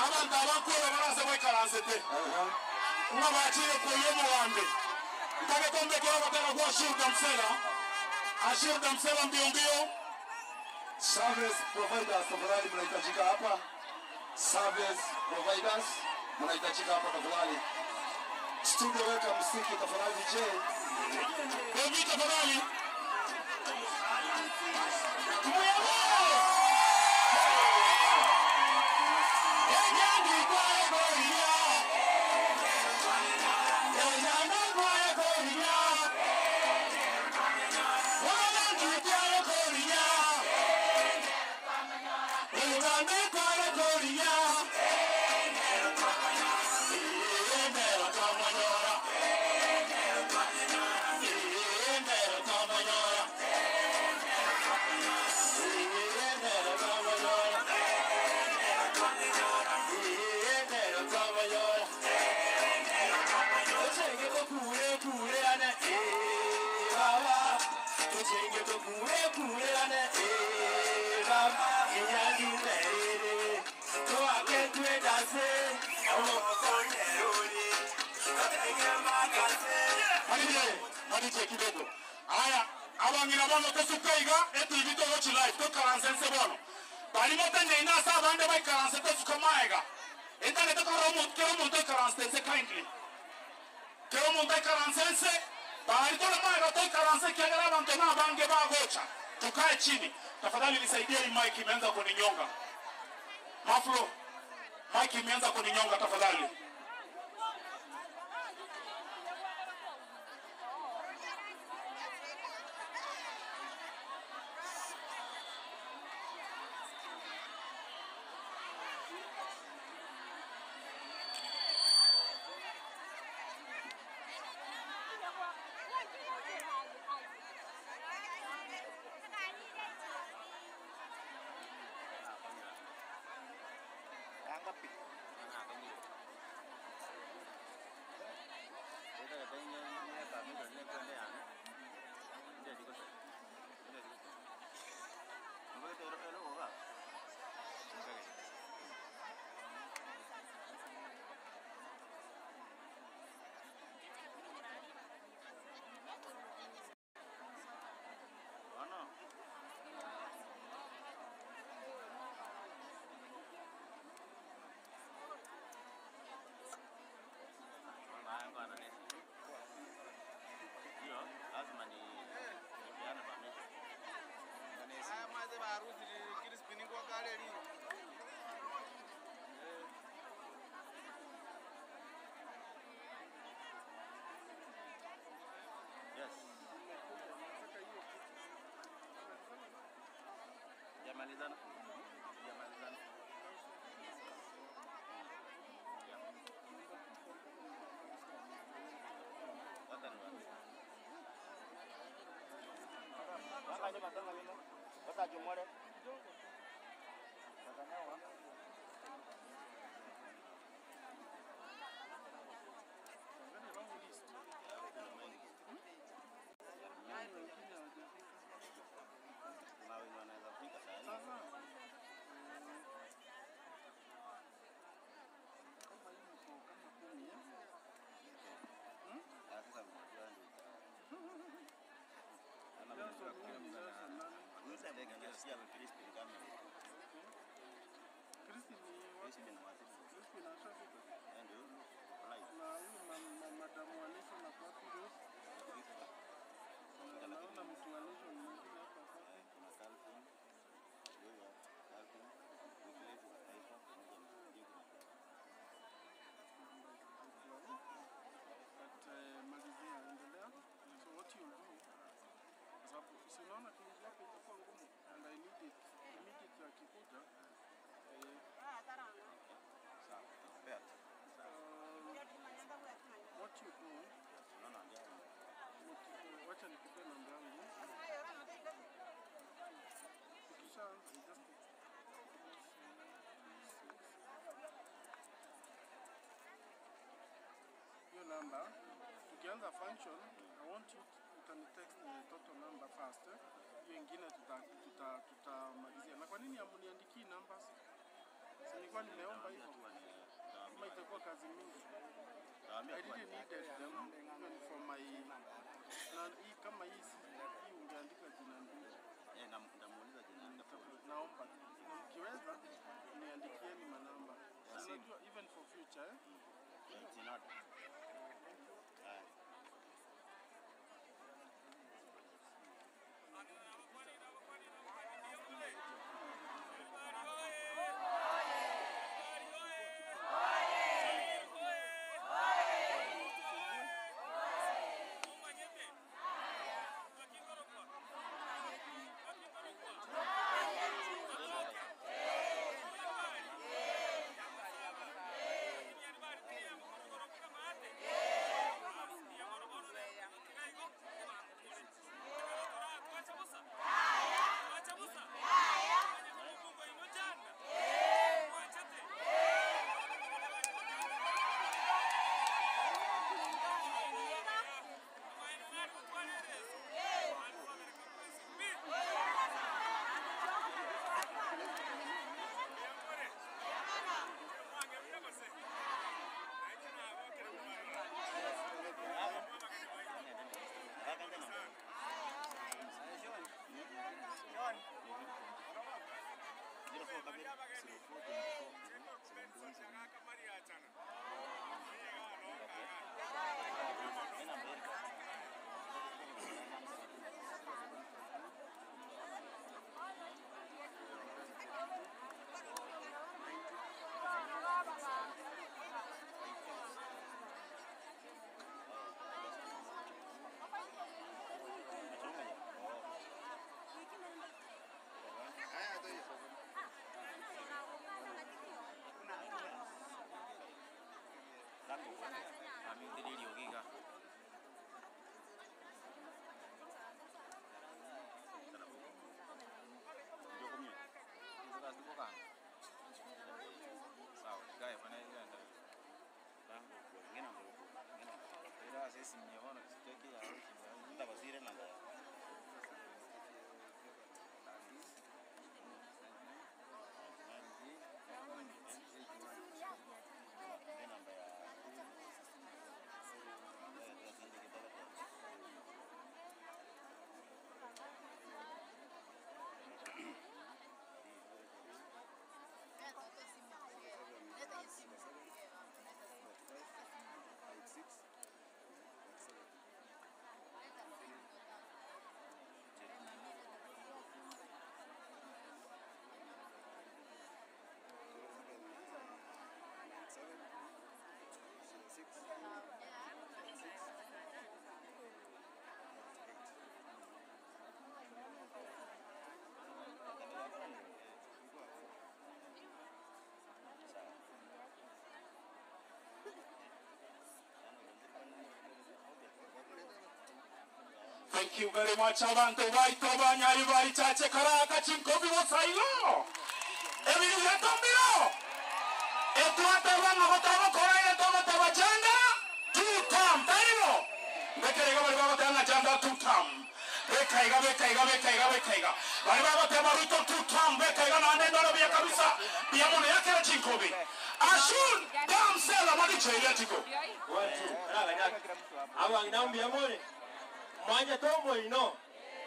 abantu abakuru baraza bayikaransete mwabakire kuyo muwambe mpaka kombe kwa wataka kwa Ashir Damsela mbio Service providers tafadhali mnahitajika hapa. Service providers mnahitajika hapa tafadhali. Studio weka muziki tafadhali DJ. Kwa tafadhali. Kidogo. Aya, abangira bano tosukaiga etu ibito wochi live to karansense bono. Bali motenge ina sa bande bai karanse to sukamaiga. Etane to kero monto karansense kindly. Kero monto karansense bali to maiga to karanse kiagara banto na bange ba gocha. Tukae chini. Tafadhali nisaidie hii mic imeanza kuninyonga. Maflo. Mic imeanza kuninyonga tafadhali. Jamalizana. Number. Tukianza function, I want you to text the total number first. Hiyo ingine tutamalizia. Na kwa nini hamuniandikii numbers? Nilikuwa nimeomba hivyo. Kama itakuwa kazi mingi. I didn't need them even for my na hii kama hii ungeandika jina mbili. Namuuliza jina naomba. Mkiweza niandikieni manamba. Unajua even for future It's not. Thank you very much, abantu baito banyari bari chache karaka chinkobi wosailo. Ebiri yatombiro. Etuate banga botaba koraina toba toba chanda. Two-time, taimo. Bekerega bari baba tanga chanda two-time. Bekaiga. Bari baba tema ruto two-time. Bekaiga na ande ndolo biya kabisa. Biya mone yake na chinkobi. Ashur damsela madi chaya chiko. Watu, awa inaumbi ya mone. Mwanya tomo ino.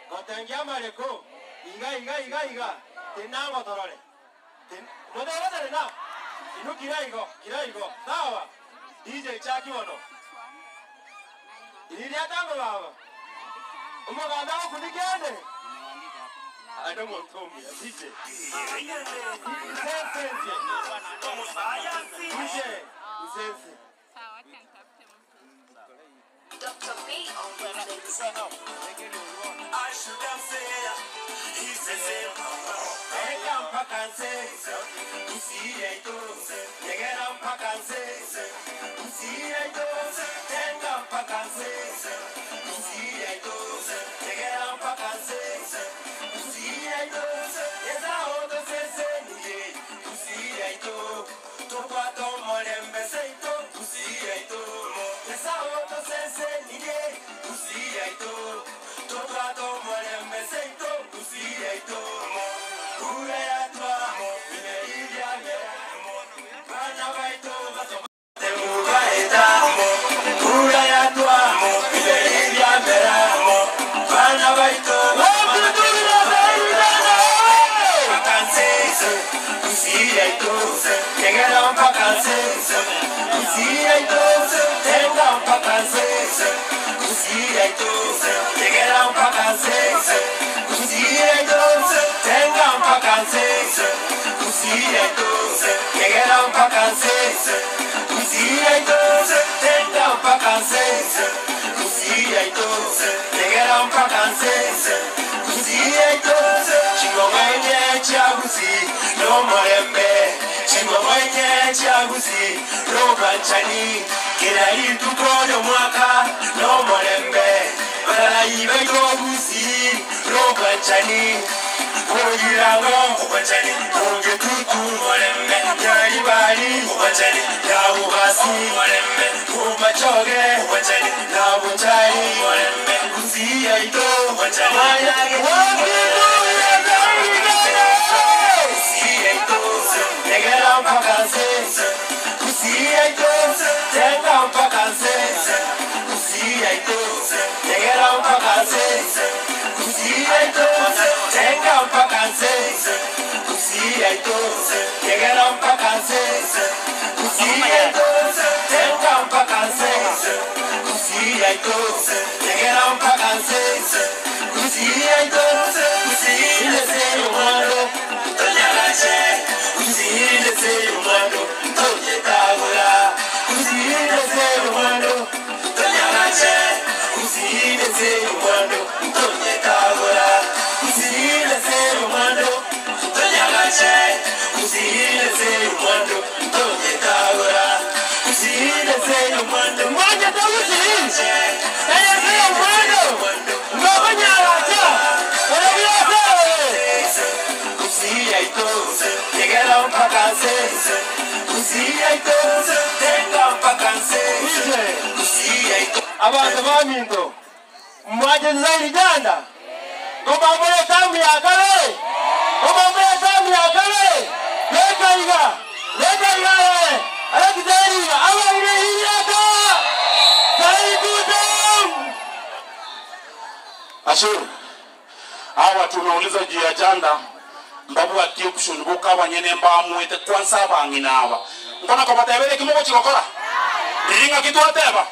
Kotengia mareko. Iga. Tenango torole. Modera na. Inu kiraigo. Sawa. DJ Chaki wono. Iliria tango baba. Umaganda kunikende. Adamu tombi ya DJ. Usense. Sawa, tafute mtu. Dr. B on Wednesdays. I should have said, he says, Abantu bamindo mwaje zaidi jana ngomamole tamu ya kale ngomamole tamu ya kale leta iga alakidaiga awa ile ilaka zaidudam Ashuru hawa tunauliza juu ya janda mbabu atio kushunbuka abanyene mbamwete kwanza abanginaaba mbona ko batebere kimogo chikokora iringa kitu ateba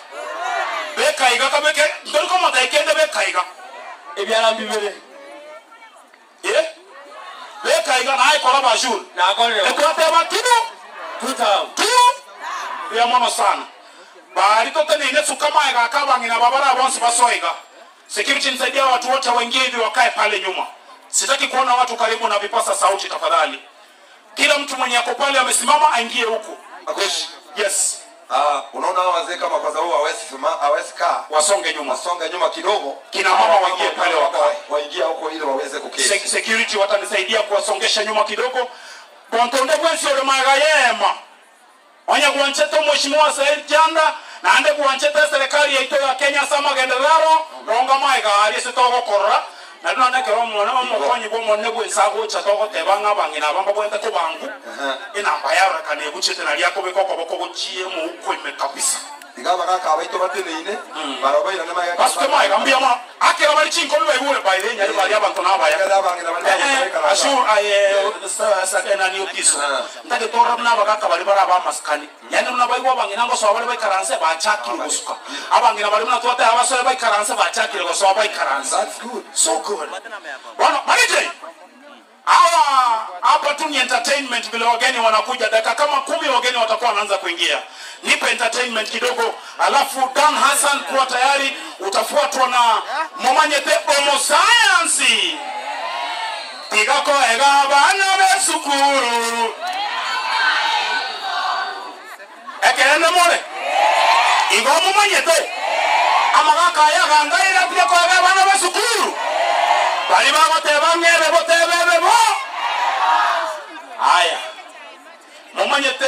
bekaiga kabeke ndoriko mataikende bekaiga ebyala mbibere bekaiga naye kora bajur na akole ekwateba kino tutam ya mono sana bali tote nene sukama ya kabangina babara bonsi basoiga security nisaidia watu wote waingie hivi wakae pale nyuma. Sitaki kuona watu karibu na vipasa sauti tafadhali. Kila mtu mwenye ako pale amesimama aingie huko. Akoshi. Yes. Unaona wazee kama kwa sababu hawezi kaa. Wasonge nyuma kidogo. Kina mama waingie pale wakae. Waingie huko ili waweze kuketi. Security watanisaidia kuwasongesha nyuma kidogo. Bontonde bwensi ole magayema. Onya kuancheta mheshimiwa Said Janda na ande kuancheta serikali ya Kenya sama genderaro ronga maiga ali sitogo korra na tunane ke omwana bamukonyi bo monne bwensago chatogo tebanga bangina bamba bwenta ko bangu ina bayara kane buchete na lyako bekoko boko buchie mu kweme kabisa igaba kaka abaito bateneine barabaira na maiga basuke maiga mbia mwa akira bali chinko bibe bure baile nyari bali abantu nabaya ashur aye sakena ni ukiso ndake torab na bagaka bali baraba maskani yani unabaigwa bangina ngo so bali baikaranse bachakira gusuka abangina bali mna twate abaso baikaranse bachakira go so baikaranse. That's good. So good. Bwana Marije hapa tu ni entertainment vile wageni wanakuja dakika kama 10 wageni watakuwa wanaanza kuingia. Nipe entertainment kidogo alafu Dan Hassan kuwa tayari utafuatwa na Momanyete Omo Science. Tigako ega bana besukuru. Ekene mole. Igo Momanyete. Amagaka ya ganga ila tigako ega bana besukuru. Bali baba tebangere botebebe bo. Aya. Momanyete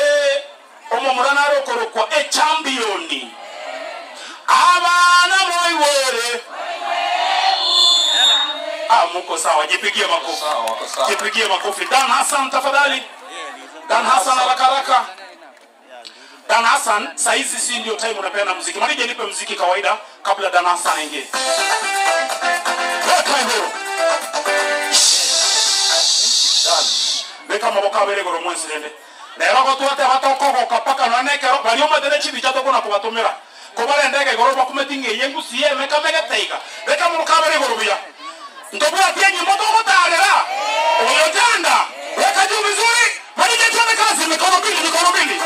omo murana rokorokwa championi. Abana moiwere. Muko sawa, jipigie makofi. Jipigie makofi. Dan Hassan tafadhali. Dan Hassan haraka haraka. Dan Hassan, saizi si ndio time unapeana muziki. Manije nipe muziki kawaida kabla Dan Hassan aingie. Weka hiyo. Weka maboka bere goro mwensi nende. Lero ko tuate batoko kapaka nane kero bali omadere chibi chato kuna kubatumira. Ko bale ndege goro bakumetinge yengu siye meka mega teiga. Weka maboka bere goro bia. Ndobura tienyi moto motalera. Oyo janda. Weka juu vizuri. Manije tuone kazi mikono mbili mikono mbili.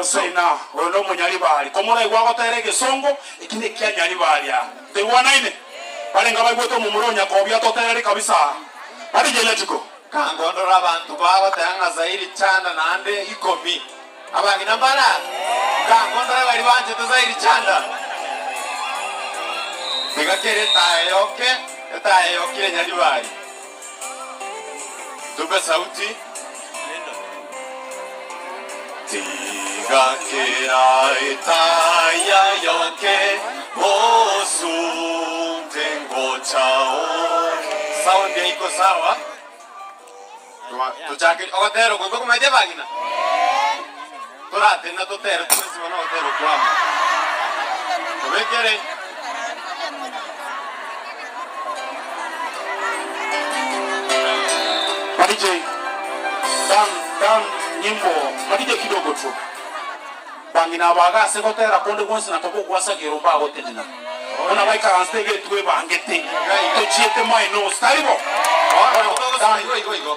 Saina ono munyalibali komora igwago terege songo ikine kya nyalibali ya te wanaine bale ngaba igweto mumuronya ko bya totere kabisa bali jeletiko kangondora abantu bago tanga zairi chanda nande ikomi abangi nambara kangondora bali banje to zairi chanda bigakere tayoke nyalibali tupe sauti Tigakera etaya yoke mosu tengo chao. Sound iko sawa? Tuchake okotero kwa kumedia bagina. Turate na totero tumesema na otero kwa. Tubekere. Marije dan nyimbo marije kidogo tu bangina baga sekotera konde gonsi na toko kwasa kirumba hotelina ona baika anstege tuwe bangete to chiete mai no staibo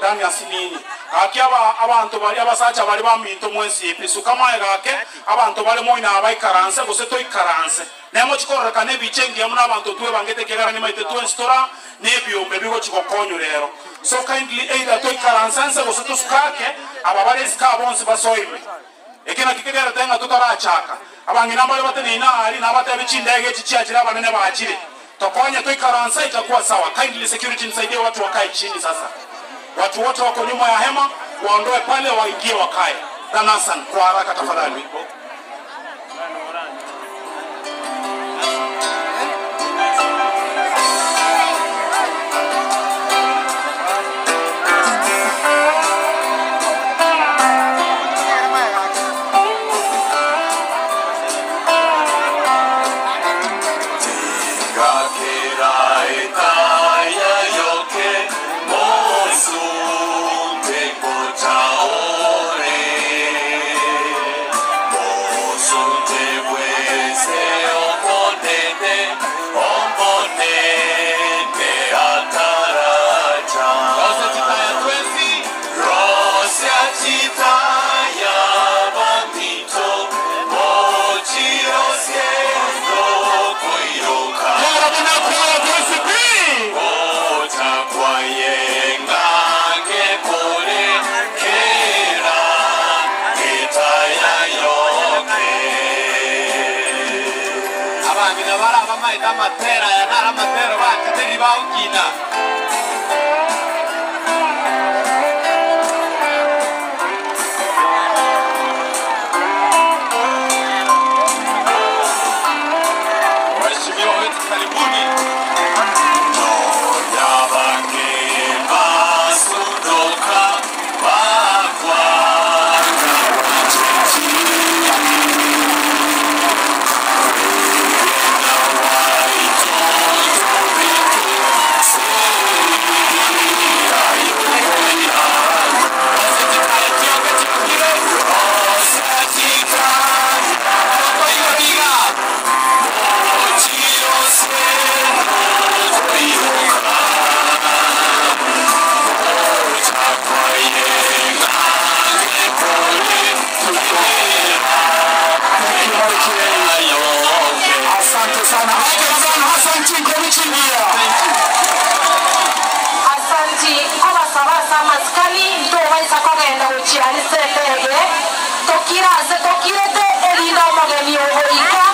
dan yasinini akiaba abantu bali abasacha bali baminto mwensi episu kama yake abantu bali moina abaikaranse gose to ikaranse nemo chikorra kane bichengi amuna abantu tuwe bangete kegara ni maite tuwe stora nebyo mebigo chikokonyo rero so kindly either to ikaranse gose to skake ababale skabonsi basoime ekena kikegera tenga tutarachaka abangina bali batene inari nabate bichindege chichiachira banene baachire tokonya to ikaranse itakuwa sawa kindly security nisaidie watu wakae chini sasa watu wote wako nyuma ya hema waondoe pale waingie wakae Dan Hassan kwa haraka tafadhali matera ya nara matera wa tiri ba ukina washimio wetu karibuni ya bange basudoka bakwa sana. Asante Komichingia. Asanti abasabasa maskani ndo baisa kogenda guchiarise ndege tokirete erinda omogeni ogoika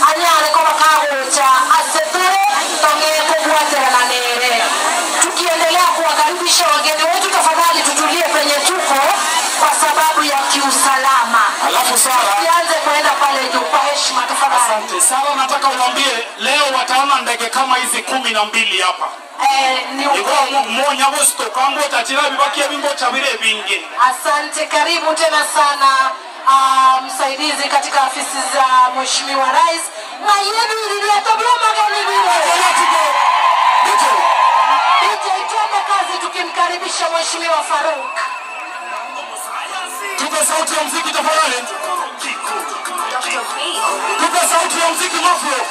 anyare ko bakagucha asetere togekubwaterana nere. Tukiendelea kuwakaribisha wageni wetu, tafadhali tutulie penye tuko kwa sababu ya kiusalama. Alafu Sara, Tuanze kwenda pale juu kwa heshima tafadhali. asante Sara, nataka umwambie leo wataona ndege kama hizi 12 hapa. Ni ukweli. Mmoja Agosto kango tatira bibakia bimbo chabire bingi. Asante, karibu tena sana msaidizi katika afisi za Mheshimiwa Rais. Na yebi ilileta bloma gani vile? DJ twende kazi tukimkaribisha Mheshimiwa Faruk. Tupe sauti ya muziki tafadhali. Dr. B on the Tupe sauti ya muziki mafro.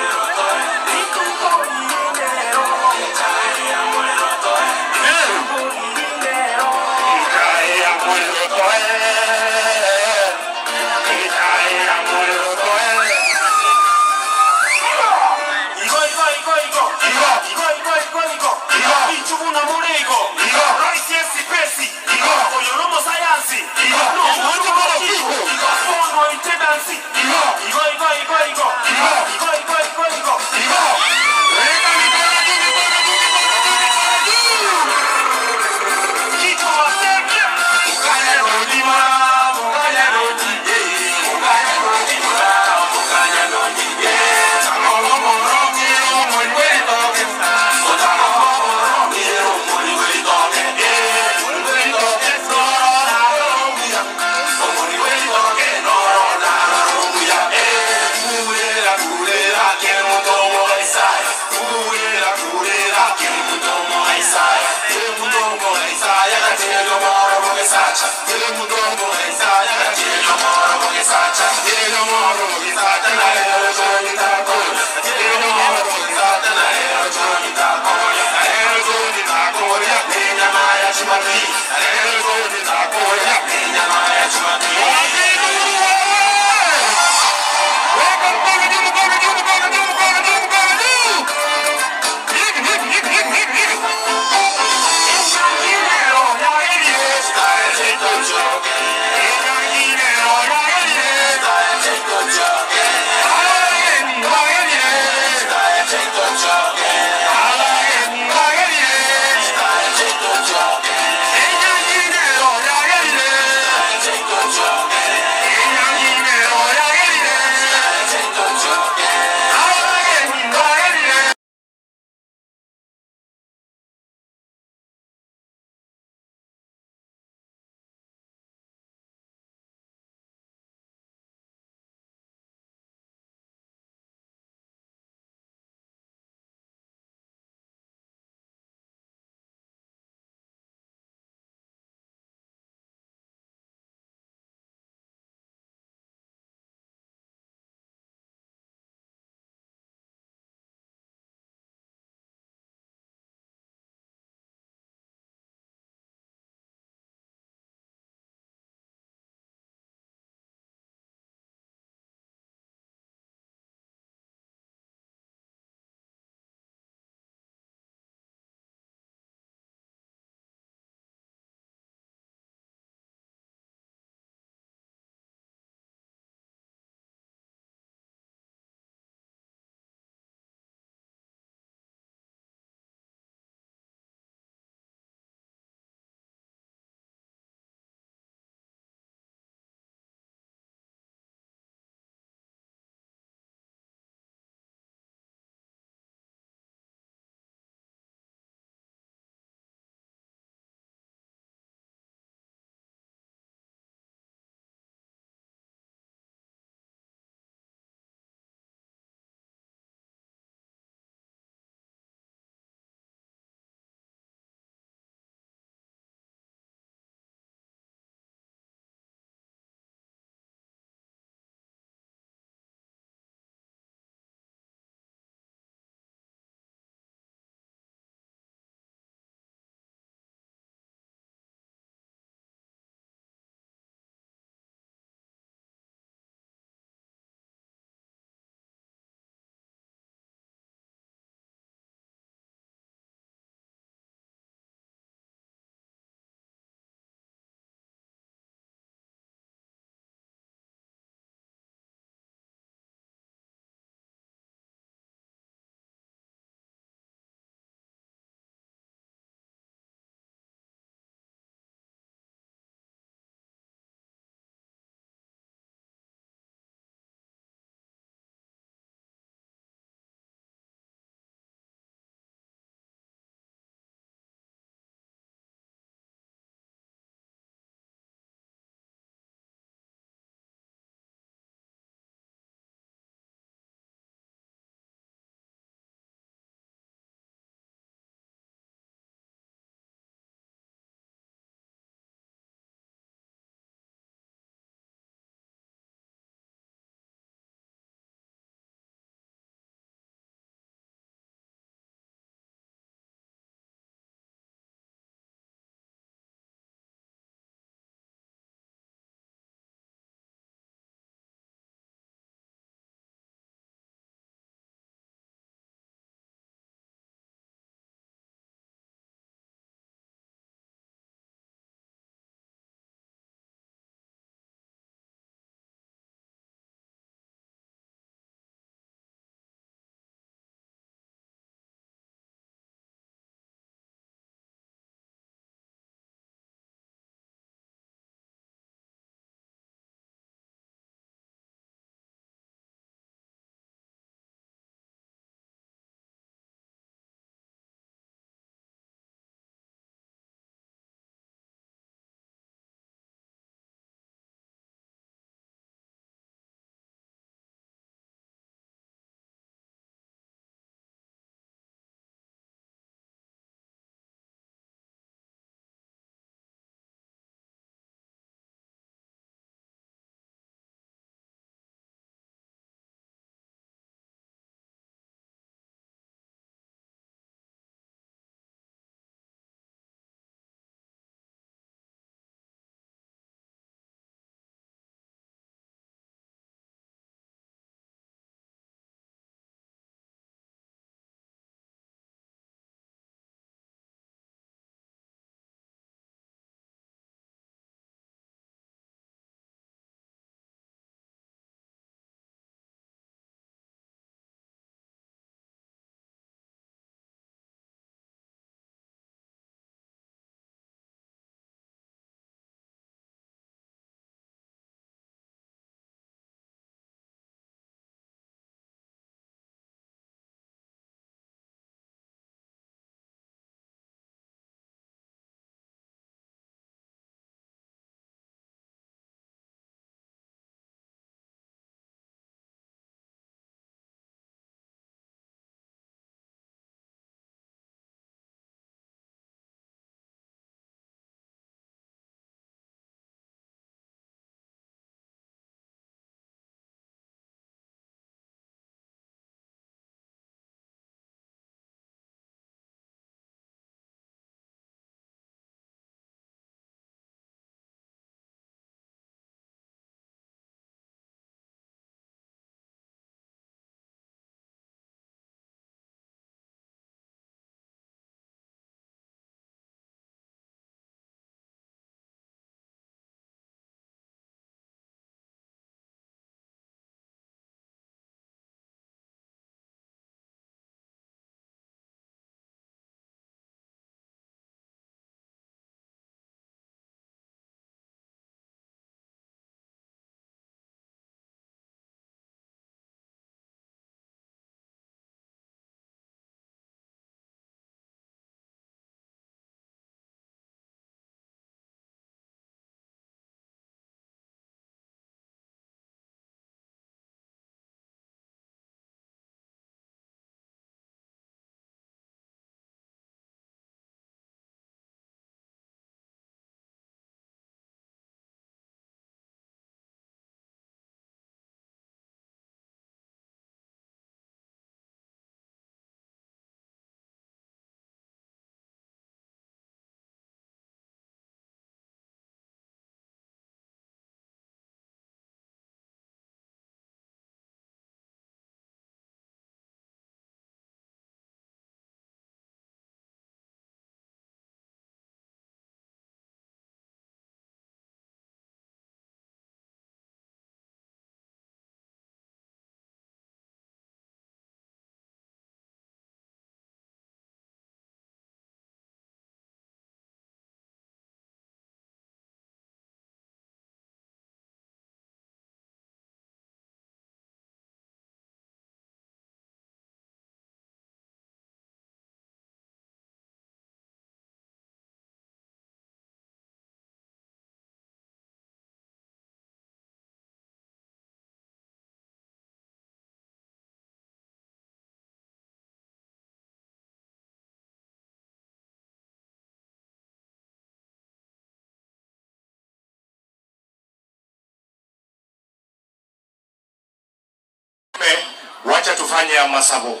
mengine wacha tufanye ya masabu.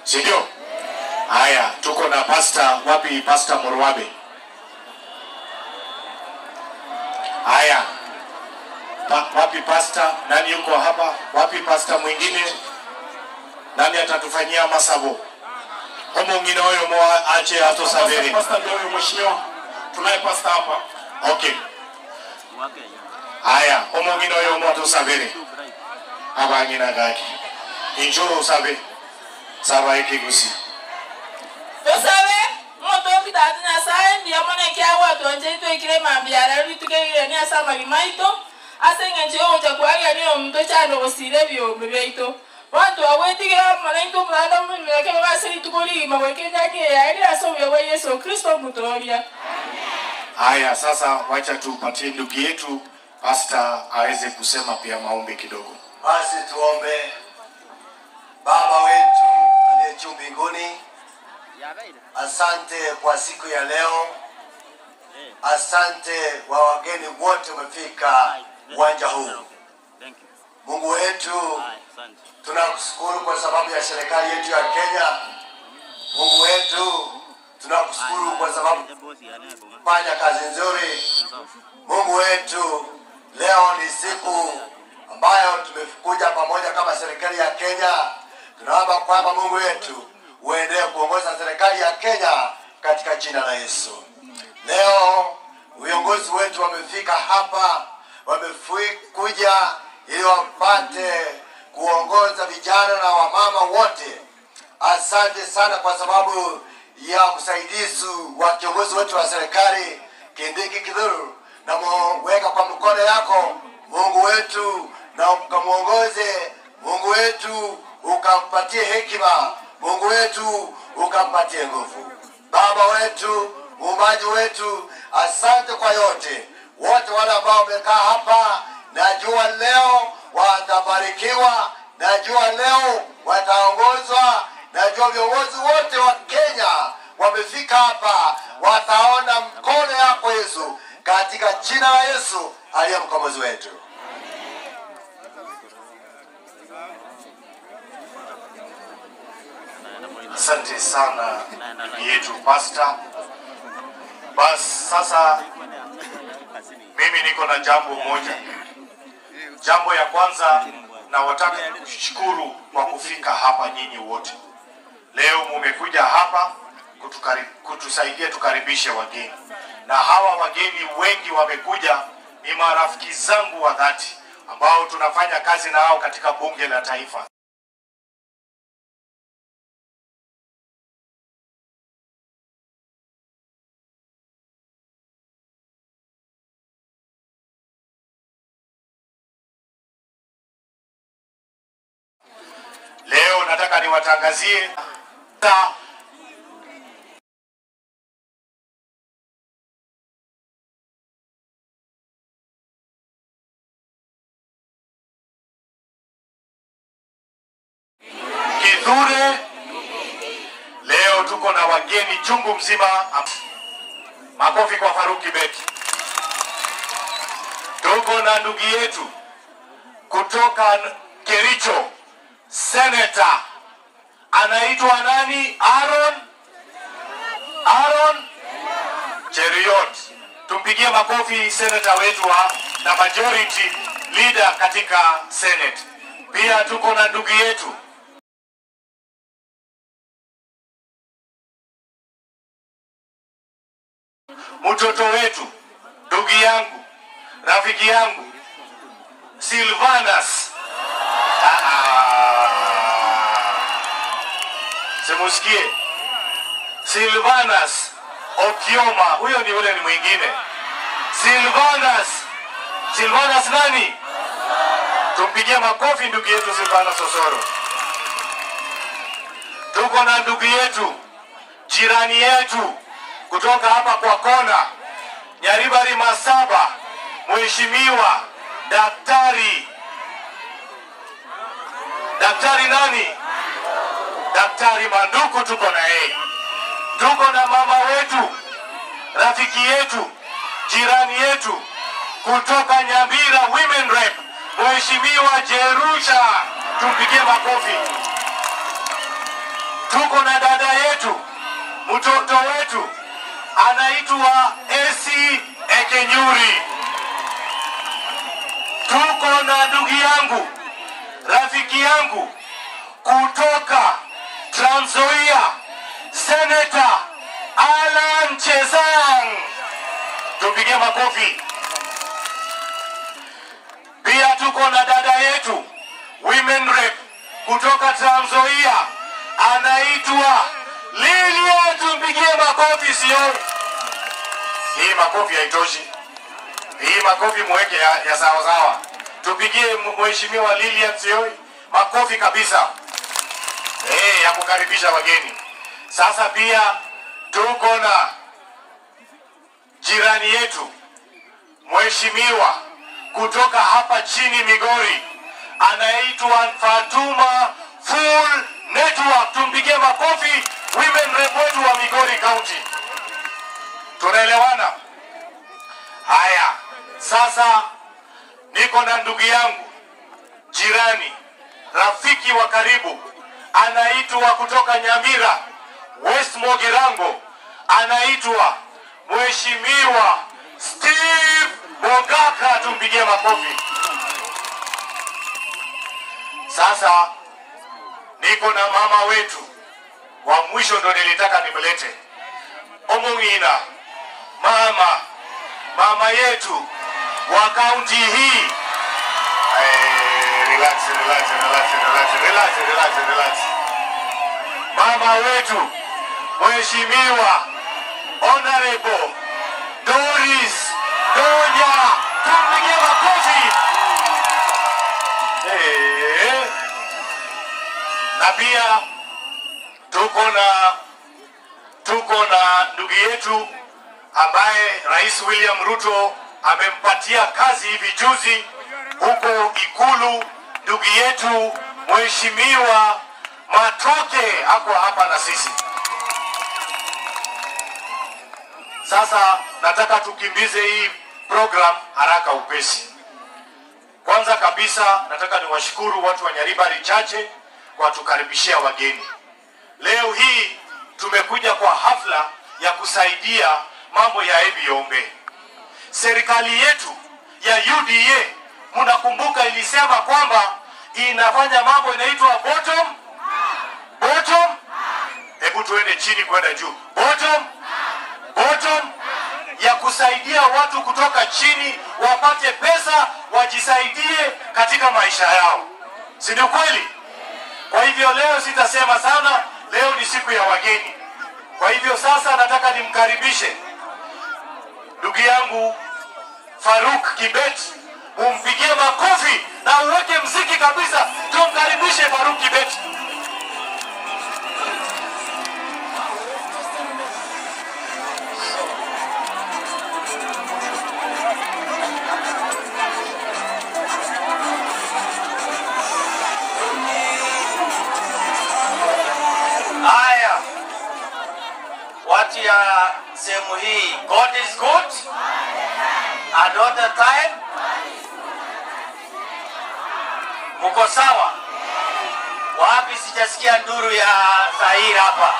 Si ndio? Haya, tuko na pastor, wapi pastor Murwabe? Haya. Wapi pastor? Nani yuko hapa? Wapi pastor mwingine? Nani atatufanyia masabu? Homo mwingine huyo ache ato saberi. Pastor ndio huyo mheshimiwa. Tunaye pastor hapa. Okay. Haya, homo mwingine huyo ato saberi. Hapa ngina gaki. Injoro sabe. Saba ikigusi. Tosabe, moto kitatu na sai ndio mwana kia watu nje tu ikile mambiara litukile ni asama limaito. Asenga njoo utakuaga ndio mto chano osile byo bebeito. Watu awetigira malaito mwana mwake basiri tukuli maweke yake ya ile asobe wa Yesu Kristo mtoria. Haya, sasa wacha tupatie ndugu yetu pastor aweze kusema pia maombi kidogo. Basi tuombe. Baba wetu aliye juu mbinguni, asante kwa siku ya leo. Asante wa wageni wote wamefika uwanja huu. Mungu wetu, tunakushukuru kwa sababu ya serikali yetu ya Kenya. Mungu wetu, tunakushukuru kwa sababu fanya kazi nzuri. Mungu wetu, leo ni siku ambayo tumekuja pamoja kama serikali ya Kenya. Tunaomba kwamba Mungu wetu uendelee kuongoza serikali ya Kenya katika jina la Yesu. Leo viongozi wetu wamefika hapa, wamekuja ili wapate kuongoza vijana na wamama wote. Asante sana kwa sababu ya usaidizi wa kiongozi wetu wa serikali Kindiki Kithure, na mweka kwa mkono yako Mungu wetu, na ukamuongoze Mungu wetu, ukampatie hekima Mungu wetu, ukampatie nguvu. Baba wetu, Muumbaji wetu, asante kwa yote. Wote wale ambao wamekaa hapa, najua leo watabarikiwa, najua leo wataongozwa, najua viongozi wote wa Kenya wamefika hapa, wataona mkono yako Yesu, katika jina la Yesu aliye mkombozi wetu. Asante sana ndugu yetu pastor. Basi sasa mimi niko na jambo moja. Jambo ya kwanza, na wataka kushukuru kwa kufika hapa nyinyi wote. Leo mumekuja hapa kutusaidia tukaribishe wageni. Na hawa wageni wengi wamekuja ni marafiki zangu wa dhati ambao tunafanya kazi na hao katika bunge la taifa. Leo nataka niwatangazie Kithure. Leo tuko na wageni chungu mzima. Makofi kwa Faruki Beti. Tuko na ndugu yetu kutoka Kericho, Senator anaitwa nani? Aaron Cheriot. Tumpigie makofi senator wetu na majority leader katika Senate. Pia tuko na ndugu yetu mtoto wetu, ndugu yangu, rafiki yangu Silvanus. Simusikie. Silvanus Okioma, huyo ni yule ni mwingine. Silvanus nani? Tumpigie makofi ndugu yetu Silvanus Osoro. Tuko na ndugu yetu, jirani yetu kutoka hapa kwa kona, Nyaribari Masaba, Mheshimiwa Daktari nani? Daktari Manduku, tuko na yeye. Tuko na mama wetu, rafiki yetu, jirani yetu kutoka Nyambira Women Rep, Mheshimiwa Jerusha tumpigie makofi. Tuko na dada yetu, mtoto wetu anaitwa Esi Ekenyuri. Tuko na ndugu yangu, rafiki yangu kutoka Trans Nzoia, Senator Alan Chesang. Tupigie makofi. Pia tuko na dada yetu women rep kutoka Trans Nzoia, anaitwa Lilian. Tumpigie makofi. Sio hii makofi haitoshi, hii makofi mweke ya sawa sawa. Tupigie mheshimiwa Lilian Sio makofi kabisa, ya kukaribisha wageni. Sasa pia tuko na jirani yetu mheshimiwa kutoka hapa chini Migori, anaitwa Fatuma Full Network. Tumpigie makofi women rep wetu wa Migori County. Tunaelewana? Haya, sasa niko na ndugu yangu, jirani, rafiki wa karibu, anaitwa kutoka Nyamira West Mogirango, anaitwa mheshimiwa Steve Bogaka. Tumpigie makofi. Sasa niko na mama wetu wa mwisho, ndo nilitaka nimlete Omongina, mama yetu wa kaunti hii. Relax. Mama wetu mheshimiwa Honorable Doris Donya. Tumpigie makofi. Na pia tuko na ndugu yetu ambaye Rais William Ruto amempatia kazi hivi juzi huko Ikulu, ndugu yetu mheshimiwa Matoke ako hapa na sisi. Sasa nataka tukimbize hii program haraka upesi. Kwanza kabisa nataka niwashukuru watu wa Nyaribari Chache kwa tukaribishia wageni. Leo hii tumekuja kwa hafla ya kusaidia mambo ya Ebiombe. Serikali yetu ya UDA, mnakumbuka, ilisema kwamba inafanya mambo inaitwa bottom. Hebu tuende chini kwenda juu. Bottom ya kusaidia watu kutoka chini wapate pesa wajisaidie katika maisha yao. Si ni kweli? Kwa hivyo leo sitasema sana, leo ni siku ya wageni. Kwa hivyo sasa nataka nimkaribishe ndugu yangu Faruk Kibet. Umpigie makofi na uweke mziki kabisa. Tumkaribishe Faruk Kibet. Haya, watu ya sehemu hii, God is good and all the time. Muko sawa? Wapi sijasikia nduru ya Zahir hapa?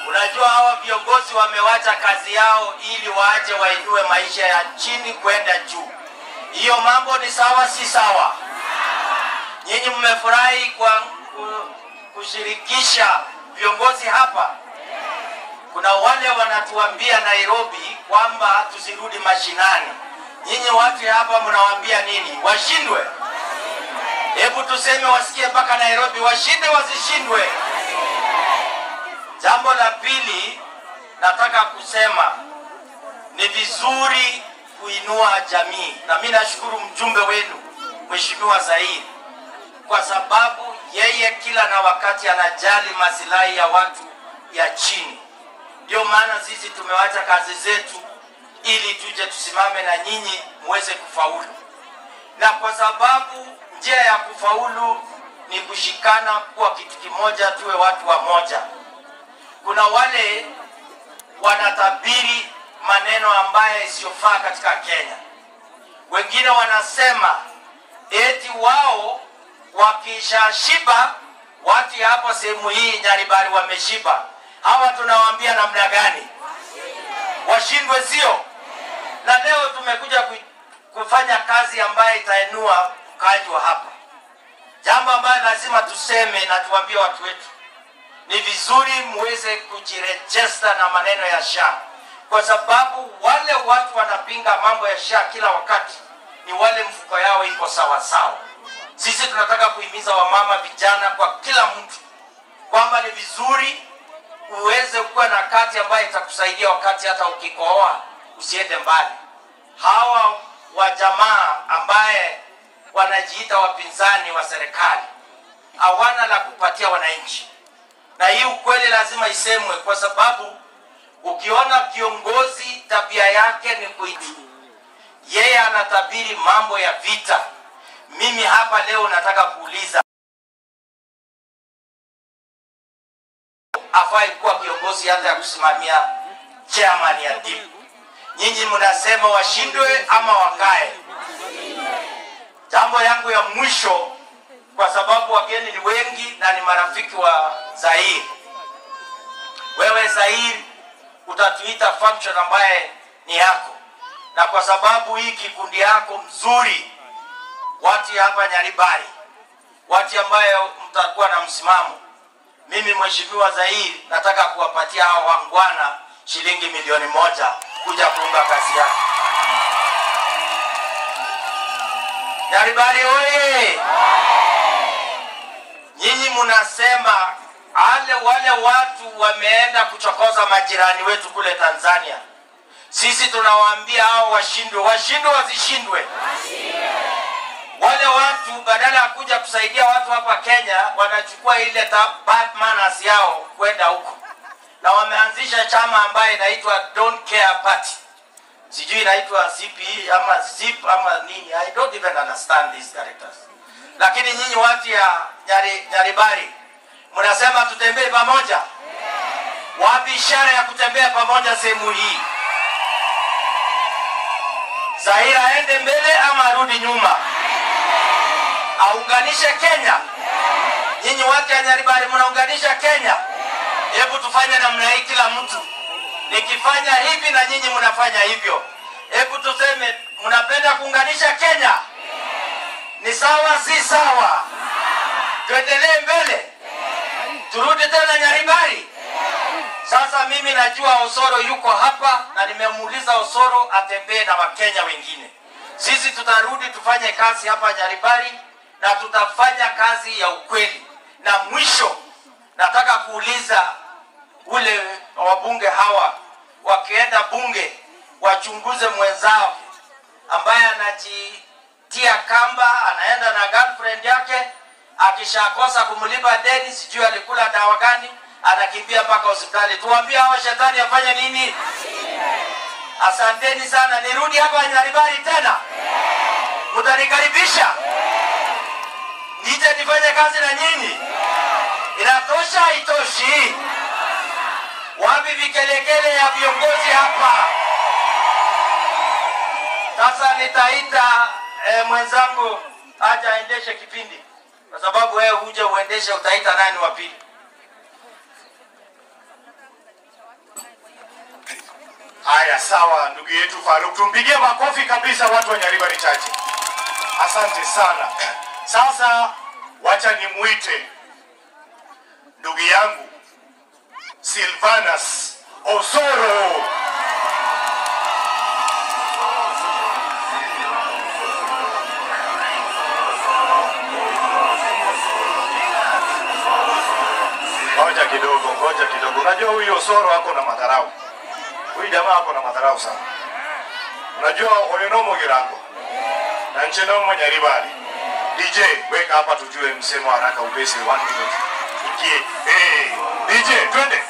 Unajua hawa viongozi wamewacha kazi yao ili waje wainue maisha ya chini kwenda juu. Hiyo mambo ni sawa si sawa? Nyinyi mmefurahi kwa kushirikisha viongozi hapa. Kuna wale wanatuambia Nairobi kwamba tusirudi mashinani. Nyinyi watu hapa mnawaambia nini? Washindwe? Hebu tuseme wasikie mpaka Nairobi, washinde wasishindwe. Jambo la pili nataka kusema ni vizuri kuinua jamii, na mimi nashukuru mjumbe wenu Mheshimiwa Zahir, kwa sababu yeye kila na wakati anajali maslahi ya watu ya chini. Ndio maana sisi tumewacha kazi zetu ili tuje tusimame na nyinyi muweze kufaulu. Na kwa sababu njia ya kufaulu ni kushikana kuwa kitu kimoja, tuwe watu wa moja. Kuna wale wanatabiri maneno ambaye isiyofaa katika Kenya. Wengine wanasema eti wao wakishashiba, watu hapa sehemu hii Nyaribari wameshiba. Hawa tunawaambia namna gani? Washindwe, sio? Na leo tumekuja kufanya kazi ambayo itainua mkaaji wa hapa. Jambo ambalo lazima tuseme na tuambie watu wetu, ni vizuri muweze kujirejesta na maneno ya SHA, kwa sababu wale watu wanapinga mambo ya SHA kila wakati ni wale mfuko yao iko sawa sawa. Sisi tunataka kuhimiza wamama, vijana, kwa kila mtu kwamba ni vizuri uweze kuwa na kati ambayo itakusaidia wakati hata ukikohoa usiende mbali. Hawa wa jamaa ambaye wanajiita wapinzani wa serikali hawana la kupatia wananchi, na hii ukweli lazima isemwe, kwa sababu ukiona kiongozi tabia yake ni kuiti, yeye anatabiri mambo ya vita. Mimi hapa leo nataka kuuliza, afai kuwa kiongozi hata ya kusimamia chairman ya DIP? Nyinyi mnasema washindwe ama wakae? Jambo yangu ya mwisho, kwa sababu wageni ni wengi na ni marafiki wa Zaire. Wewe Zaire utatuita function ambaye ni yako, na kwa sababu hii kikundi yako mzuri, watu hapa Nyaribari, watu ambayo mtakuwa na msimamo, mimi Mheshimiwa Zaire nataka kuwapatia hao wangwana shilingi milioni 1 kuja kuunga kazi yake. Nyaribari oye! Nyinyi mnasema wale watu wameenda kuchokoza majirani wetu kule Tanzania. Sisi tunawaambia hao washindwe. Washindwe wasishindwe? Wale watu badala ya kuja kusaidia watu hapa Kenya, wanachukua ile bad manners yao kwenda huko, na wameanzisha chama ambaye inaitwa Don't Care Party. Sijui inaitwa CPE ama ZIP ama nini. I don't even understand these characters. Lakini nyinyi watu ya Nyaribari mnasema tutembee pamoja. Wapi ishara ya kutembea pamoja sehemu hii? Zaire aende mbele ama arudi nyuma? Aunganishe Kenya? Nyinyi watu ya Nyaribari mnaunganisha Kenya? Hebu tufanye namna hii, kila mtu nikifanya hivi na nyinyi mnafanya hivyo. Hebu tuseme mnapenda kuunganisha Kenya? Ni sawa si sawa? Tuendelee mbele? Turudi tena Nyaribari? Sasa mimi najua Osoro yuko hapa na nimemuuliza Osoro atembee na Wakenya wengine. Sisi tutarudi tufanye kazi hapa Nyaribari na tutafanya kazi ya ukweli. Na mwisho nataka kuuliza ule wabunge hawa, wakienda bunge wachunguze mwenzao ambaye anajitia kamba, anaenda na girlfriend yake, akishakosa kumlipa deni, sijui alikula dawa gani, anakimbia mpaka hospitali. Tuambie hawa shetani afanye nini? Asanteni sana. Nirudi hapa Nyaribari tena? Mtanikaribisha? Nije nifanye kazi na nyinyi? Inatosha haitoshi? Wapi vikelekele ya viongozi hapa? Sasa nitaita mwenzangu aje aendeshe kipindi, kwa sababu wewe uje uendeshe, utaita nani wa pili? Haya, sawa ndugu yetu Faruk, tumpigie makofi kabisa watu wa Nyaribari chache. Asante sana. Sasa wacha nimuite ndugu yangu Silvanus Osoro. Ngoja kidogo. Unajua huyu Osoro hako na madharau. Huyu jamaa hako na madharau sana. Unajua oyenomo girango na nchenomo Nyaribari. DJ, weka hapa tujue msemo haraka upesi 1 minute. Ikie. DJ, twende.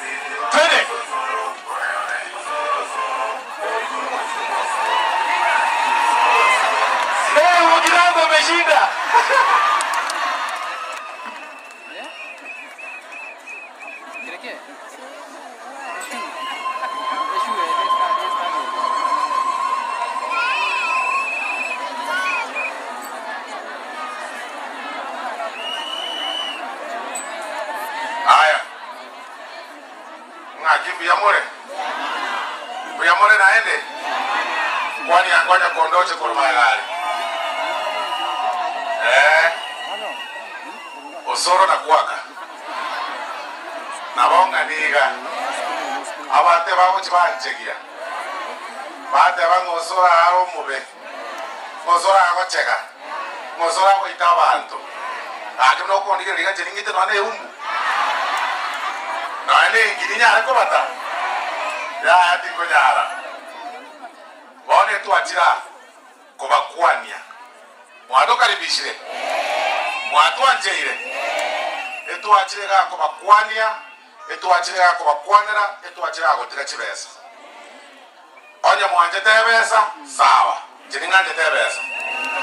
Girango ameshinda. Uyamore naende. Kwani angoja kuondoche kwa magari. Osoro na kuwaka. Na bonga niga. Abate babo chibanchegia. Bate bango osora haro mube. Osora agocheka. Osora go itabantu. Ake no ko ndige riga jeningite no ane umbu. Na ane ngirinya ariko bata. Ya ati ko nyara. Bone tu atira kubakwania. Mwado karibishire. Mwatu anjeire. Etu atire ga kubakwania. Etu atire ga kubakwanira. Etu atire ga gutira chibesa. Onya mwanje tebesa sawa. Jeninganje tebesa.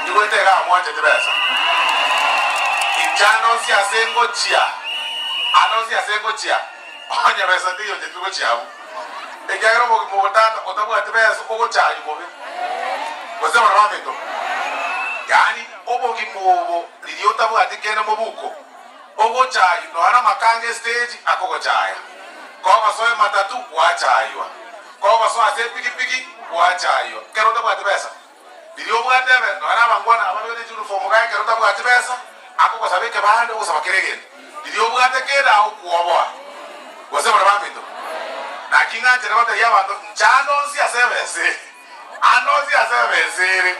Ndigote ga mwanje tebesa. Injano si asengo chia. Ano si asengo chia. Onya besa ndiyo jetugo chia. Egero mo tata otabu atebesa ogo chayu bobe. Wazema na mamendo. Yani obo gimobo lidiota bu atikena mobuko. Ogo chayu no ana makange stage akogo chaya. Ko basoe matatu wa chaywa. Ko basoe ase piki wa chaywa. Kero tabu atebesa. Lidio bu atebe no ana mangwana ababele uniform ga kero tabu atebesa. Akogo sabeke bande usaba keregen. Lidio bu atekeda au kuoboa. Wazema na mamendo. Na kinga jerabata yabantu njano si asebese. Anozi asebesere.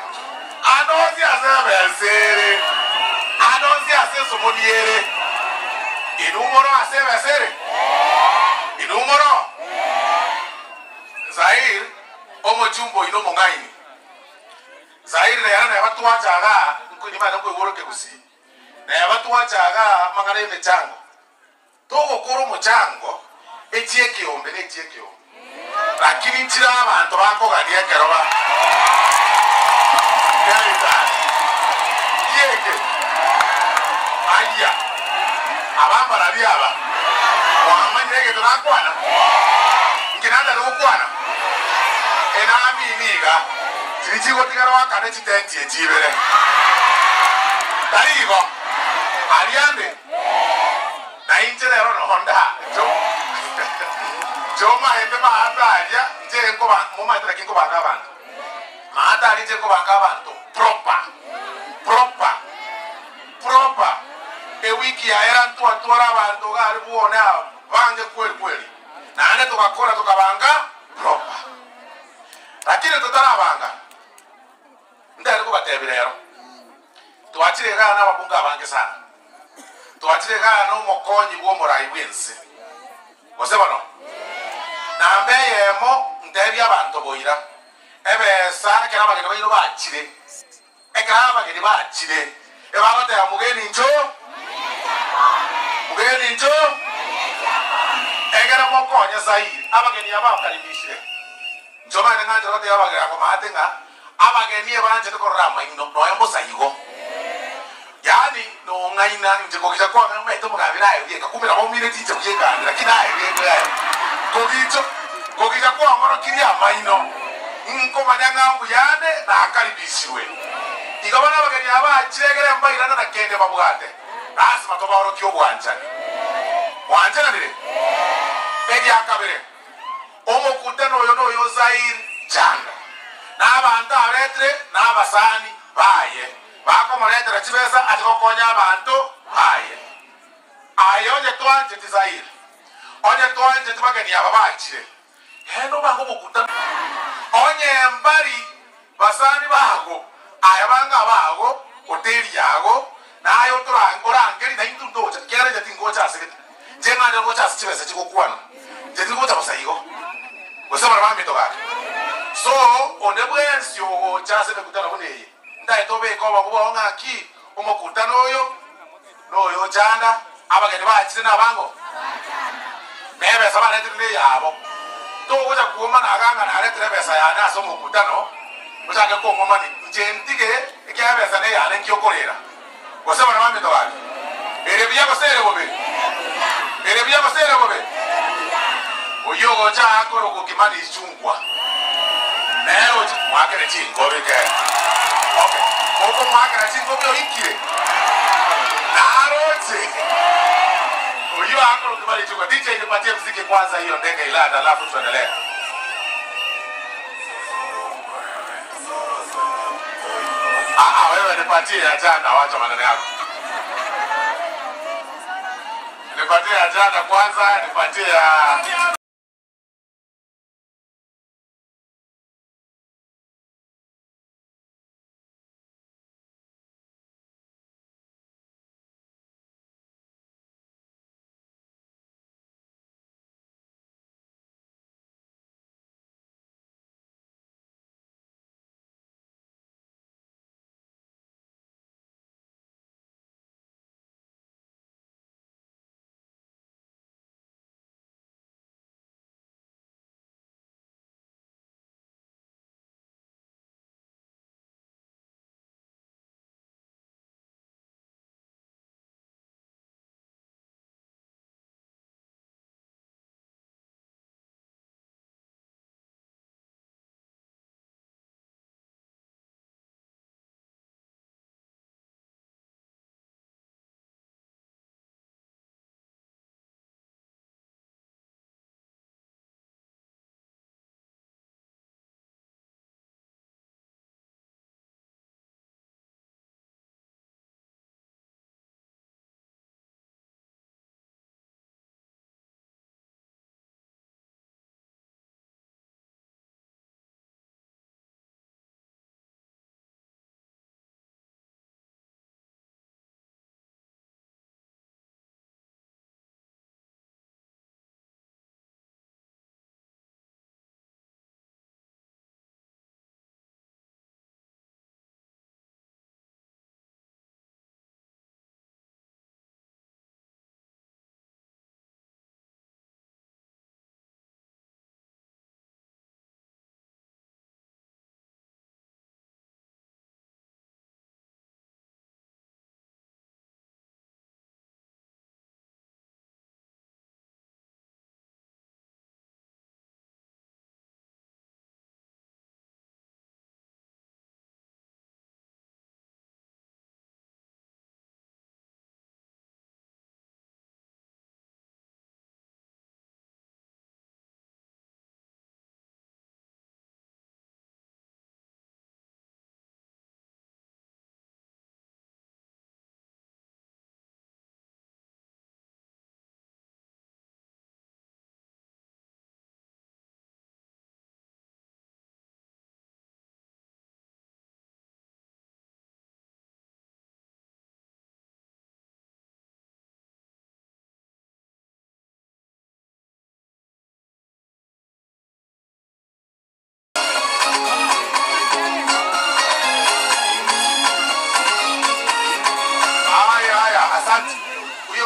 Anozi asebesere. Anozi asesomodiere. Inumoro asebesere. Inumoro. Zair omo jumbo inomo ngaini. Zair na yana watu wachaga nkuni mana ko woroke kusi. Na watu wachaga mangare mechango. Togo koro mochango. Etie kiombe netie kiombe. Lakini ntira abantu bakogadia keroba. Gaita. Yeke. Aya. Abamba rabiaba. Wamanyege tunakwana. Nginanda nokwana. Enami niga. Tirichigo tigara wakane chitenti echibere. Tarigo. Ariande. Na injere ro no Honda. Joma ende mahataria je ko ba mo mahataria kinko ba kabantu. Mahataria je ko ba kabantu proper. E wiki ya era tuara abantu ga alibuona bange kweli. Na ane tukakora tukabanga proper. Lakini tutara banga. Ndari ko batebire yaro. Tuachire ga na babunga bange sana. Tuachire ga no mokonyi wo morai wense. Wasema no. Nambe yemo ndebi abantu boira. Ebe sa kera bagene bayiro bachire. Ekara bagene bachire. Eba bate ya mugeni njo. Mugeni njo. Egera mokonya sai. Abageni yaba kalibishire. Njoma nanga njote yabagera ko matenga. Abageni ebanje ko rama ino no yambo sayigo. Yani no ngaina nje ko kisha kwa ngama ito mugabira ayo yeka kumira mo mire tije kuyeka lakini ayo yeka. Kogija kwa ngoro kiri amaino. Nko manyanga mbuyane na akaribishwe. Igabana bagani aba kiregere mbayirana na kende babugate. Basi matoba oro kyo bwanjani. Bwanjana dire. Edi akabere. Omo kutano yo Zair janga. Na abantu aretre na abasani baye. Bako moretre chibesa atikokonya abantu baye. Ayoje twanje Zair. Onye twanje tibagani ababachire. Heno bango bukuta. Onye mbari basani bago. Ayabanga bago, hoteli yago, na ayo orangeri na intu ndocha. Kera jati ngocha asike. Jenga ndio ngocha asichibesa chikokwana. Jati ngocha basayigo. Wasema na mami toka. So, onebwensi yo chase bekutana buneye. Ndai tobe ko bakuba onga ki omokutana oyo. No yo janda abageni bachire na bango. Bebe sabana tinde yabo. Togoja kuoma na aganga na aretre besa ya na so mukutano. Mushaka ko ngoma ni njentige ekya besa ne ya ne kyokorera. Wasema na mami toka. Erebiya basere bobe. Erebiya basere bobe. Oyogo cha akoro ko kimani chungwa. Nero mwakere chingo beke. Okay. Oko mwakere chingo byo ikire. Naroje. Oyo akoro kimani chungwa. DJ nipatie muziki kwanza hiyo ndenge ilada alafu tuendelee. Wewe nipatie ajenda, wacha maneno yako. Nipatie ajenda kwanza, nipatie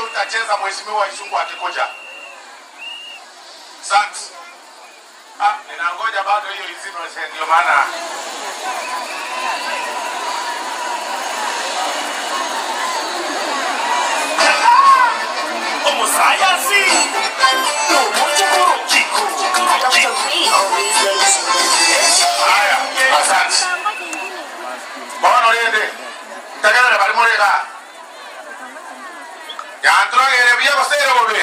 utacheza mheshimiwa Ishungu akikuja. Asante. Ninangoja bado hiyo izime, ndio maana Omosayansi. Dr. P always makes haya. Asante. Bono yende. Tagara bari morega. Yantroge biya bosere bobe.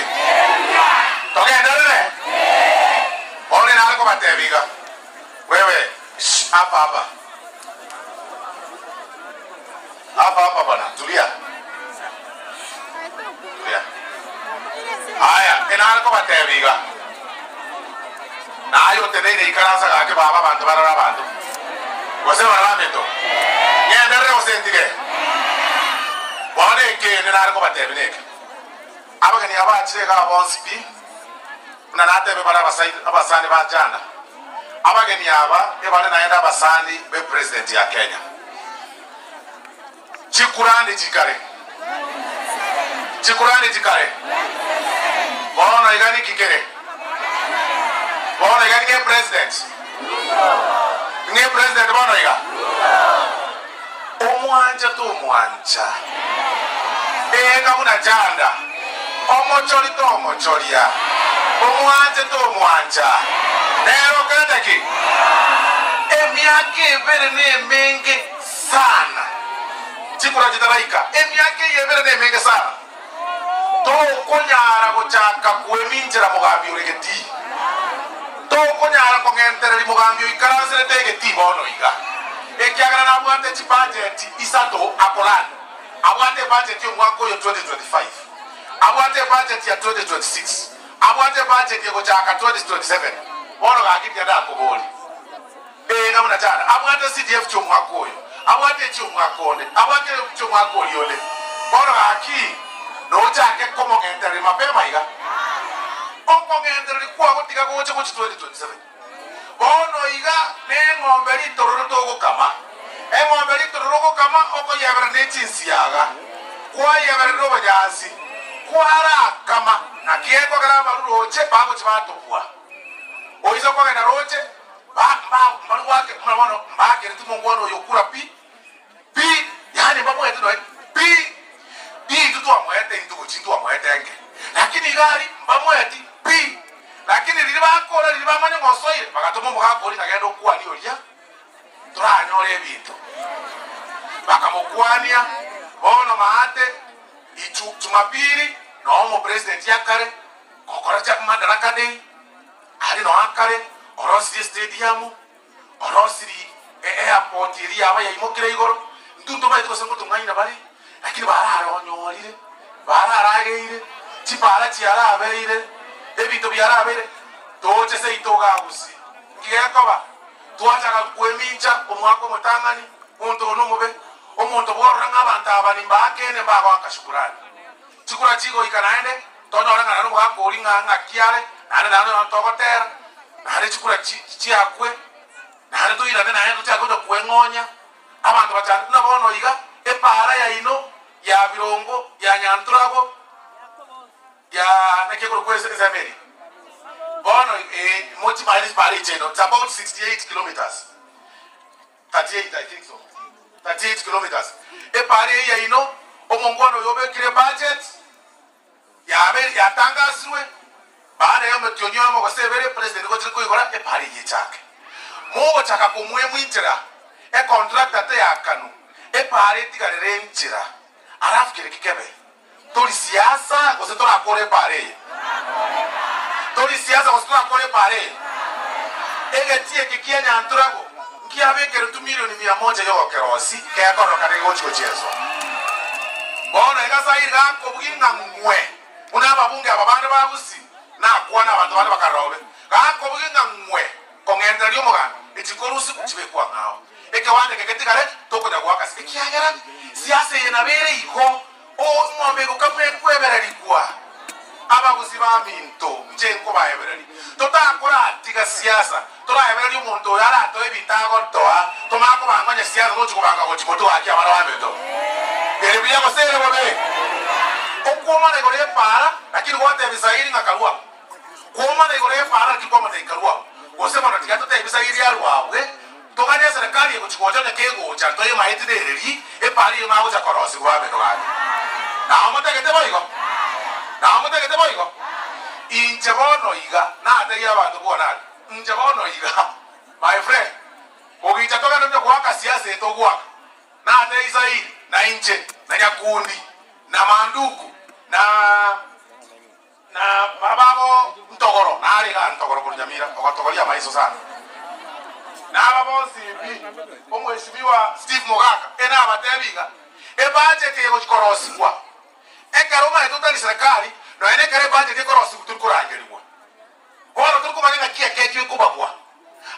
Toge ndare. Ole na alko batebiga. Wewe hapa. Hapa bana, tulia. Aya, ena alko batebiga. Na ayo tenene ikarasa gake baba bantu barara bantu. Wase baramento. Yendere osendige. Bone ke ena alko batebineke. Abagani abachire ka bonsipi. Una natebe bara abasani bajana. Abageni aba ebale naenda abasani be president ya Kenya. Chikurani jikare. Bono igani kikere. Bono igani ke president. Nge president bono iga. Omwanja tu omwanja. Ega una janda. Omochori to omochoria. Omwanja to omwanja. Nero kadaki. Emiake vere ne menge sana. Chikura jitaraika. Emiake yevere ne menge sana. To konyara gochaka kueminjira mugambi uregeti. To konyara kongentere mugambi ikaranse tegeti bono iga. ekiagara na abwate chi budget isato akolani abwate budget yo mwaka yo 2025 abwate budget ya 2026 abwate budget yo chaka 2027 bono gakitya da koboli ngamuna chana abwate CDF cho mwaka yo abwate cho mwaka ole abwate cho mwaka ole bono gaki no chake komo ngendere mapema iga onko ngendere kwa gotiga goche gochi 2027 bono iga ng'ombe litororo togokama eng'ombe litororo gokama okoyebera nechinsiaga kwayebera n'obonyansi kwarakama nakiekogera amaruru oche bagochi batobwa oiza okogenda roche maru wake mabono mbakere tumongwono oyokura pi yani mbamwete noe pi tutwamwete intugochi ntwamwetenge lakini igari mbamweti pi lakini lili bakora lili bamanya ngosoire bagatuma mugakori kagenda okwani oria turanyora ebintu bakamukwania bono maate ichu Jumapili no mo president yakare kokora cha madaraka day ali no akare orosiri stadium orosiri airport iri aba yayimokire igoro ntunto bayitwa sengo tumwanyina bari lakini bararonyorire bararageire chipara chiarabeire ebintu byarabere toche se itogagusi kiyakoba twachaka kwemincha omwako mutangani omuntu onumube omuntu boranga abantu abani bakene baba akashukurani chikura chigo ikanaende tonyora ngana n'umwako uri nganga kiare nane ntogotera nane chikura chiakwe nane tuirane naye tuchakodo kwengonya abantu batatu nabono iga epara ya ino ya birongo ya nyanturago ya nekekuru kwese zameri bono moti miles per cheno it's about 68 kilometers 38 I think so 38 kilometers epare ya ino omongwano yobekire budget ya tangaswe baada ya metonyo mo gosebere president ko chiko ikora epare yechake mo chaka kumwe mwintira contract ate yakanu epare tigarere nchira arafu kire kikebe tori siasa gose tora kore pare tori siasa gose tora kore pare egetie kikia nyanturago nkiabekere 2 milioni 100 yo kerosi ke kono kare gochi gochezo bona egasa ira ko buginga ngwe una babunge ababande babusi na kwana abantu bane bakarobe ka ko buginga ngwe ko ngenda lyo muga etikorusi kuchibe kwa ngao eke wande keketikare toko da gwakasi ekiagera siasa yenabere iko o ngombe ko kamwe kwebera likwa abaguzi ba minto njenko bayeberani totakora atiga siasa torayeberani umuntu yara to ebitago toa tomako banganya siasa no chukubanga ko chimoto aki abara bameto erebiya basere bobe okoma ne gore para lakini wote bisairi ngakarua koma ne gore para kikoma ne karua osema na tigato te bisairi yarwawe toganya serikali ko chikoja ne kego cha to yema etidereri e pari ma uja korosi wabe to gani na amutegete boigo injebono iga na ate ya bantu bona injebono iga my friend ogicha toka ndo kwa siasa etogwa na ate Israeli na inje na nyakundi na manduku na bababo ntogoro na ali ga ntogoro kunyamira okatogolia maiso sana na babo simbi omweshimiwa Steve Mogaka ena abatebiga budget yego chikorosi kwa ekaroma etotali serikali no ene kare budget ekorosi kutukurangirwa bora tukumanya kia keke kubabwa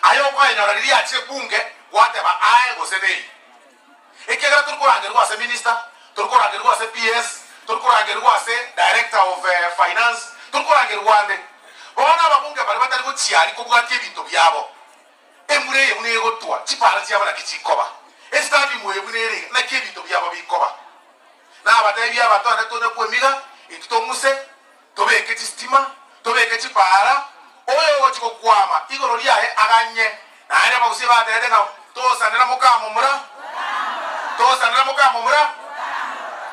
ayo kwa ina rali ache bunge whatever aye gosebei ekegara tukurangirwa se minister tukurangirwa se PS tukurangirwa se director of finance tukurangirwa nde bona babunge bari batari guchiari kubwatie bintu byabo emure yemune gotwa chipara cyabana kichikoba estadi mwe bunere na kibintu byabo bikoba na abatebi abatwana tone kwemiga itutonguse tobeke chistima tobeke chipara oyo gochiko kwama igoro lyahe aganye na ane bagusi batete na tosandira mukamo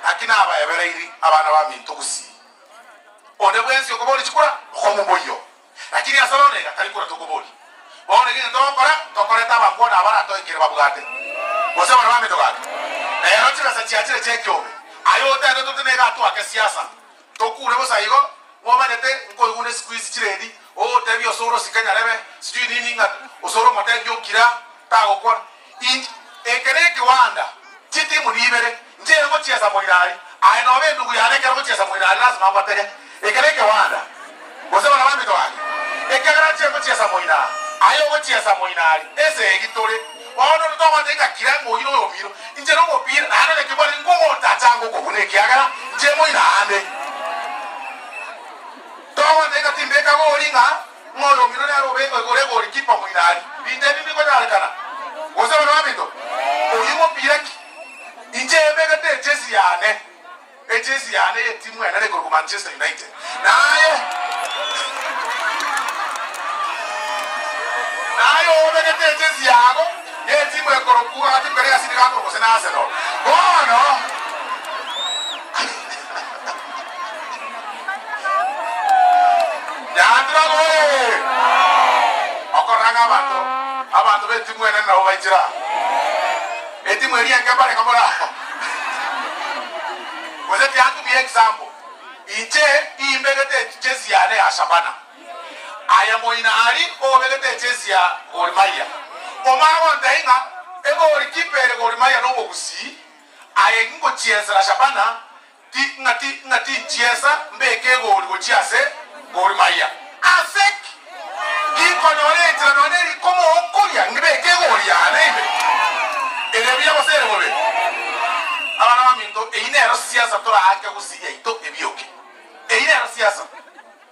akina abayebereiri abana ba mintu gusi ode bwensi okoboli chikura khomuboyo lakini asalone kalikura tokoboli bone kine tokora taba kwona abana toikire babugate bose bana bame tokate na yarotira sachiachire chekyobe ayo tete totene gato ake siasa tokure bosaigo ngomanete ngoyune squeeze chiredi o tebi osoro sikanya lebe sijui nini nga osoro mate gyokira tago kwa ekereke wanda chiti munibere nje ngo chiesa moinari ai no be ndugu yale kero chiesa moinari lazima ngwatege ekereke wanda bose bana bamito wake ekagara che ngo chiesa moinari ayo ngo chiesa moinari ese egitore ono ndo ngwatega kira ngo ino yomiro nje no mopira na ana lekibali ngo tatango ko buneke agara nje moinari tomo ndeka timbeka ngo olinga ngoyo miro na robe gore gore kipa moinari binde bibi ko dalekana bose bana bamito oyimo piraki inje bega te Chelsea yane Chelsea yane timu yana leko Manchester United naye bega te Chelsea yago ye timu ekoroku ati kare asini ka ko sena Arsenal bono yandra gore okoranga abantu be timu yana na obajira eti mweri angabare kamera weze tiangu bi example ije imbegete Chelsea yale ashabana aya moina ari o begete Chelsea ya Gormaya o mawo ndainga ego orikipere Gormaya no bogusi aya ngo Chelsea ashabana ngati Chelsea mbeke go Chelsea Gormaya asek ikonore tsanone como okoria ngibeke go yale ibe elebia bosere mobe abana baminto einero siasa tora aka gusiya ito ebioke einero siasa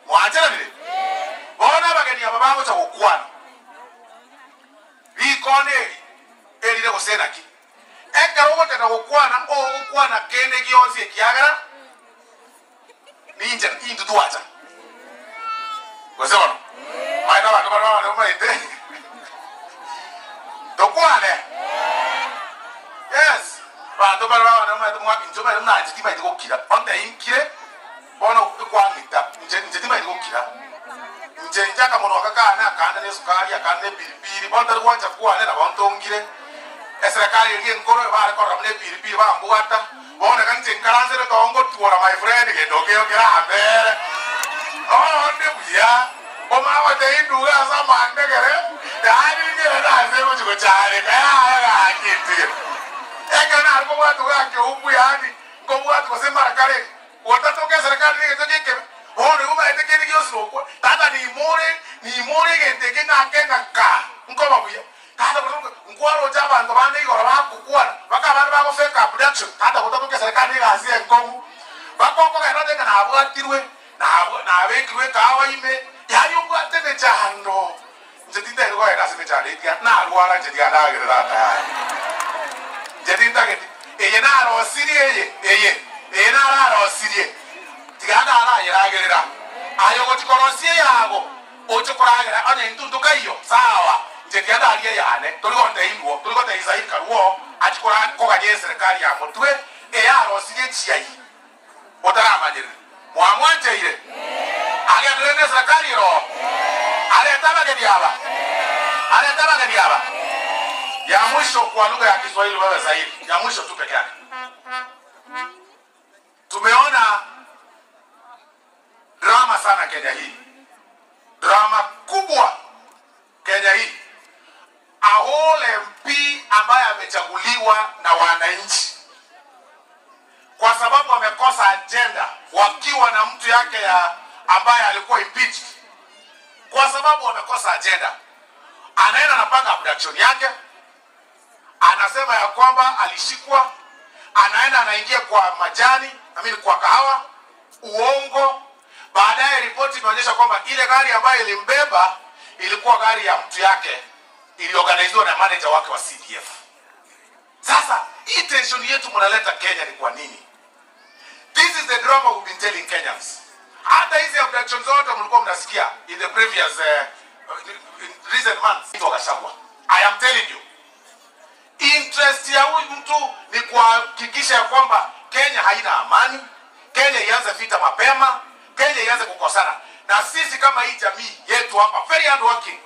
mwachana bile bona bageni ababango cha gukwana bikone elire gosena ki ekaro wote na gukwana kene gionzi ekiagara ninja into tuacha gosema maana bantu bana maite dokwane yes bantu bana na mwa injoba na ntiba ndiko kira onda inkire bona kwangita nje ntiba ndiko kira nje njaka mono wakakana kanda ne sukari akande pilipili bonda rwanja kuane na bontongire eserekali iri nkoro ba ko ramne pilipili ba mbuata bona kanje nkaranzere tongo tuora my friend ke dokeo kira abere onde buya oma wate induga za mandegere dani ngere na zero chiko chale kaya kiti ekana alko watu wake ubu yani ngomu watu wasema kale watatoka serikali ngeke one uma etekeni gyosoko tata ni more genteke na kenga ka ngoma buya tata kutoka ngwaro jabantu bane igora bakukwana bakabana bako fake production tata kutoka serikali ngazie ngomu bakoko kana teka na abwatirwe na abekirwe kawa ime yari ubwatene cyando njedinda irwa era simechale itia na alwala njedia ndagerera ta njedinda geti eye na ro sirie eye na ro sirie tigana ala yeragerera ayo gotikorosie yago ochokoragera ane ntunduka iyo sawa njedia ndarie yane tuligonde indwo tuligonde isaika ruo achikora kogaje serikali ya mutwe eya ro sirie chiai otaramanyire mwamwanje ile agendele serikali ro aletaba gediaba ya mwisho kwa lugha ya Kiswahili wewe zaidi ya mwisho tu peke yake tumeona drama sana Kenya hii drama kubwa Kenya hii a whole MP ambaye amechaguliwa na wananchi kwa sababu wamekosa agenda wakiwa na mtu yake ya ambaye alikuwa impeached kwa sababu wamekosa agenda anaenda anapanga abduction yake anasema ya kwamba alishikwa anaenda anaingia kwa majani kwa kahawa uongo baadaye ripoti inaonyesha kwamba ile gari ambayo ilimbeba ilikuwa gari ya mtu yake iliorganiziwa na manager wake wa CDF sasa hii tension yetu mnaleta Kenya ni kwa nini this is the drama we've been telling Kenyans hata hizi abductions zote mlikuwa mnasikia in the previous in recent months wakashagwa I am telling you interest ya huyu mtu ni kuhakikisha ya kwamba Kenya haina amani Kenya ianze vita mapema Kenya ianze kukosana na sisi kama hii jamii yetu hapa very hard working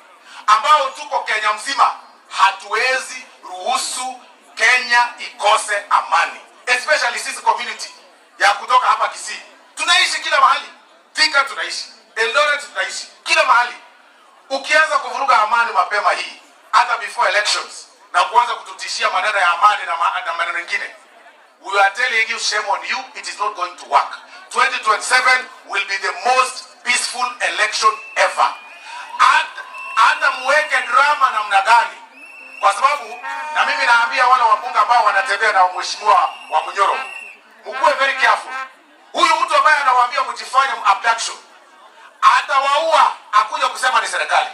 ambao tuko Kenya mzima hatuwezi ruhusu Kenya ikose amani especially sisi community ya kutoka hapa Kisii tunaishi kila mahali Thika tunaishi Eldoret tunaishi kila mahali ukianza kuvuruga amani mapema hii hata before elections na kuanza kututishia maneno ya amani na maneno mengine. We are telling you, shame on you, it is not going to work. 2027 will be the most peaceful election ever. Hata muweke drama namna gani, kwa sababu na mimi naambia wale wabunge ambao wanatembea na mheshimiwa wa Munyoro, mkuwe very careful. Huyu mtu ambaye anawaambia mjifanye abduction, atawaua akuja kusema ni serikali.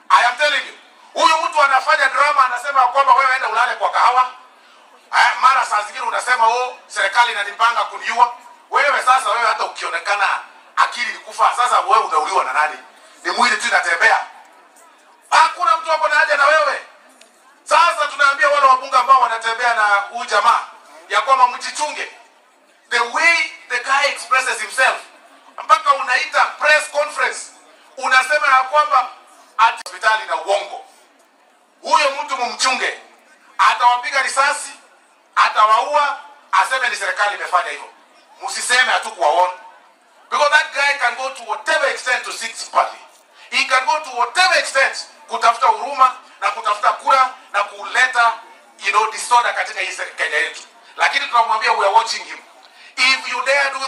I am telling you, huyu mtu anafanya drama, anasema kwamba wewe enda ulale kwa kahawa. Mara saa zingine unasema serikali inanipanga kuniua. Wewe sasa, wewe hata ukionekana akili kufa, sasa wewe unauliwa na nani? Ni mwili tu inatembea. Hakuna mtu hapo na haja na wewe. Sasa tunaambia wale wabunge ambao wanatembea na huyu jamaa ya kwamba mjichunge. The way the guy expresses himself, mpaka unaita press conference, unasema ya kwamba ati hospitali na uongo. Huyo mtu mumchunge. Atawapiga risasi, atawaua, aseme ni serikali imefanya hivyo. Msiseme hatukuwaona. Because that guy can go to whatever extent to seek sympathy. He can go to whatever extent kutafuta huruma na kutafuta kura na kuleta disorder katika hii Kenya yetu. Lakini tunamwambia we are watching him. If you dare do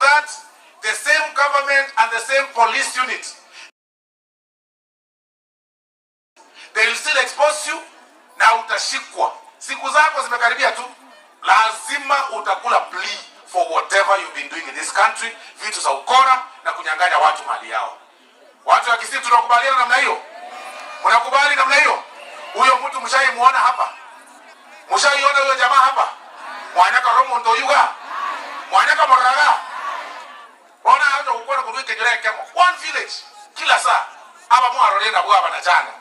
that, the same government and the same police unit, they will still expose you na utashikwa. Siku zako zimekaribia tu. Lazima utakula plea for whatever you've been doing in this country, vitu za ukora na kunyang'anya watu mali yao. Watu wa Kisii tunakubaliana namna hiyo? Mnakubali namna hiyo? Huyo mtu mshaimuona hapa? Mshaiona huyo jamaa hapa? Mwanyaka Romo Ndoyuga? Mwanyaka Moraga? Ona hata ukora kuruike jere kemo. One village kila saa. Hapa mwarorenda bwa na jana.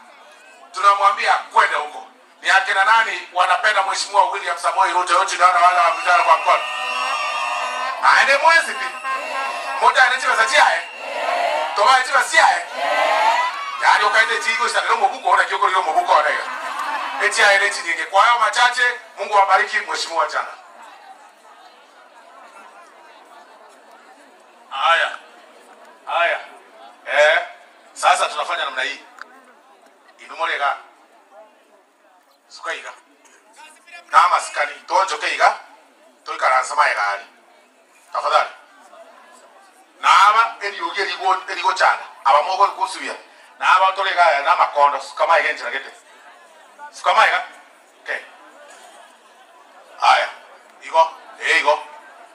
Tunamwambia kwenda huko. Ni akina nani wanapenda mheshimiwa William Samoei Ruto? Yote ndio wale wapigana kwa mkono. Aende mwezi bi. Moja anachiwa satia Toba anachiwa sia Yani ukaende jigo sana mbuko ona kioko leo mbuko ona hiyo. Eti aende nyingi. Kwa hayo machache, Mungu awabariki mheshimiwa jana. Haya. Sasa tunafanya namna hii. Inumorega. Sukaiga. Kama sikani tonjo keiga. Toikara samaye gari. Tafadhali. Naaba eligo chana. Aba mogo kusuya. Naaba tolega ya na makondo kama igenje nagete. Kama iga. Okay. Haya. Igo.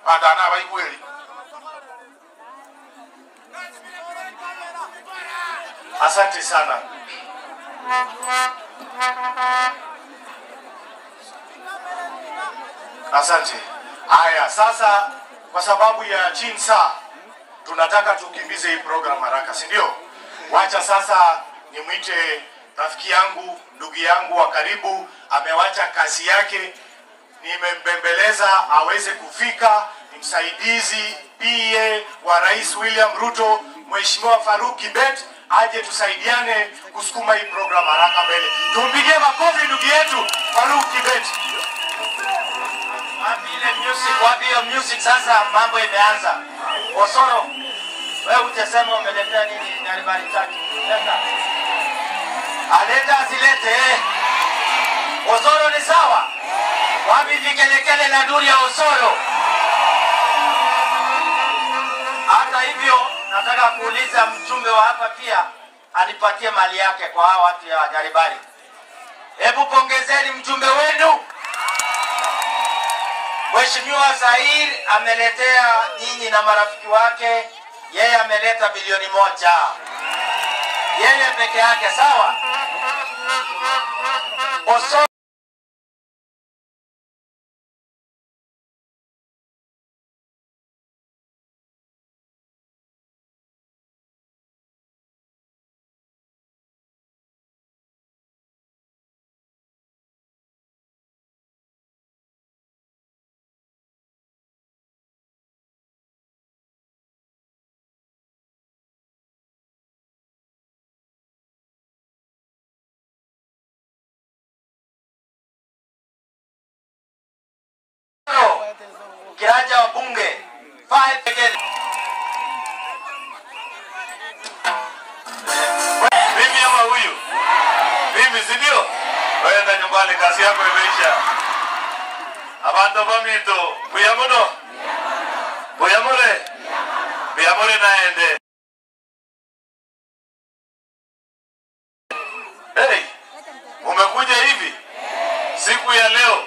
Panda na aba igweli. Asante sana. Asante. Haya, sasa kwa sababu ya chinsa tunataka tukimbize hii program haraka, si ndio? Wacha sasa nimwite rafiki yangu, ndugu yangu wa karibu, amewacha kazi yake, nimembembeleza aweze kufika, ni msaidizi PA wa Rais William Ruto, Mheshimiwa Faruk Kibet, aje tusaidiane kusukuma hii program haraka mbele. Tumpigie makofi ndugu yetu Faruk Kibet. Wapi hiyo music sasa, mambo imeanza. Osoro, wewe utasema umeletea nini Nyaribari tatu? Leta. Aleta zilete. Osoro ni sawa? Wapi vikelekele na duri ya Osoro? Hata hivyo nataka kuuliza mjumbe wa hapa pia anipatie mali yake kwa hawa watu ya Nyaribari. Hebu pongezeni mjumbe wenu. Mheshimiwa Zahir ameletea nyinyi na marafiki wake, yeye ameleta bilioni 1. Yeye peke yake, sawa? Kiraja wa bunge 5 pekee. Mimi ama huyu? Mimi si pale, kazi yako imeisha. Abantu bamito, buyamono. Buyamore. Buyamore naende. Hey, umekuja hivi siku ya leo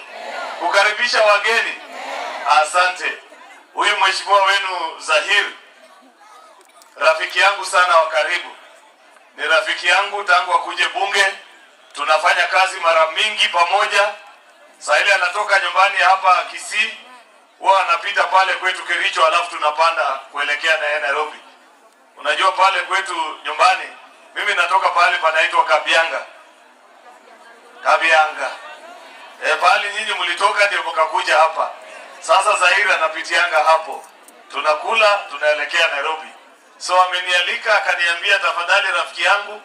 kukaribisha wageni. Asante. Huyu mheshimiwa wenu Zahir, rafiki yangu sana wa karibu. Ni rafiki yangu tangu akuje bunge. Tunafanya kazi mara mingi pamoja. Sasa ile anatoka nyumbani hapa Kisii, huwa anapita pale kwetu Kericho, alafu tunapanda kuelekea na Nairobi. Unajua pale kwetu nyumbani, mimi natoka pale panaitwa Kabianga. Kabianga. Pale nyinyi mlitoka ndio mkakuja hapa. Sasa Zahira anapitianga hapo. Tunakula, tunaelekea Nairobi. So amenialika akaniambia, tafadhali rafiki yangu,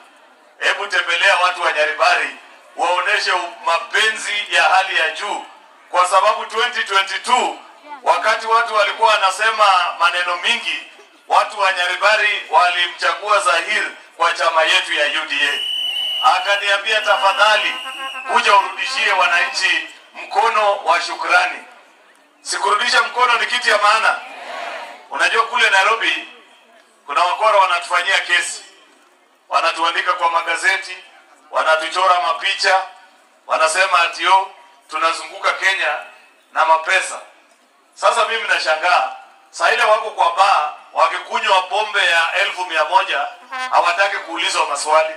hebu tembelea watu wa Nyaribari, waoneshe mapenzi ya hali ya juu, kwa sababu 2022 wakati watu walikuwa wanasema maneno mingi, watu wa Nyaribari walimchagua Zahir kwa chama yetu ya UDA. Akaniambia, tafadhali kuja urudishie wananchi mkono wa shukrani. Sikurudisha mkono ni kitu ya maana. Unajua kule Nairobi kuna wakora wanatufanyia kesi. Wanatuandika kwa magazeti, wanatuchora mapicha, wanasema atio tunazunguka Kenya na mapesa. Sasa mimi nashangaa, saa ile wako kwa baa wakikunywa pombe ya 1,100 hawataki kuulizwa maswali.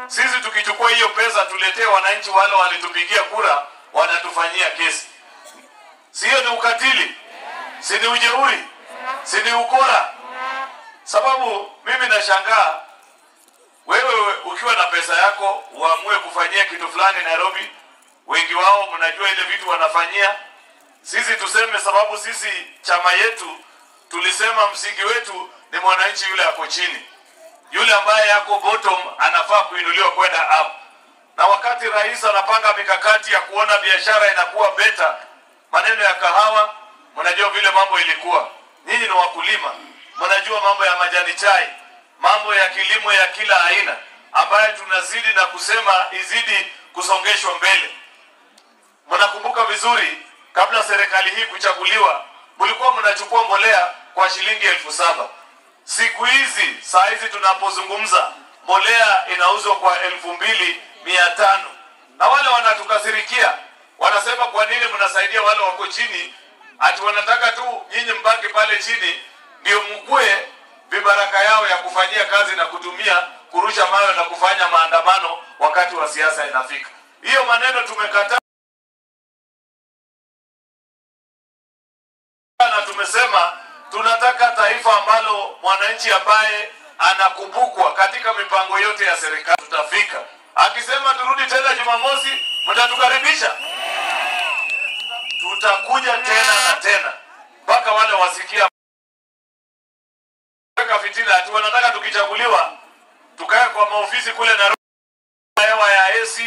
Sisi tukichukua hiyo pesa tuletee wananchi wale walitupigia kura, wanatufanyia kesi. Sio ni ukatili? Si ni ujeuri? Si ni ukora? Sababu mimi nashangaa, wewe ukiwa na pesa yako uamue kufanyia kitu fulani Nairobi, wengi wao mnajua ile vitu wanafanyia. Sisi tuseme, sababu sisi chama yetu tulisema msingi wetu ni mwananchi yule ako chini. Yule ambaye yako bottom anafaa kuinuliwa kwenda up. Na wakati rais anapanga mikakati ya kuona biashara inakuwa better, maneno ya kahawa, mnajua vile mambo ilikuwa. Nyinyi ni wakulima, mnajua mambo ya majani chai, mambo ya kilimo ya kila aina, ambaye tunazidi na kusema izidi kusongeshwa mbele. Mnakumbuka vizuri, kabla serikali hii kuchaguliwa, mlikuwa mnachukua mbolea kwa shilingi 7,000. Siku hizi, saa hizi tunapozungumza, mbolea inauzwa kwa 2,500. Na wale wanatukasirikia, wanasema kwa nini mnasaidia wale wako chini? Ati wanataka tu nyinyi mbaki pale chini ndio mkue vibaraka yao ya kufanyia kazi na kutumia kurusha mawe na kufanya maandamano wakati wa siasa inafika. Hiyo maneno tumekataa na tumesema tunataka taifa ambalo mwananchi ambaye anakumbukwa katika mipango yote ya serikali tutafika. Akisema turudi tena Jumamosi, mtatukaribisha? Tutakuja tena na tena mpaka wale wasikia fitina ati wanataka tukichaguliwa tukae kwa maofisi kule na hewa ya AC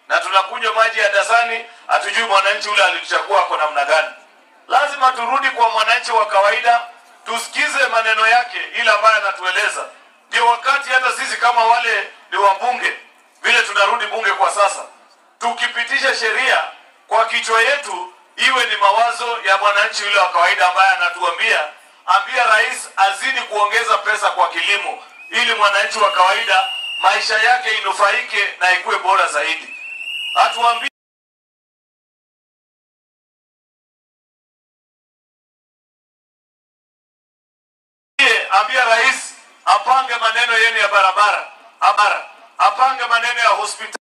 na tunakunywa maji ya dasani, hatujui mwananchi ule alituchagua kwa namna gani. Lazima turudi kwa mwananchi wa kawaida, tusikize maneno yake ile ambayo anatueleza. Ndio wakati hata sisi kama wale ni wabunge, vile tunarudi bunge kwa sasa, tukipitisha sheria kwa kichwa yetu iwe ni mawazo ya mwananchi yule wa kawaida ambaye anatuambia, ambia rais azidi kuongeza pesa kwa kilimo ili mwananchi wa kawaida maisha yake inufaike na ikuwe bora zaidi. Atuambie ambia rais apange maneno yenu ya barabara, apange maneno ya hospitali.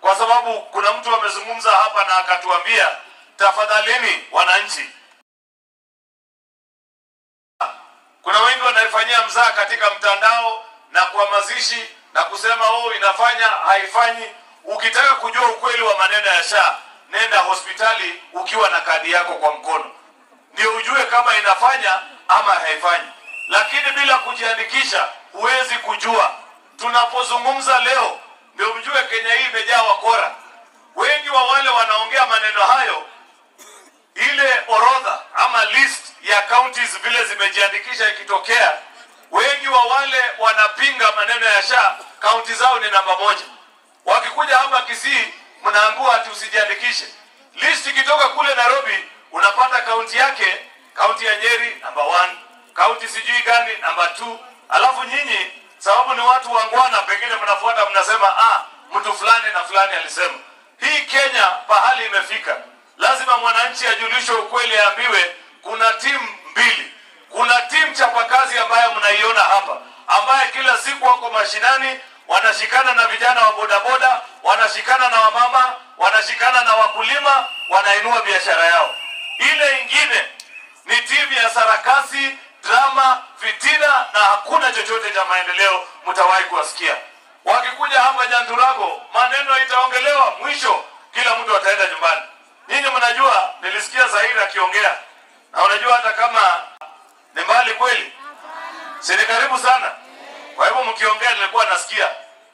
Kwa sababu kuna mtu amezungumza hapa na akatuambia, tafadhalini wananchi. Kuna wengi wanaifanyia mzaa katika mtandao na kwa mazishi na kusema inafanya haifanyi. Ukitaka kujua ukweli wa maneno ya SHA, nenda hospitali ukiwa na kadi yako kwa mkono, ndio ujue kama inafanya ama haifanyi. Lakini bila kujiandikisha huwezi kujua. Tunapozungumza leo ndio mjue Kenya hii imejaa wakora. Wengi wa wale wanaongea maneno hayo, ile orodha ama list ya counties vile zimejiandikisha ikitokea, wengi wa wale wanapinga maneno ya SHA kaunti zao ni namba 1. Wakikuja hapa Kisii mnaambiwa ati usijiandikishe. List ikitoka kule Nairobi unapata kaunti yake, kaunti ya Nyeri namba 1, kaunti sijui gani namba 2. Alafu nyinyi sababu ni watu wangwana, pengine mnafuata mnasema mtu fulani na fulani alisema. Hii Kenya pahali imefika, lazima mwananchi ajulishwe ukweli, aambiwe kuna timu mbili. Kuna timu chapakazi ambayo mnaiona hapa, ambaye kila siku wako mashinani, wanashikana na vijana wa bodaboda, wanashikana na wamama, wanashikana na wakulima, wanainua biashara yao. Ile ingine ni timu ya sarakasi, drama, fitina na hakuna chochote cha maendeleo mtawahi kuwasikia. Wakikuja hapa Janturago, maneno itaongelewa, mwisho kila mtu ataenda nyumbani. Nyinyi mnajua, nilisikia Zaire akiongea. Na unajua hata kama ni mbali kweli, si ni karibu sana. Kwa hivyo mkiongea nilikuwa nasikia.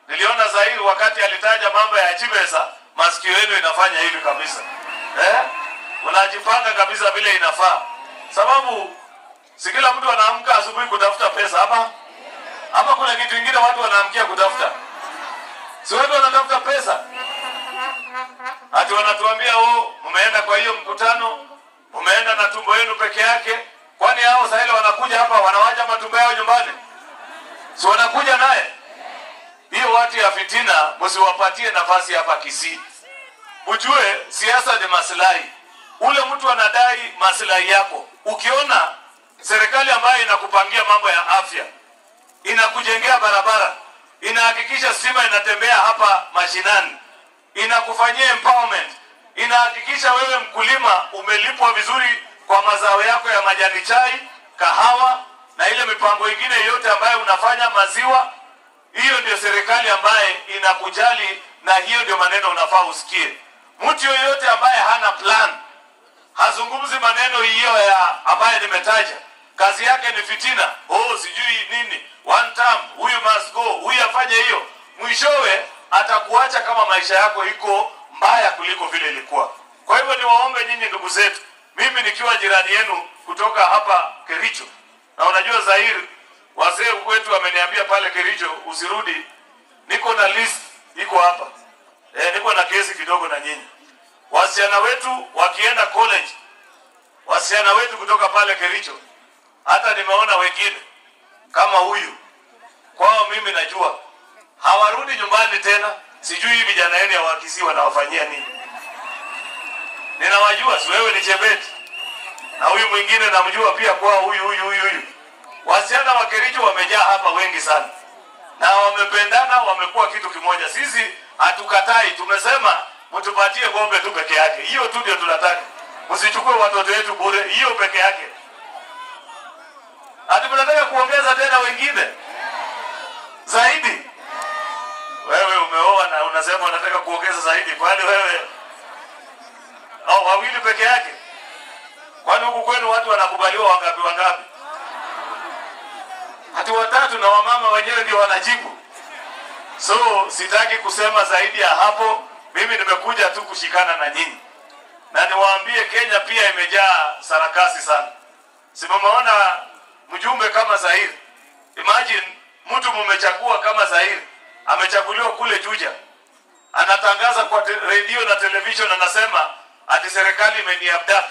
Niliona Zaire wakati alitaja mambo ya Chibesa, masikio yenu inafanya hivi kabisa. Unajipanga kabisa vile inafaa. Sababu si kila mtu anaamka asubuhi kutafuta pesa hapa. Ama kuna kitu kingine watu wanaamkia kutafuta. Si watu wanatafuta pesa. Ati wanatuambia mmeenda kwa hiyo mkutano, mmeenda na tumbo yenu peke yake. Kwani hao sasa ile wanakuja hapa wanawacha matumbo yao nyumbani? Si wanakuja naye? Hiyo watu ya fitina msiwapatie nafasi hapa Kisii. Ujue siasa ni maslahi. Ule mtu anadai maslahi yako. Ukiona serikali ambayo inakupangia mambo ya afya, inakujengea barabara, inahakikisha stima inatembea hapa mashinani, inakufanyia empowerment, inahakikisha wewe mkulima umelipwa vizuri kwa mazao yako ya majani chai, kahawa na ile mipango ingine yote ambayo unafanya, maziwa, hiyo ndio serikali ambaye inakujali, na hiyo ndio maneno unafaa usikie. Mtu yoyote ambaye hana plan, hazungumzi maneno hiyo ya ambaye nimetaja, kazi yake ni fitina, sijui nini, one term, huyu must go, huyu afanye hiyo, mwishowe atakuacha kama maisha yako iko mbaya kuliko vile ilikuwa. Kwa hivyo niwaombe nyinyi ndugu zetu, mimi nikiwa jirani yenu kutoka hapa Kericho, na unajua Zaire, wazee wetu wameniambia pale Kericho usirudi, niko na list iko hapa. Niko na kesi kidogo na nyinyi. Wasichana wetu wakienda college, wasichana wetu kutoka pale Kericho, hata nimeona wengine kama huyu, kwao mimi najua hawarudi nyumbani tena. Sijui vijana yenu ya Wakisii wanawafanyia nini. Ninawajua, si wewe ni Chebet. Na huyu mwingine namjua pia kwa huyu. Wasichana wa Kericho wamejaa hapa wengi sana. Na wamependana, wamekuwa kitu kimoja. Sisi hatukatai, tumesema mtupatie ng'ombe tu peke yake. Hiyo tu ndio tunataka. Msichukue watoto wetu bure, hiyo peke yake. Hadi mnataka kuongeza tena wengine zaidi. Wewe umeoa na unasema unataka kuongeza zaidi. Kwani wewe wawili peke yake? Kwani huku kwenu watu wanakubaliwa wangapi? Hati watatu na wamama wenyewe ndio wanajibu. So sitaki kusema zaidi ya hapo. Mimi nimekuja tu kushikana na nyinyi. Na niwaambie Kenya pia imejaa sarakasi sana. Simumeona mjumbe kama Zaire. Imagine mtu mmechagua kama Zaire, amechaguliwa kule Juja. Anatangaza kwa radio na television, anasema ati serikali imeniabduct.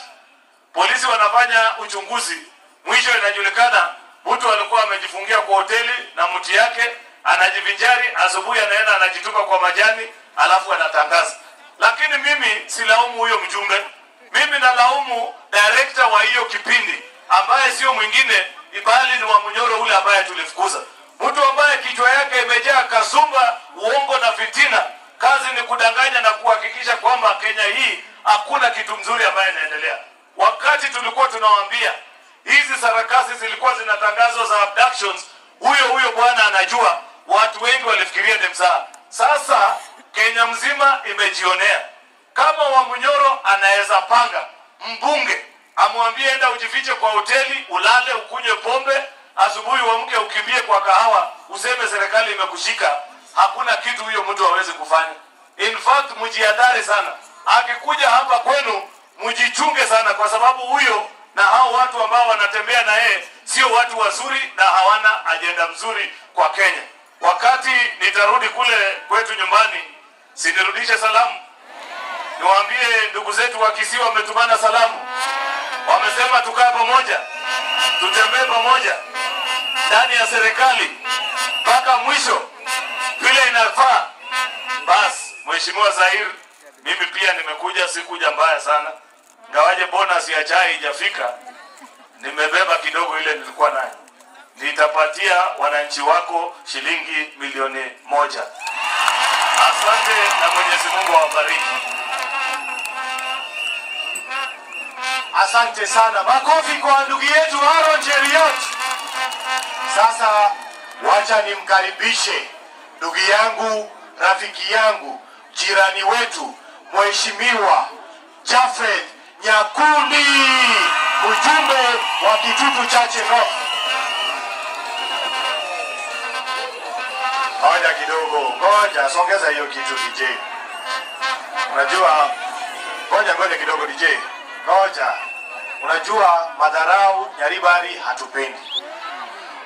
Polisi wanafanya uchunguzi, mwisho inajulikana mtu alikuwa amejifungia kwa hoteli na mti yake, anajivinjari, asubuhi anaenda anajitupa kwa majani, alafu anatangaza. Lakini mimi silaumu huyo mjumbe. Mimi nalaumu director wa hiyo kipindi, ambaye sio mwingine ibali ni wa Munyoro ule ambaye tulifukuza. Mtu ambaye kichwa yake imejaa kasumba, uongo na fitina. Kazi ni kudanganya na kuhakikisha kwamba Kenya hii hakuna kitu mzuri ambaye inaendelea. Wakati tulikuwa tunawaambia hizi sarakasi zilikuwa zinatangazwa za abductions, huyo bwana anajua, watu wengi walifikiria ni mzaha. Sasa Kenya mzima imejionea. Kama wa Munyoro anaweza panga mbunge amwambie enda ujifiche kwa hoteli, ulale, ukunywe pombe, asubuhi uamke ukimbie kwa kahawa, useme serikali imekushika, hakuna kitu huyo mtu hawezi kufanya. In fact, mjihadhari sana. Akikuja hapa kwenu, mjichunge sana, kwa sababu huyo na hao watu ambao wanatembea na yeye sio watu wazuri na hawana ajenda mzuri kwa Kenya. wakati nitarudi kule kwetu nyumbani, sinirudishe salamu. Niwaambie ndugu zetu wa Kisii wametumana salamu. Wamesema tukae pamoja, tutembee pamoja ndani ya serikali mpaka mwisho vile inafaa. Bas, Mheshimiwa Zahir, mimi pia nimekuja, sikuja mbaya sana. Ngawaje bonus ya chai haijafika, nimebeba kidogo ile nilikuwa nayo. Nitapatia wananchi wako shilingi milioni 1. Asante na Mwenyezi Mungu awabariki. Asante sana. Makofi kwa ndugu yetu Aaron Cheriot. Sasa wacha nimkaribishe ndugu yangu, rafiki yangu, jirani wetu, Mheshimiwa Jafeth Nyakundi, ujumbe wa Kitutu Chache North. Ngoja kidogo, ngoja songeza hiyo kitu DJ. Unajua, ngoja kidogo DJ. Ngoja. Unajua madharau Nyaribari hatupendi.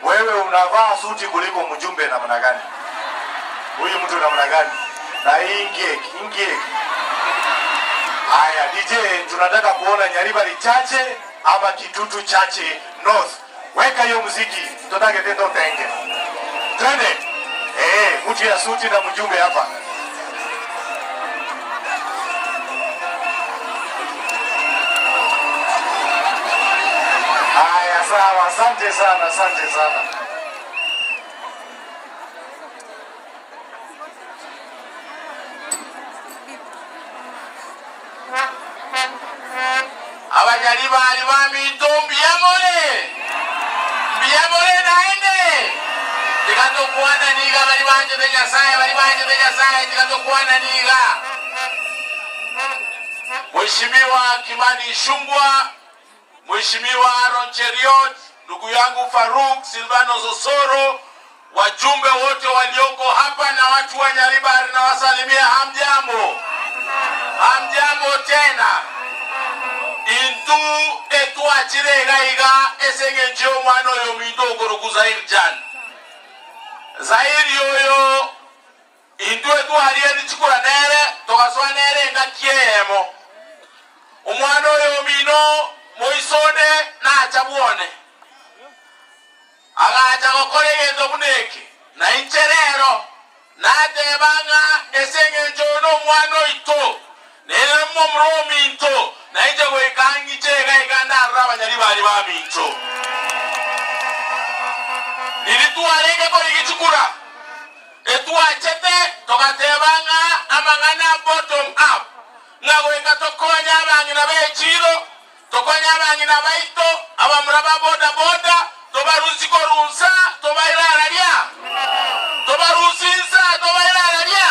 Wewe unavaa suti kuliko mjumbe namna gani? Huyu mtu namna gani? Na ingie. Haya DJ, tunataka kuona Nyaribari Chache ama Kitutu Chache North. Weka hiyo muziki, tutake tendo tenge. Twende. Mtu ya suti na mjumbe hapa. Haya sawa, asante sana. Abanyaribari baminto mbiyamole naende tikato kuana niga bari banje de Nyasaye tikato kuana niga. Mheshimiwa Kimani Ichung'wah, Mheshimiwa Aaron Cheriot, ndugu yangu Faruk Silvano Zosoro, wajumbe wote walioko hapa na watu wa Nyaribari na wasalimia hamjambo. Hamjambo tena. Intu etwachirega iga esengenje omwana oyo mindogoro ku Zahir Jan. Zahir yoyo intu etwariye nichikura nere togaswa nere ngakiemo. Omwana oyo mino moisone na achabuone. Agacha gokore gendo buneke na incherero na tebanga esengenje ono omwana oito. Nere momro minto na ije goikangi chega iganda Abanyaribari baminto. Nilituarege ko igichukura. Etuachete togatebanga amangana bottom up. Ngagoika tokonya abangina bechiro, tokonya abangina baito, abamuraba boda, tobaruzi korunsa, tobairararia. Tobarusinsa, tobairararia.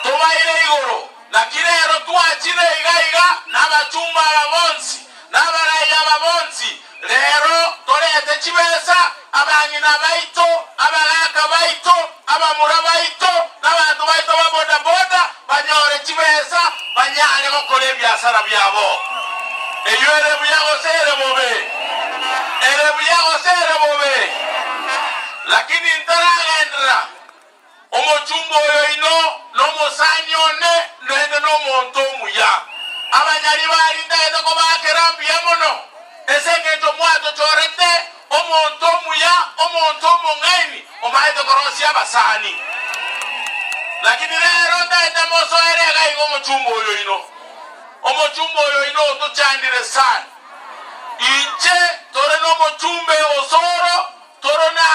Tobaire igoro. Nakirero tuachire iga n'abachumba ababonsi n'abaraya ababonsi rero torete chibesa abangina baito abalaka baito abamura baito n'abantu baito baboda banyore chibesa banyale bakore byasara byabo eyore buyagosere bobe lakini ntaragendra omochumbo oyo ino nomosanyone ndende nomonto muya Abanyaribari ndende ko bakera mono esengeto mwato chorete omonto muya omonto mongeni omaite korosi abasani lakini lero ndende moso erega igo omochumbo oyo ino tuchandire sana inche tore nomochumbe Osoro toro na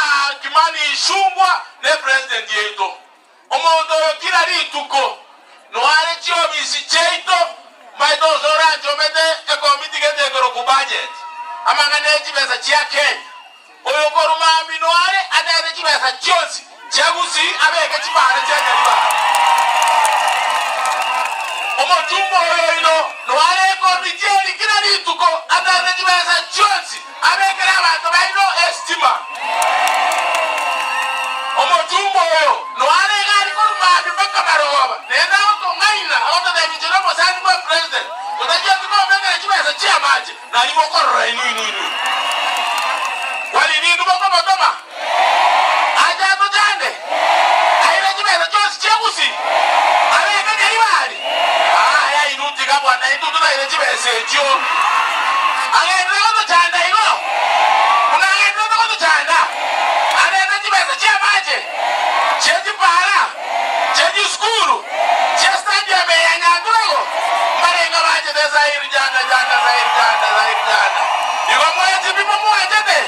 Kimani Ichung'wah ne president yeto omonto kila rituko no are chiobisi cheito maito zora chomete ekomiti gete goro ku budget amangane chibesa chia Kenya oyo koruma mino are adere chibesa chiosi chagusi abeke chibare cha Nyaribari omochumbo oyo ino no are ekomiti eri kila rituko adere chibesa chiosi abeke abantu baino estima omochumbo oyo no are gari koruma bipaka baroba nenda oto ngaina oto de michiro mosani kwa president otajia tuko mbele chibesa chia maji na limo korora inu wali ni nduko kama toma aja to jande chanda itu tunaire chibesecho agaenda ko chanda ino unaenda ko chanda anaenda chibese cha maje cheji para cheji skuru chestadium ya Nyandogo marenga baje de Zaire janda iwa mwezi bipo mwajete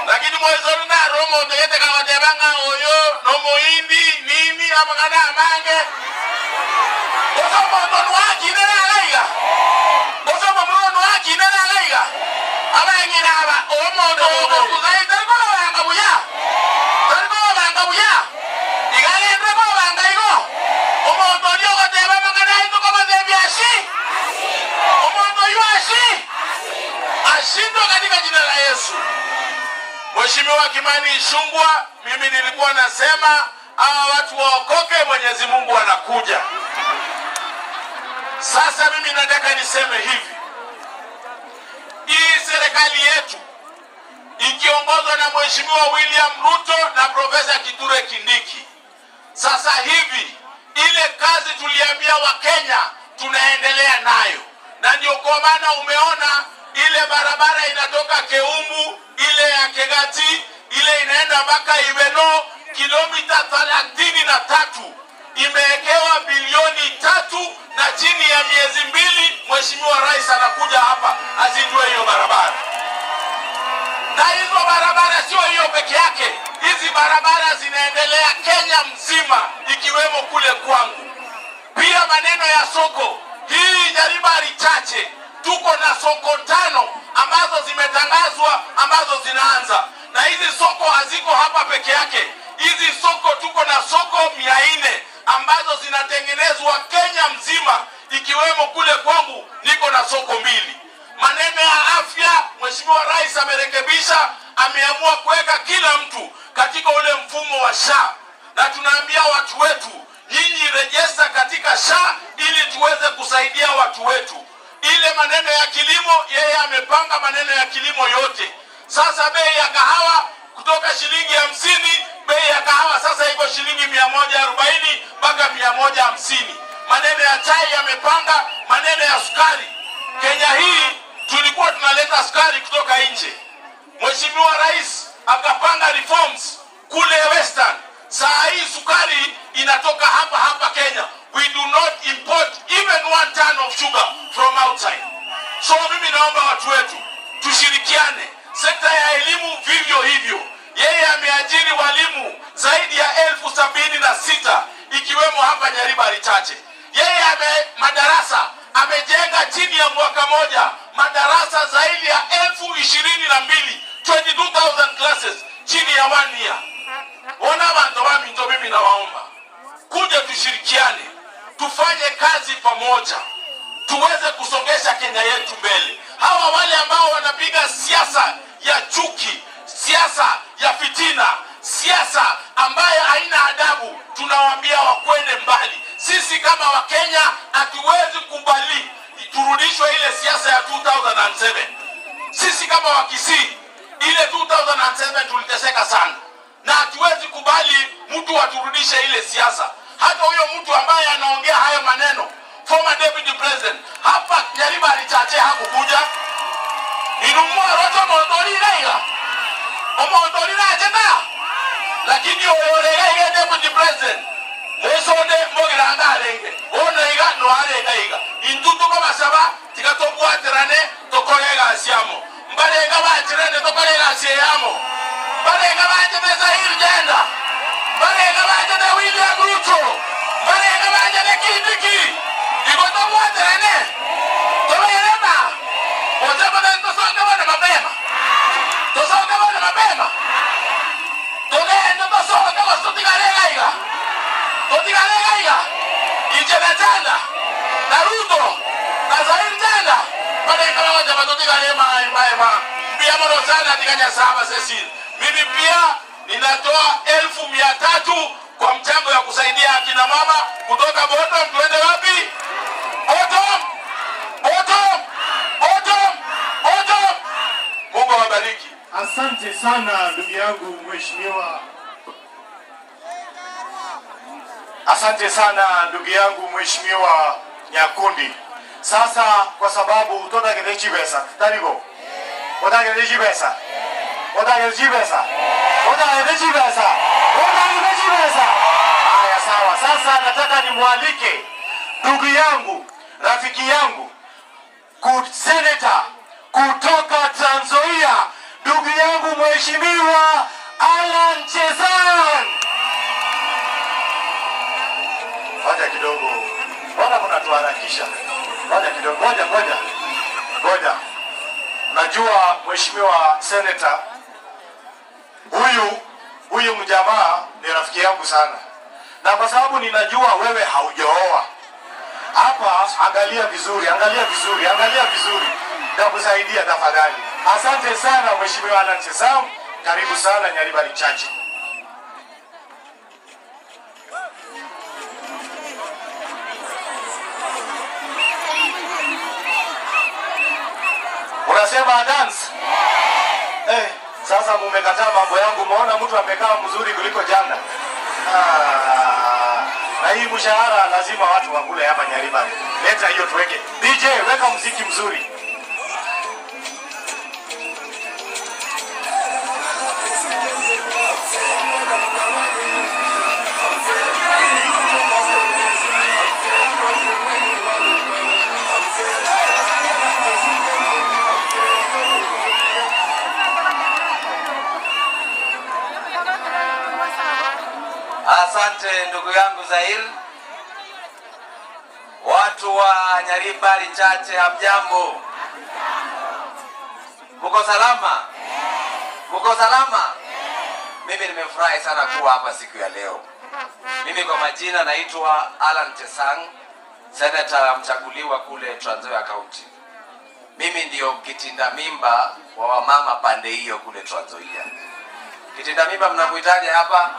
lakini mwezi na romo ndete kama tebanga oyo no muindi nini amagana mange boso mondo waki na laiga boso mondo waki na laiga abangi na ba o mondo kuzai tarko banga buya igale ndeko banga igo o mondo ndio koteba magana ito kama debiashi o mondo yuashi ashindwe katika jina la Yesu. Mheshimiwa Kimani Ichung'wah, mimi nilikuwa nasema hawa watu waokoke, Mwenyezi Mungu anakuja. Sasa mimi nataka niseme hivi. Hii serikali yetu ikiongozwa na Mheshimiwa William Ruto na Profesa Kithure Kindiki. Sasa hivi ile kazi tuliambia Wakenya tunaendelea nayo. Na ndio kwa maana umeona ile barabara inatoka Keumbu, ile ya Kegati, ile inaenda mpaka Ibeno, kilomita 33 imewekewa bilioni 3 na chini ya miezi 2 Mheshimiwa Rais anakuja hapa azindue hiyo barabara. Na hizo barabara sio hiyo peke yake, hizi barabara zinaendelea Kenya mzima ikiwemo kule kwangu. Pia maneno ya soko, hii Nyaribari chache tuko na soko 5 ambazo zimetangazwa ambazo zinaanza. Na hizi soko haziko hapa peke yake. Hizi soko tuko na soko 400 ambazo zinatengenezwa Kenya mzima ikiwemo kule kwangu niko na soko 2. Maneno ya afya Mheshimiwa Rais amerekebisha, ameamua kuweka kila mtu katika ule mfumo wa SHA. Na tunaambia watu wetu, nyinyi rejesta katika SHA ili tuweze kusaidia watu wetu. Ile maneno ya kilimo yeye amepanga maneno ya kilimo yote. Sasa bei ya kahawa kutoka shilingi 50, bei ya kahawa sasa iko shilingi 140 mpaka 150. Maneno ya chai yamepanga, maneno ya sukari. Kenya hii tulikuwa tunaleta sukari kutoka nje. Mheshimiwa Rais akapanga reforms kule Western. Saa hii sukari inatoka hapa Kenya. We do not import even 1 ton of sugar from outside. So mimi naomba watu wetu tushirikiane. Sekta ya elimu vivyo hivyo. Yeye ameajiri walimu zaidi ya 76,000 ikiwemo hapa Nyaribari chache. Yeye madarasa amejenga chini ya mwaka moja madarasa zaidi ya 22,000, 22,000 classes chini ya 1 year. Ona bantu wami ndo mimi nawaomba kuja tushirikiane, tufanye kazi pamoja, tuweze kusongesha Kenya yetu mbele. Hawa wale ambao wanapiga siasa ya chuki, siasa ya fitina, siasa ambayo haina adabu, tunawaambia wakwende mbali. Sisi kama Wakenya hatuwezi kubali turudishwe ile siasa ya 2007. Sisi kama Wakisii ile 2007 tuliteseka sana. Na hatuwezi kubali mtu aturudishe ile siasa. Hata huyo mtu ambaye anaongea hayo maneno, former deputy president, hapa Nyaribari chache hakukuja. Inumua roto mondolira. Omondolira ajenda. Lakini oyorega ile deputy president. Mwesode mbogiranga alenge. Ono iga no alenga iga. Intutu kama saba tikatobwaterane tokorega asiamo. Mbalenga bachirane tokorega asiamo. Barenga baje de Zaire jenda. Barenga baje de William Ruto. Barenga baje de Kindiki. Ikoto mwaterane. Tobayelema. Ozeba de tosonga bana mapema. Tosonga bana mapema. Togenda tosonga kostigalega iga. Totigalega iga. Ijena jenda. Naruto. Na Zaire jenda. Barenga baje batotigalema mbaema. Biamoro sana tikanya saba sesini. Mimi pia ninatoa 1,300 kwa mchango ya kusaidia akina mama kutoka Bottom. Tuende wapi? Bottom. Mungu awabariki. Asante sana ndugu yangu mheshimiwa. Asante sana ndugu yangu mheshimiwa Nyakundi. Sasa kwa sababu utoda gedechi pesa, tarigo. Oda gedechi pesa. Oda gedechi pesa. Oda gedechi pesa. Oda gedechi pesa. Haya sawa. Sasa nataka nimwalike ndugu yangu, rafiki yangu, seneta kutoka Trans Nzoia, ndugu yangu Mheshimiwa Alan Chesang. Ngoja kidogo. Mbona mnatuharakisha? Ngoja kidogo. Ngoja. Najua Mheshimiwa Senator, huyu mjamaa ni rafiki yangu sana. Na kwa sababu ninajua wewe haujaoa. Hapa angalia vizuri. Nakusaidia tafadhali. Asante sana Mheshimiwa Alan Chesang. Karibu sana Nyaribari Church. Unasema dance? Sasa mumekataa mambo yangu, muona mtu amekaa mzuri kuliko jana. Na hii mshahara lazima watu wakule hapa Nyaribari. Leta hiyo tuweke. DJ, weka muziki mzuri. Asante ndugu yangu Zair. Watu wa Nyaribari Chache, hamjambo? Muko salama? Muko salama? Mimi nimefurahi sana kuwa hapa siku ya leo. Mimi kwa majina naitwa Alan Chesang, senator mchaguliwa kule Trans Nzoia County. Mimi ndio kitinda mimba wa wamama pande hiyo kule Trans Nzoia. Kitinda mimba mnakuitaje hapa?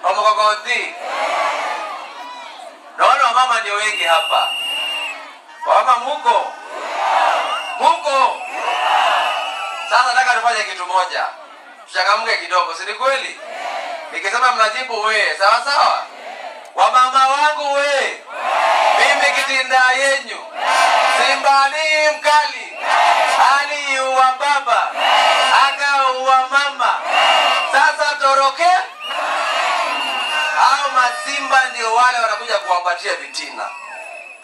Omogoti. Naona wamama ndio wengi hapa. Wamama muko? Sasa nataka tufanye kitu moja. Tuchangamke kidogo, si ni kweli? Nikisema mnajibu we, sawa? Wamama wangu we. Mimi kitinda yenyu. Simba ni mkali. Ali wa baba. Aka wa mama. Sasa toroke. Hao masimba ndio wale wanakuja kuwapatia vitina.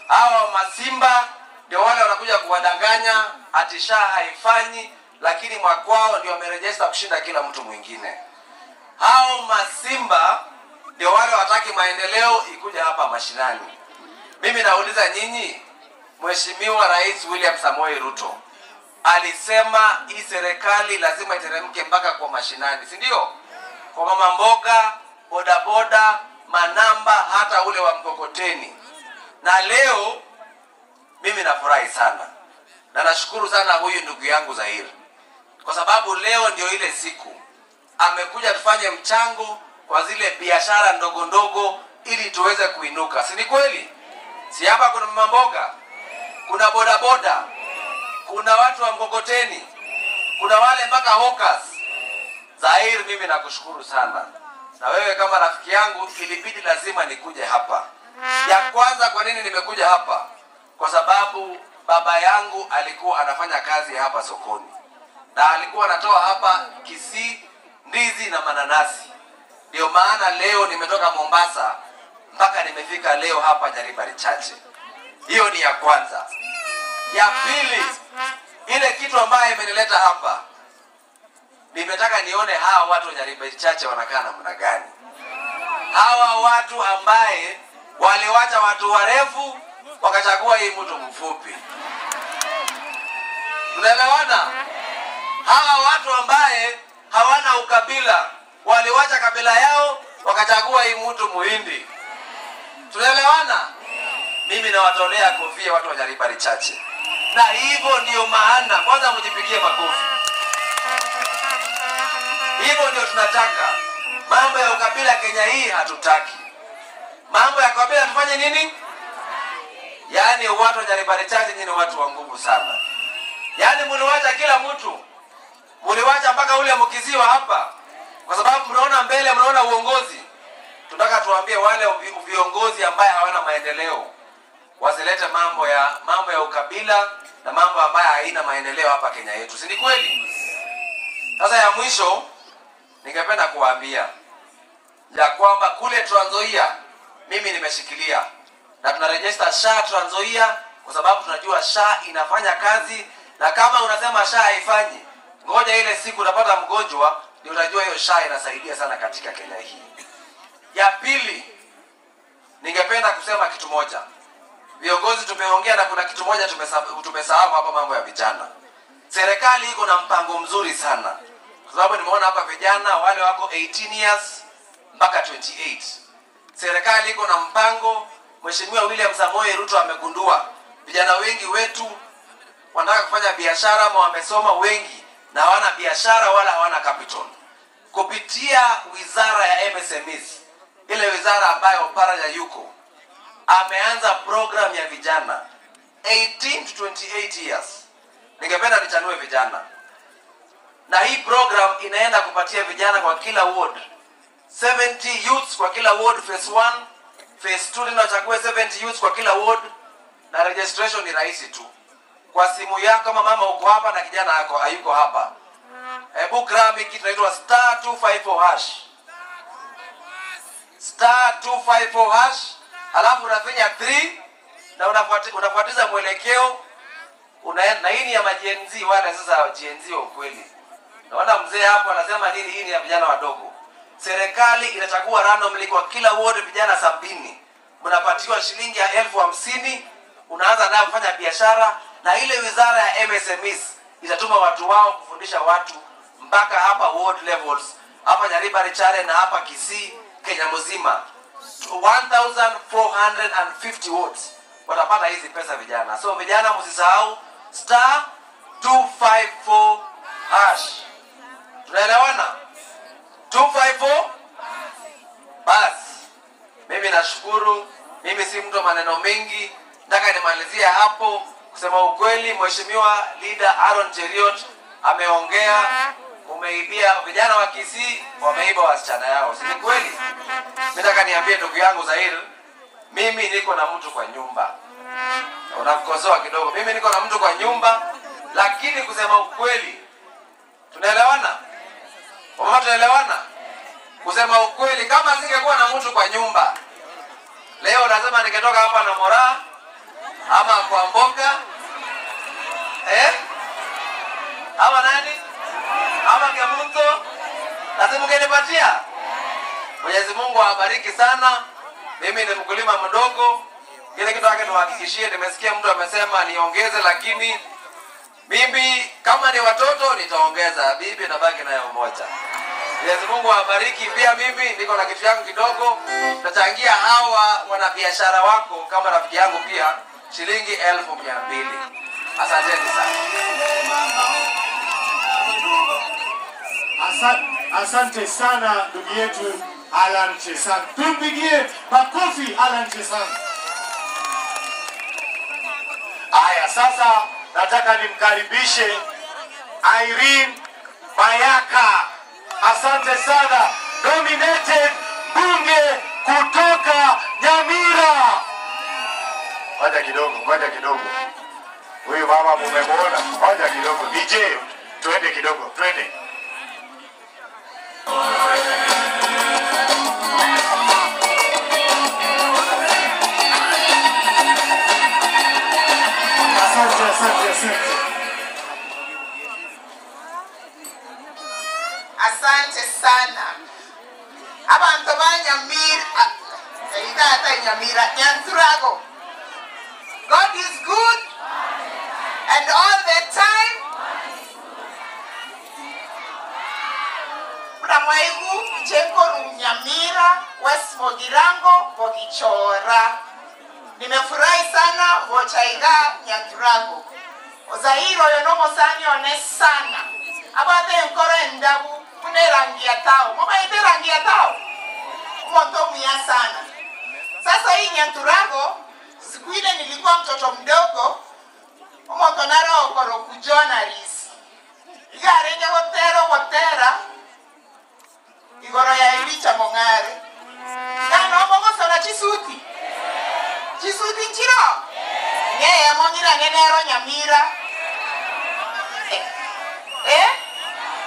Hao masimba ndio wale wanakuja kuwadanganya atisha haifanyi, lakini mwakwao ndio wamerejesta kushinda kila mtu mwingine. Hao masimba ndio wale wataki maendeleo ikuja hapa mashinani. Mimi nauliza nyinyi, Mheshimiwa Rais William Samoei Ruto alisema hii serikali lazima iteremke mpaka kwa mashinani, si ndio? Kwa mama mboga, bodaboda, manamba, hata ule wa mkokoteni. Na leo mimi nafurahi sana. Na nashukuru sana huyu ndugu yangu Zair. Kwa sababu leo ndio ile siku amekuja tufanye mchango kwa zile biashara ndogo ndogo ili tuweze kuinuka. Si ni kweli? Si hapa kuna mama mboga, kuna bodaboda, kuna watu wa mkokoteni, kuna wale mpaka hawkers. Zair, mimi nakushukuru sana. Na wewe kama rafiki yangu ilibidi lazima nikuje hapa. Ya kwanza, kwa nini nimekuja hapa? Kwa sababu baba yangu alikuwa anafanya kazi hapa sokoni. Na alikuwa anatoa hapa Kisii ndizi na mananasi. Ndio maana leo nimetoka Mombasa mpaka nimefika leo hapa Nyaribari Chache. Hiyo ni ya kwanza. Ya pili, ile kitu ambayo imenileta hapa, nimetaka nione hawa watu wa Nyaribari Chache wanakaa namna gani. Hawa watu ambaye waliwacha watu warefu wakachagua hii mtu mfupi. Tunaelewana? Hawa watu ambaye hawana ukabila waliwacha kabila yao wakachagua hii mtu muhindi. Tunaelewana? Mimi nawatolea kofia watu wa Nyaribari Chache. Na hivyo ndio maana, kwanza mjipigie makofi. Hivyo ndio tunataka. Mambo ya ukabila Kenya hii hatutaki. Mambo ya kabila tufanye nini? Yaani watu wa Nyaribari Chache ni watu wa nguvu sana. Yaani mliwacha kila mtu. Mliwacha mpaka ule mkiziwa hapa. Kwa sababu mnaona mbele, mnaona uongozi. tunataka tuambie wale viongozi ambaye hawana maendeleo wasilete mambo ya ukabila na mambo ambayo haina maendeleo hapa Kenya yetu. Si ni kweli? Sasa ya mwisho ningependa kuwaambia ya kwamba kule Trans Nzoia mimi nimeshikilia na tunaregister SHA Trans Nzoia kwa sababu tunajua SHA inafanya kazi, na kama unasema SHA haifanyi, ngoja ile siku unapata mgonjwa ndio utajua hiyo SHA inasaidia sana katika Kenya hii. Ya pili, ningependa kusema kitu moja. Viongozi tumeongea na kuna kitu moja tumesahau hapa, mambo ya vijana. Serikali iko na mpango mzuri sana. Kwa sababu nimeona hapa vijana wale wako 18 years mpaka 28. Serikali iko na mpango. Mheshimiwa William Samoei Ruto amegundua vijana wengi wetu wanataka kufanya biashara ama wamesoma wengi na hawana biashara wala hawana capital. Kupitia wizara ya MSMEs, ile wizara ambayo Paraja yuko, ameanza program ya vijana 18 to 28 years. Ningependa nichanue vijana. Na hii program inaenda kupatia vijana kwa kila ward 70 youths kwa kila ward phase 1, phase 2 tunachague 70 youths kwa kila ward, na registration ni rahisi tu. Kwa simu yako kama mama uko hapa na kijana yako hayuko hapa, hebu grami kitu inaitwa *254#. *254#, alafu unafinya 3 na unafuatiza mwelekeo na hii ni ya majenzi wale sasa jenzi wa kweli. Naona mzee hapo anasema nini, hii ni ya vijana wadogo. Serikali inachagua randomly kwa kila ward vijana 70. Mnapatiwa shilingi ya 50,000, unaanza nayo kufanya biashara, na ile wizara ya MSMEs itatuma watu wao kufundisha watu mpaka hapa ward levels, hapa Nyaribari Chare na hapa Kisii, Kenya mzima. 1450 wards watapata hizi pesa vijana. So vijana msisahau *254#. Tunaelewana? 254. Basi mimi nashukuru. Mimi si mtu maneno mengi, nataka nimalizie hapo kusema ukweli. Mheshimiwa leader Aaron Cheriot ameongea, umeibia vijana wa Kisii, wameiba wasichana yao. Si kweli? Mimi nataka niambie ndugu yangu Zahir, mimi niko na mtu kwa nyumba. Unakosoa kidogo. Mimi niko na mtu kwa nyumba, lakini kusema ukweli, tunaelewana? Mama, tunaelewana? Kusema ukweli, kama singekuwa na mtu kwa nyumba, leo lazima ningetoka hapa na Mora ama kwa Mboka ama nani ama Kemunto, lazima ungenipatia. Mwenyezi Mungu awabariki sana. Mimi ni mkulima mdogo. Kile kitu yake niwahakikishie, nimesikia mtu amesema niongeze, lakini mimi kama ni watoto nitaongeza, bibi nabaki nayo moja. Mwenyezi Mungu awabariki. Pia mimi niko na kitu yangu kidogo, tutachangia hawa wanabiashara wako kama rafiki yangu pia shilingi 1200. Asanteni sana. Asante sana ndugu yetu Alan Chesang. Tumpigie makofi Alan Chesang. Aya, sasa nataka nimkaribishe Irene Mayaka. Asante sana. Nominated bunge kutoka Nyamira. Ngoja kidogo. Huyu mama mumemwona? Ngoja kidogo. DJ, twende kidogo, twende. Asante sana. Abantu ba Nyamira, Nyamira, Nyantrago. God is good and all the time. Pramwaigu Jengo Nyamira, West Mogirango, Bogichora. Nimefurahi sana Wochaiga Nyantrago. Ozahiro yonomo sani onesana. Abate nkoro ndabu mune rangi ya tao. Mama ite rangi ya tao. Umonto mia sana. Sasa hii Nyanturago, siku ile nilikuwa mtoto mdogo, umonto naro okoro kujona risi. Igarenja hotera igoro ya Elicha Mongare. chisuti. Chisuti nchiro. Ngeye mongira ngenero Nyamira.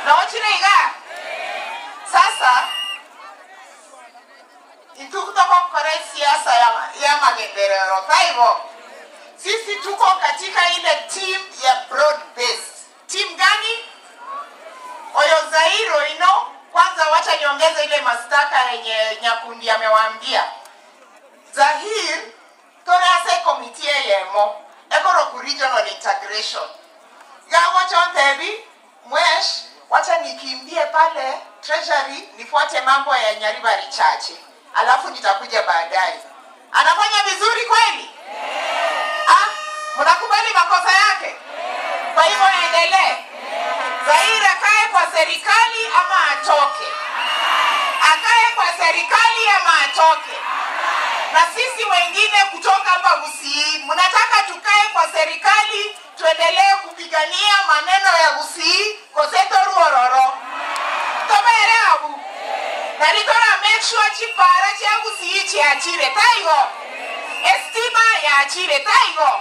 Na ochire iga. Sasa Tuko kore siasa ya maendeleo. Kwa hivyo sisi tuko katika ile team ya broad based. Team gani? Oyo Zairo ino. Kwanza wacha niongeze ile mastaka yenye Nyakundi amewaambia. Zahir torase committee yemo ekoro ku regional integration. Gawo chontebi mwesh wacha nikimbie pale treasury nifuate mambo ya Nyaribari chache. Alafu nitakuja baadaye. Anafanya vizuri kweli? Mnakubali makosa yake? Kwa hivyo aendelee. Zaire akae kwa serikali ama atoke? Akae kwa serikali ama atoke? Na sisi wengine kutoka hapa Gusii, mnataka tukae kwa serikali tuendelee kupigania maneno ya Gusii koseto ruororo. Tobere abu. Na nitora make sure chipara cha Gusii chiachire taigo. Estima ya achire taigo.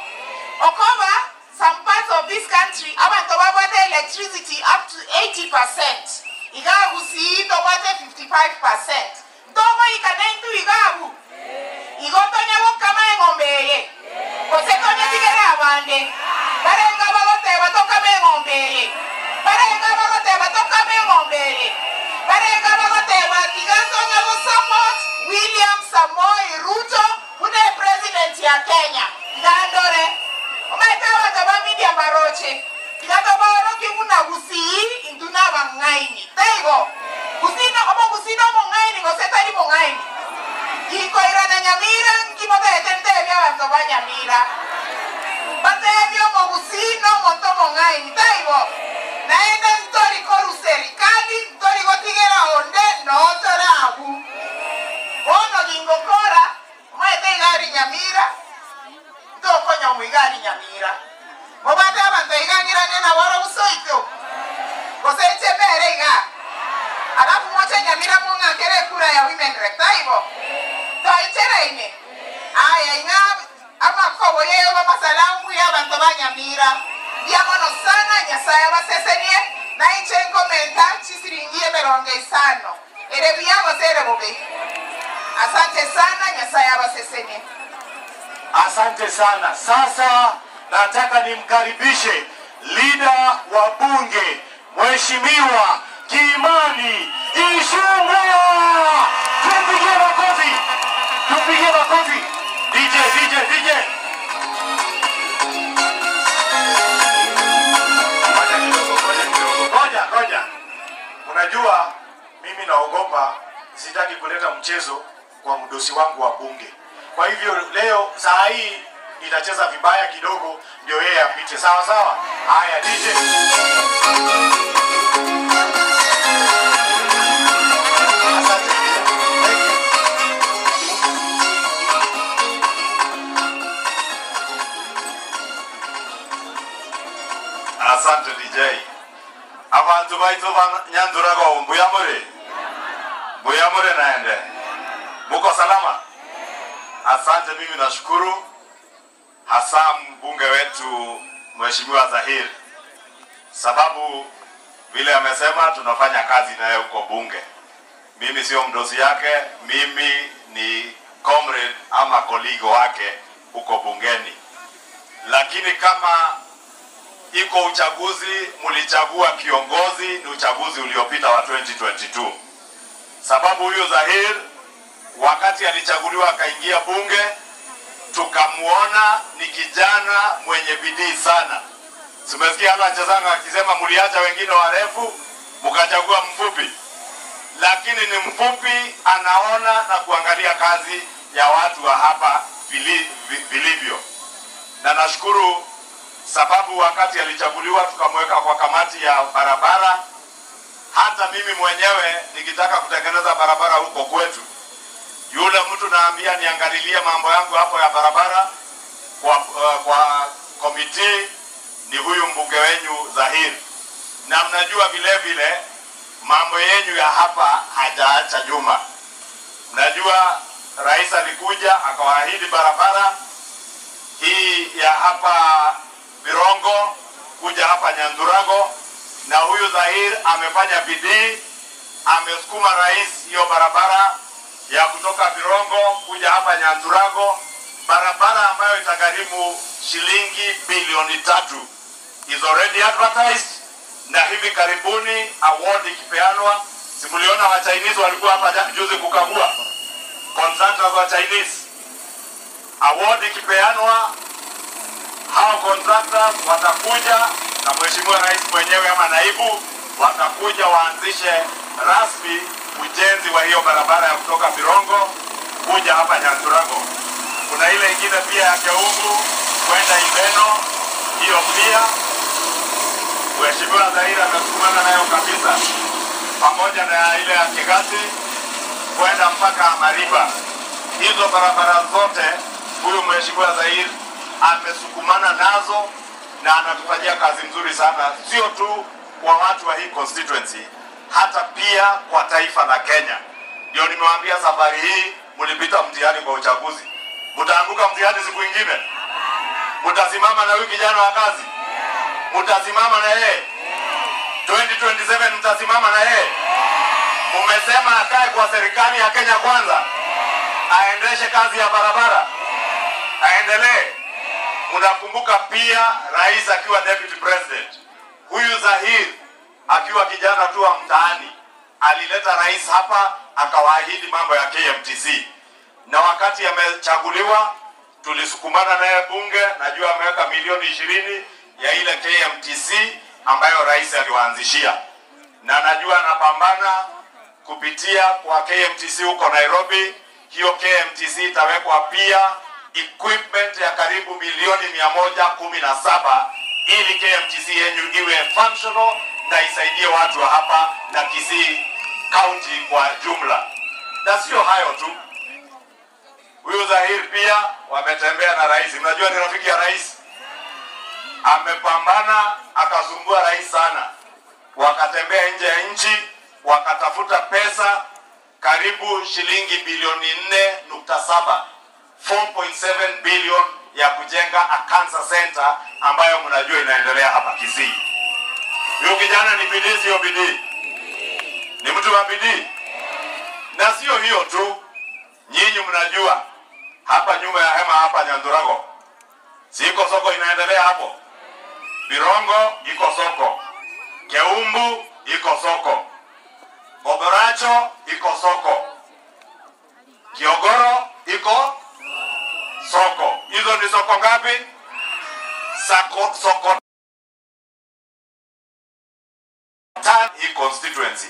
Okoba, some parts of this country abantu babate electricity up to 80%. Igabu si tobate 55%. Togo ikanentu igabu. Igotonya kama ngombeye. Kosetonye tigera abande. Barenga bagote batoka ngombeye. Barenga bagote batoka ngombeye. Barenga bagote batigasonya go support William Samoei Ruto une president ya Kenya. Ngandore. Omaitawa taba media maroche. Ikatobaro kimuna Gusii induna bangaini. Taigo. Gusino mongaini gosetari mongaini. Iko irana Nyamira nkimoda etente bya bantu ba Nyamira. Batebyo mo Gusino monto mongaini. Taigo. Naenda ntori koru serikali ntori gotigera onde no torabu. Ono gingokora maete gari Nyamira. Toko nyomu igari Nyamira. Mobata abantu iganira nena wara usoito. Koseche berega. Alafu mocha Nyamira munga kere kura ya women rep taibo. Toichera ine. Aya inga ama kwa yeye baba salamu ya abantu ba Nyamira. Diamono sana Nyasaya basesenie na inche komenta chisiringie beronge sano. Ere biyago sere bobe. Asante sana Nyasaya basesenie. Asante sana. Sasa nataka nimkaribishe leader wa bunge Mheshimiwa Kimani Ichung'wah. Tupigie makofi. Tupigie makofi. DJ. Ngoja. Unajua mimi naogopa, sitaki kuleta mchezo kwa mdosi wangu wa bunge. Kwa hivyo leo saa hii nitacheza vibaya kidogo ndio yeye apite. Sawa sawa? Haya DJ. Asante DJ. Abantu baitu Nyanzura go Mbuyamore naende. Muko salama? Asante, mimi nashukuru hasa mbunge wetu Mheshimiwa Zahir, sababu vile amesema tunafanya kazi naye huko bunge. Mimi sio mdosi yake, mimi ni comrade ama colleague wake huko bungeni. Lakini kama iko uchaguzi, mulichagua kiongozi, ni uchaguzi uliopita wa 2022. Sababu huyo Zahir wakati alichaguliwa akaingia bunge, tukamuona ni kijana mwenye bidii sana. Simesikia hata Chezanga akisema muliacha wengine warefu mkachagua mfupi, lakini ni mfupi, anaona na kuangalia kazi ya watu wa hapa vilivyo. Na nashukuru sababu wakati alichaguliwa tukamweka kwa kamati ya barabara. Hata mimi mwenyewe nikitaka kutengeneza barabara huko kwetu, yule mtu naambia niangalilie mambo yangu hapo ya barabara kwa komiti ni huyu mbunge wenyu Zahir. Na mnajua vile vile mambo yenyu ya hapa hajaacha nyuma. Mnajua rais alikuja akawaahidi barabara hii ya hapa Birongo kuja hapa Nyandurago, na huyu Zahir amefanya bidii, amesukuma rais hiyo barabara ya kutoka Birongo kuja hapa Nyandurago, barabara ambayo itagharimu shilingi bilioni 3 is already advertised, na hivi karibuni award ikipeanwa. Simuliona wa Chinese walikuwa hapa juzi kukagua contractors wa Chinese. Award ikipeanwa, hao contractors watakuja na mheshimiwa rais mwenyewe ama naibu watakuja waanzishe rasmi ujenzi wa hiyo barabara ya kutoka Birongo kuja hapa Nyandurago. Kuna ile ingine pia ya Keumbu kwenda Ibeno, hiyo pia mheshimiwa Zahir amesukumana nayo kabisa, pamoja na ile ya Kigati kwenda mpaka Mariba. Hizo barabara zote huyu mheshimiwa Zahir amesukumana nazo na anatufanyia kazi nzuri sana, sio tu kwa watu wa hii constituency, hata pia kwa taifa la Kenya. Ndio nimewaambia safari hii mlipita mtihani kwa uchaguzi, mtaanguka mtihani siku nyingine. Mtasimama na huyu kijana wa kazi, mtasimama na yeye 2027, mtasimama na yeye. Mmesema akae kwa serikali ya Kenya kwanza, aendeshe kazi ya barabara, aendelee. Mnakumbuka pia rais akiwa deputy president, huyu Zahir akiwa kijana tu wa mtaani alileta rais hapa akawaahidi mambo ya KMTC, na wakati amechaguliwa tulisukumana naye bunge. Najua ameweka milioni 20 ya ile KMTC ambayo rais aliwaanzishia, na najua anapambana kupitia kwa KMTC huko Nairobi. Hiyo KMTC itawekwa pia equipment ya karibu milioni 117 ili KMTC yenyu iwe functional na isaidie watu wa hapa na Kisii County kwa jumla. Na sio hayo tu, huyu Zahir pia wametembea na rais. Mnajua ni rafiki ya rais, amepambana akasumbua rais sana, wakatembea nje ya nchi wakatafuta pesa karibu shilingi bilioni 4.7 4.7 billion ya kujenga a cancer center ambayo mnajua inaendelea hapa Kisii. Huyo kijana ni bidii, sio bidii? Ni mtu wa bidii. Na sio hiyo tu, nyinyi mnajua hapa nyuma ya hema hapa Nyandurago siko soko inaendelea hapo. Birongo iko soko, Keumbu iko soko, Ogoracho iko soko, Kiogoro iko soko. Hizo ni soko ngapi? Soko hii constituency,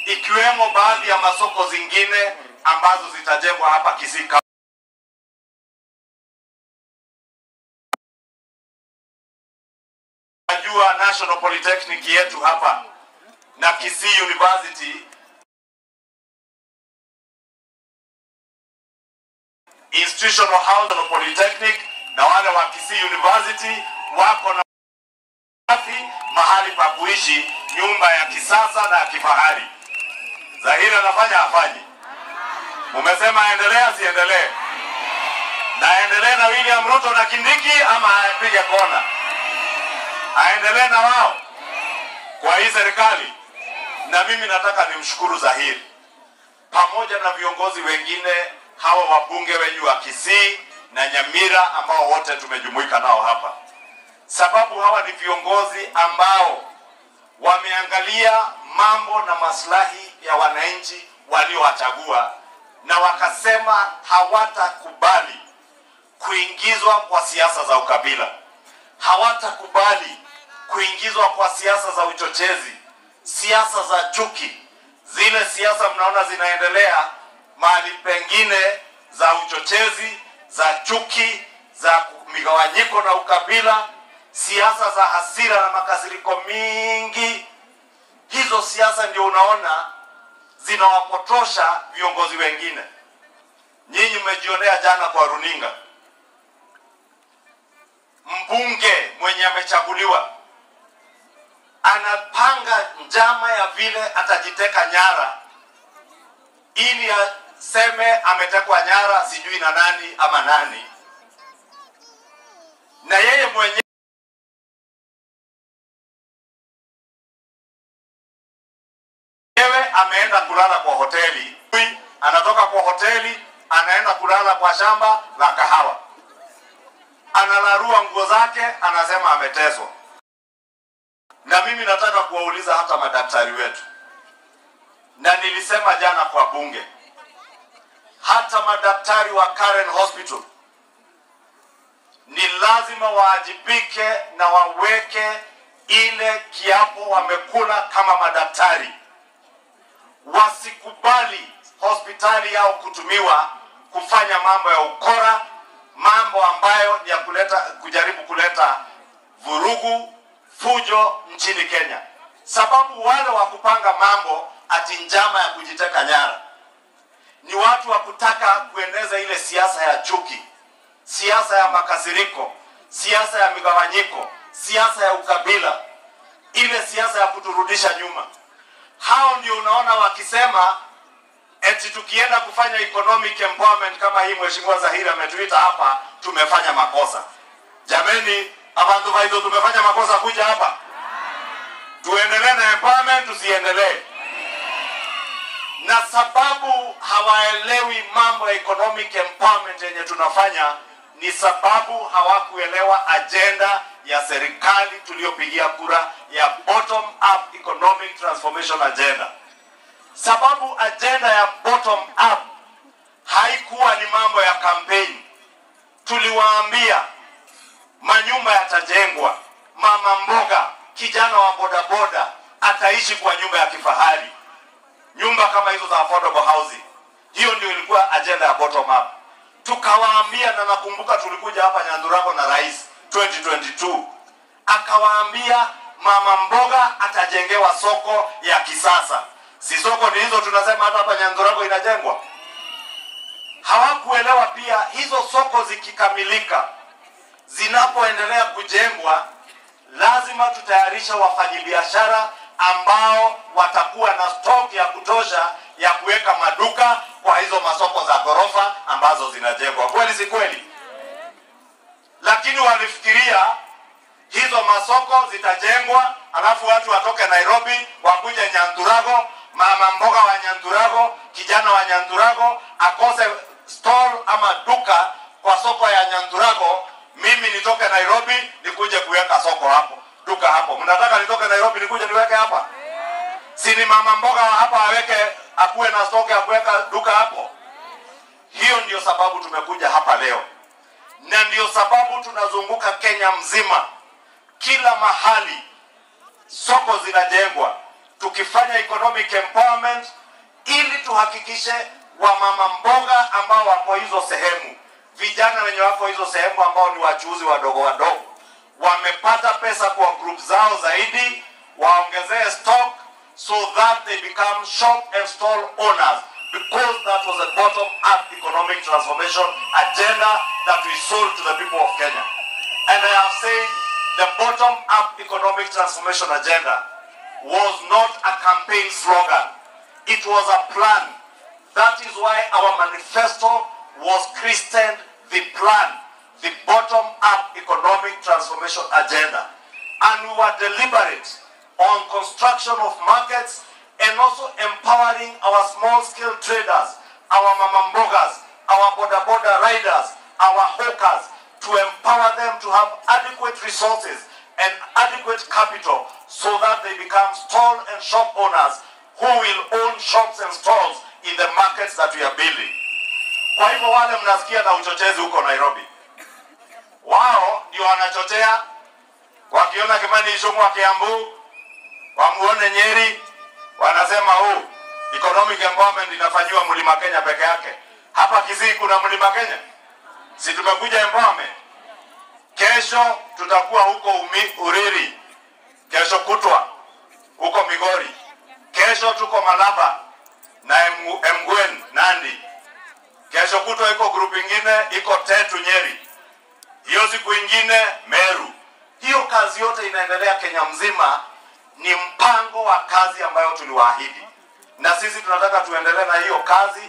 ikiwemo baadhi ya masoko zingine ambazo zitajengwa hapa Kisii. Najua National Polytechnic yetu hapa na Kisii University, Institutional House of Polytechnic na wale wa Kisii University wako na mahali pa kuishi, nyumba ya kisasa na ya kifahari. Zahir anafanya afanye. Umesema aendelee asiendelee? Na aendelee na William Ruto na Kindiki ama apige kona? Aendelee na wao kwa hii serikali. Na mimi nataka nimshukuru Zahir pamoja na viongozi wengine hawa wabunge wenyu wa Kisii na Nyamira ambao wote tumejumuika nao hapa, sababu hawa ni viongozi ambao wameangalia mambo na maslahi ya wananchi waliowachagua, na wakasema hawatakubali kuingizwa kwa siasa za ukabila, hawatakubali kuingizwa kwa siasa za uchochezi, siasa za chuki, zile siasa mnaona zinaendelea mahali pengine za uchochezi, za chuki, za migawanyiko na ukabila, siasa za hasira na makasiriko mingi. Hizo siasa ndio unaona zinawapotosha viongozi wengine. Nyinyi mmejionea jana kwa runinga, mbunge mwenye amechaguliwa anapanga njama ya vile atajiteka nyara ili aseme ametekwa nyara sijui na nani ama nani, na yeye mwenyewe ameenda kulala kwa hoteli, anatoka kwa hoteli anaenda kulala kwa shamba la kahawa, analarua nguo zake, anasema ameteswa. Na mimi nataka kuwauliza hata madaktari wetu, na nilisema jana kwa bunge, hata madaktari wa Karen Hospital ni lazima waajibike na waweke ile kiapo wamekula kama madaktari. Wasikubali hospitali yao kutumiwa kufanya mambo ya ukora, mambo ambayo ni ya kujaribu kuleta vurugu, fujo nchini Kenya. Sababu wale wa kupanga mambo ati njama ya kujiteka nyara ni watu wa kutaka kueneza ile siasa ya chuki, siasa ya makasiriko, siasa ya migawanyiko, siasa ya ukabila, ile siasa ya kuturudisha nyuma. Hao ndio unaona wakisema eti tukienda kufanya economic empowerment kama hii Mheshimiwa Zahiri ametuita hapa, tumefanya makosa. Jameni, abantu waizo tumefanya makosa kuja hapa? Tuendelee na empowerment, tusiendelee? Na sababu hawaelewi mambo ya economic empowerment yenye tunafanya ni sababu hawakuelewa agenda ya serikali tuliyopigia kura ya bottom up economic transformation agenda. Sababu agenda ya bottom up haikuwa ni mambo ya campaign. Tuliwaambia manyumba yatajengwa, mama mboga, kijana wa bodaboda ataishi kwa nyumba ya kifahari, nyumba kama hizo za affordable housing. Hiyo ndio ilikuwa agenda ya bottom up. Tukawaambia, na nakumbuka tulikuja hapa Nyandurago na rais 2022, akawaambia mama mboga atajengewa soko ya kisasa. Si soko ni hizo tunasema hata hapa Nyandurago inajengwa? Hawakuelewa pia hizo soko zikikamilika, zinapoendelea kujengwa, lazima tutayarisha wafanyabiashara ambao watakuwa na stock ya kutosha ya kuweka maduka kwa hizo masoko za ghorofa ambazo zinajengwa. Kweli si kweli? Lakini walifikiria hizo masoko zitajengwa alafu watu watoke Nairobi wakuje Nyandurago, mama mboga wa Nyandurago, kijana wa Nyandurago akose stall ama duka kwa soko ya Nyandurago, mimi nitoke Nairobi nikuje kuweka soko hapo, duka hapo. Mnataka nitoke Nairobi nikuje niweke hapa? Si ni mama mboga hapa aweke, akuwe na stock ya kuweka duka hapo? Hiyo ndio sababu tumekuja hapa leo, na ndio sababu tunazunguka Kenya mzima, kila mahali soko zinajengwa, tukifanya economic empowerment ili tuhakikishe wa mama mboga ambao wako hizo sehemu, vijana wenye wako hizo sehemu ambao ni wachuuzi wadogo wadogo, wamepata pesa kwa group zao zaidi, waongezee stock so that they become shop and stall owners, because that was a bottom-up economic transformation agenda that we sold to the people of Kenya. And I have said the bottom-up economic transformation agenda was not a campaign slogan. It was a plan. That is why our manifesto was christened the plan, the bottom-up economic transformation agenda. And we were deliberate on construction of markets and also empowering our small-scale traders, our mama mbogas, our boda riders, our hawkers, to empower them to have adequate resources and adequate capital so that they become stall and shop owners who will own shops and stalls in the markets that we are building. Kwa hivyo wale mnasikia na uchochezi huko Nairobi, wao ndio wanachochea, wakiona Kimani Ichung'wah Kiambu, wamuone Nyeri, wanasema economic empowerment inafanywa Mlima Kenya peke yake. Hapa Kisii kuna Mlima Kenya? Si tumekuja empowerment? Kesho tutakuwa huko Uriri, kesho kutwa huko Migori, kesho tuko Malaba na Mgwen Nandi, kesho kutwa iko group ingine iko Tetu Nyeri, hiyo siku ingine Meru. Hiyo kazi yote inaendelea Kenya mzima, ni mpango wa kazi ambayo tuliwaahidi, na sisi tunataka tuendelee na hiyo kazi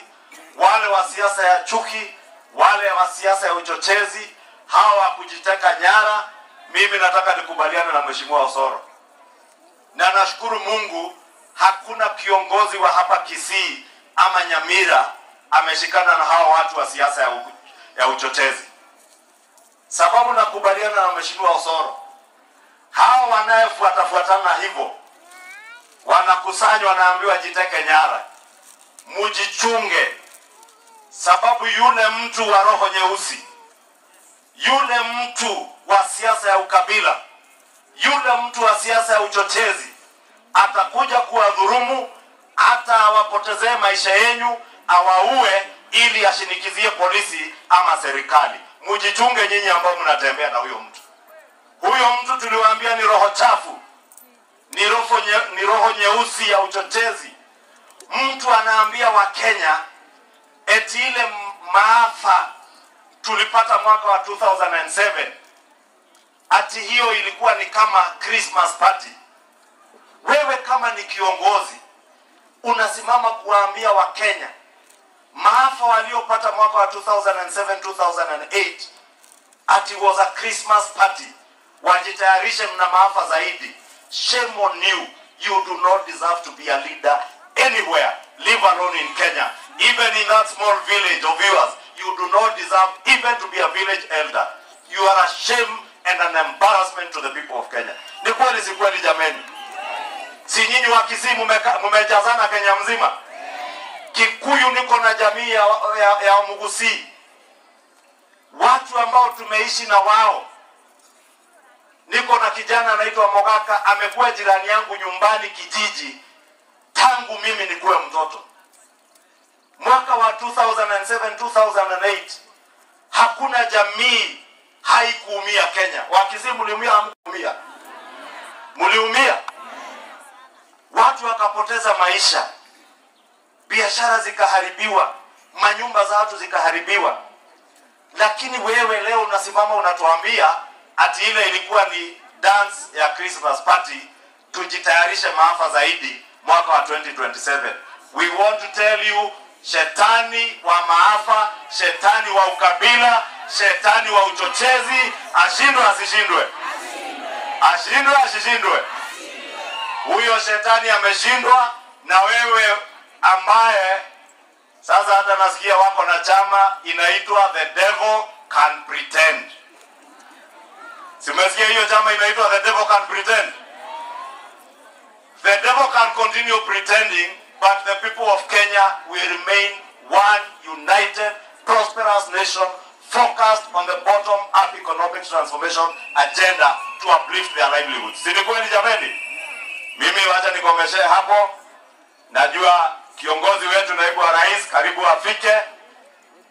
wale wa siasa ya chuki, wale wa siasa ya uchochezi, hawa wa kujiteka nyara. Mimi nataka nikubaliane na Mheshimiwa Osoro, na nashukuru Mungu hakuna kiongozi wa hapa Kisii ama Nyamira ameshikana na hawa watu wa siasa ya uchochezi. Sababu nakubaliana na Mheshimiwa Osoro, hawa wanayefuatana hivyo wanakusanywa, wanaambiwa jiteke nyara. Mujichunge, sababu yule mtu wa roho nyeusi, yule mtu wa siasa ya ukabila, yule mtu wa siasa ya uchochezi atakuja kuwadhulumu, hata awapotezee maisha yenu, awaue ili ashinikizie polisi ama serikali. Mujichunge nyinyi ambao mnatembea na huyo mtu. Huyo mtu tuliwaambia ni roho chafu, ni roho nyeusi ya uchochezi. Mtu anaambia Wakenya eti ile maafa tulipata mwaka wa 2007 ati hiyo ilikuwa ni kama Christmas party. Wewe kama ni kiongozi unasimama kuwaambia Wakenya maafa waliopata mwaka wa 2007-2008 ati was a Christmas party, wajitayarishe mna maafa zaidi. Shame on you. You do not deserve to be a leader anywhere, leave alone in Kenya. Even in that small village of yours, you do not deserve even to be a village elder. You are a shame and an embarrassment to the people of Kenya. Ni kweli si kweli jameni? Si nyinyi wa Kisii mumejazana Kenya mzima? Kikuyu niko na jamii ya Mugusii, watu ambao tumeishi na wao. Niko na kijana anaitwa Mogaka, amekuwa jirani yangu nyumbani kijiji tangu mimi nikuwe mtoto. Mwaka wa 2007-2008 hakuna jamii haikuumia Kenya. Wakisii mliumia, hamkuumia? Mliumia. Watu wakapoteza maisha, biashara zikaharibiwa, manyumba za watu zikaharibiwa. Lakini wewe leo unasimama unatuambia ati ile ilikuwa ni dance ya Christmas party, tujitayarishe maafa zaidi mwaka wa 2027. We want to tell you, shetani wa maafa, shetani wa ukabila, shetani wa uchochezi, ashindwe asishindwe? Ashindwe asishindwe? Huyo shetani ameshindwa. Na wewe ambaye sasa hata nasikia wako na chama inaitwa The Devil Can Pretend. Simesikia hiyo chama inaitwa The Devil Can Pretend? The devil can continue pretending, but the people of Kenya will remain one united, prosperous nation focused on the bottom-up economic transformation agenda to uplift their livelihoods. Si ni kweli jameni? Mimi wacha nikomeshe hapo. Najua kiongozi wetu naibu wa rais karibu afike,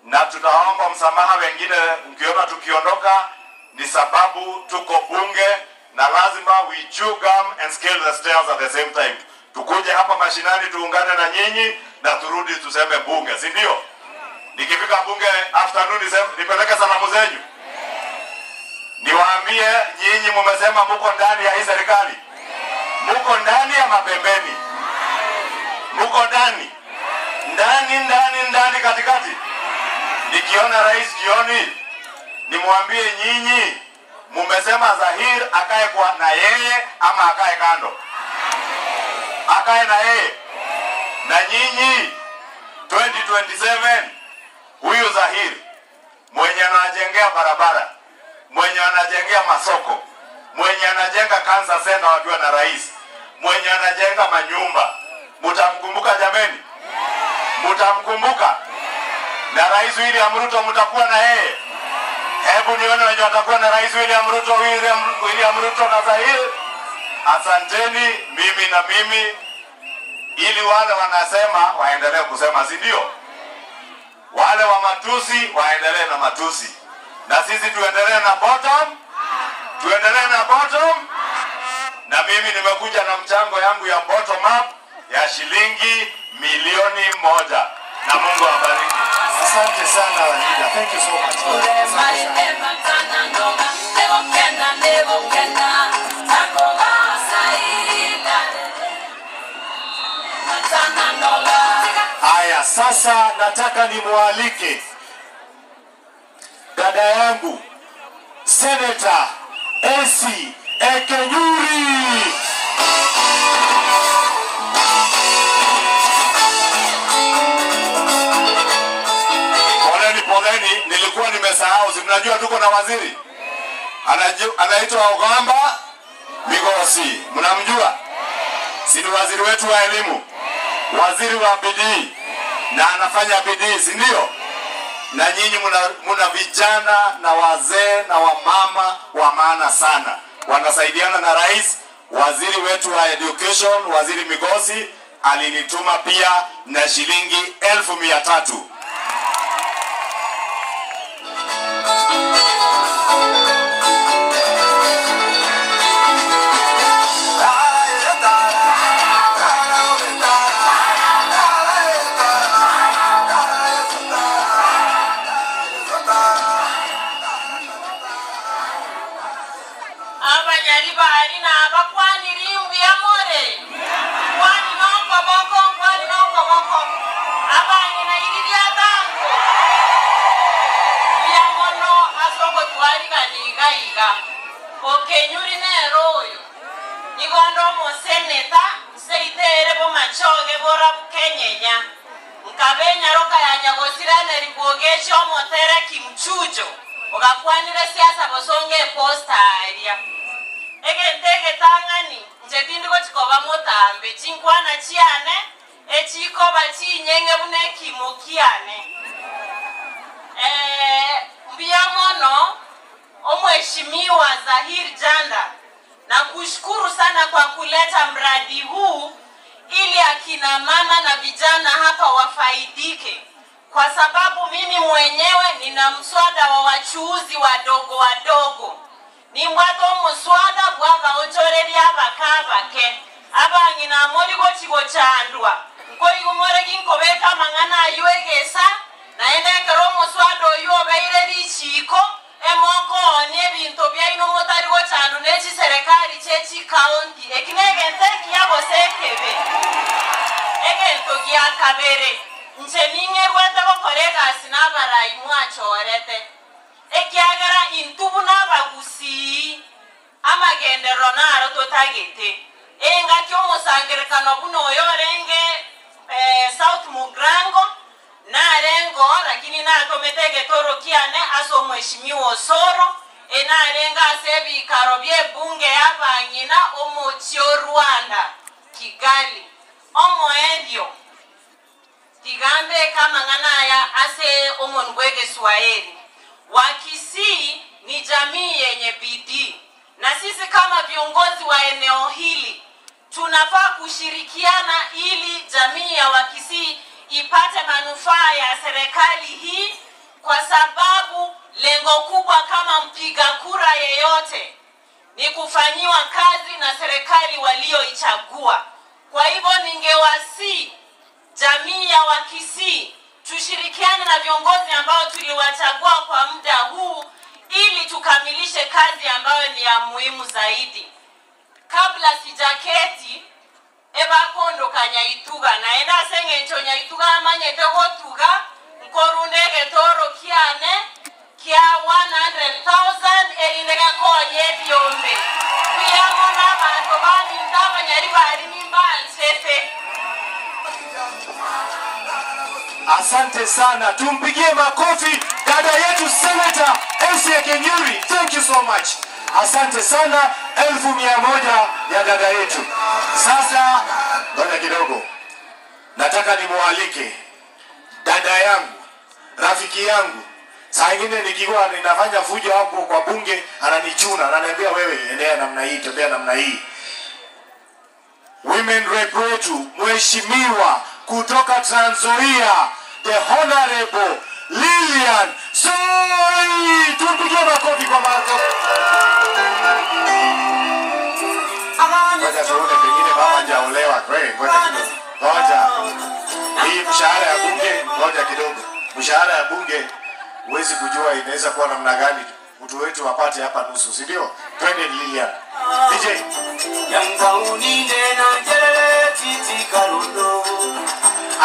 na tutaomba msamaha wengine mkiona tukiondoka, ni sababu tuko bunge na lazima we chew gum and scale the stairs at the same time. Tukuje hapa mashinani tuungane na nyinyi na turudi tuseme bunge, si ndio? Nikifika bunge afternoon nipeleke salamu zenyu. Niwaambie nyinyi mmesema mko ndani ya hii serikali. Mko ndani ya mapembeni. Mko ndani. Ndani katikati. Nikiona rais jioni nimwambie nyinyi mmesema Zahir akae kwa na yeye ama akae kando? Akae na yeye. Na nyinyi 2027 huyu Zahir mwenye anajengea barabara, mwenye anajengea masoko, mwenye anajenga cancer center wakiwa na rais, mwenye anajenga manyumba, mtamkumbuka jameni? Mtamkumbuka? Na Rais William Ruto mtakuwa na yeye? Hebu nione wenye watakuwa na Rais William Ruto na Zahir. Asanteni, mimi ili wale wanasema waendelee kusema, si ndio? Wale wa matusi waendelee na matusi, na sisi tuendelee na bottom. Tuendelee na bottom. Na mimi nimekuja na mchango yangu ya bottom up ya shilingi 1,000,000. Na Mungu awabariki. Asante sana Leader. Thank you so much. Haya, sasa nataka nimwalike dada yangu Senator Elsie Ekenyuri. Poleni, nilikuwa nimesahau. Si mnajua tuko na waziri anaitwa Ogamba Migosi, mnamjua? Si ni waziri wetu wa elimu, waziri wa bidii, na anafanya bidii, si ndio? Na nyinyi muna vijana na wazee na wamama wa maana sana, wanasaidiana na rais. Waziri wetu wa education, waziri Migosi, alinituma pia na shilingi 1,300. Okenyuri nero oyo nigondo mo senator seitere bo machoge bora Kenyenya nkabenya roka ya nyagosirane ribogecho motere kimchujo ogakwanire siasa bosonge posta area egentege tangani njetindi ko chikoba motambe chinkwana chiane echiko bachinyenge bune kimokiane mbiamono Mheshimiwa Zahir Janda, na kushukuru sana kwa kuleta mradi huu ili akina mama na vijana hapa wafaidike, kwa sababu mimi mwenyewe nina mswada wa wachuuzi wadogo. Ni mwato mswada bwaba onchoreri abakabake abangina moligo chigo chandwa nkori gumore ginkobeka mangana yuegesa naende kero mswada yo beire lichiko emoko ne bintu bya ino motari go chandu nechi serikali chechi county ekinege nteki yabo sekebe egento gya kabere nche ninge rwete ko korega sinabara imwachorete ekyagara intubu nabagusi amagende ronaro totagete enga kyo musangerekano buno yorenge South Mugrango na rengo lakini na tometege toro kiane aso Mheshimiwa Osoro ena renga sebi karobye bunge yabanyina omochio Rwanda Kigali omo edio tigambe kama nganaya ase omongwege Swahili Wakisii ni jamii yenye bidii, na sisi kama viongozi wa eneo hili tunafaa kushirikiana ili jamii ya Wakisii ipate manufaa ya serikali hii, kwa sababu lengo kubwa kama mpiga kura yeyote ni kufanyiwa kazi na serikali walioichagua. Kwa hivyo ningewasi jamii ya Wakisii tushirikiane na viongozi ambao tuliwachagua kwa muda huu ili tukamilishe kazi ambayo ni ya muhimu zaidi. Kabla sijaketi ebakondo kanyaituga na enda senge nyaituga amanyete gotuga nkorundege toro kiane kia 100,000 elinega konye byombe kuyamona abantu bani ndaba nyari bari nimba nsefe. Asante sana, tumpigie makofi dada yetu Senator Elsie Ekenyuri. Thank you so much. Asante sana, 1,100 ya dada yetu. Sasa ngoja kidogo, nataka nimualike dada yangu, rafiki yangu. Saa ingine nikiwa ninafanya fujo hapo kwa bunge ananichuna, ananiambia wewe endea namna hii, tembea namna hii. Women rep wetu mheshimiwa kutoka Trans Nzoia, the Honorable Lilian Soi. Tupigie makofi kwa mato. Ngoja tuone pengine baba hajaolewa. Wewe ngoja. Hii mshahara ya bunge, ngoja kidogo. Mshahara ya bunge huwezi kujua inaweza kuwa namna gani. Mtu wetu wapate hapa nusu, si ndio? Twende Lilian. DJ.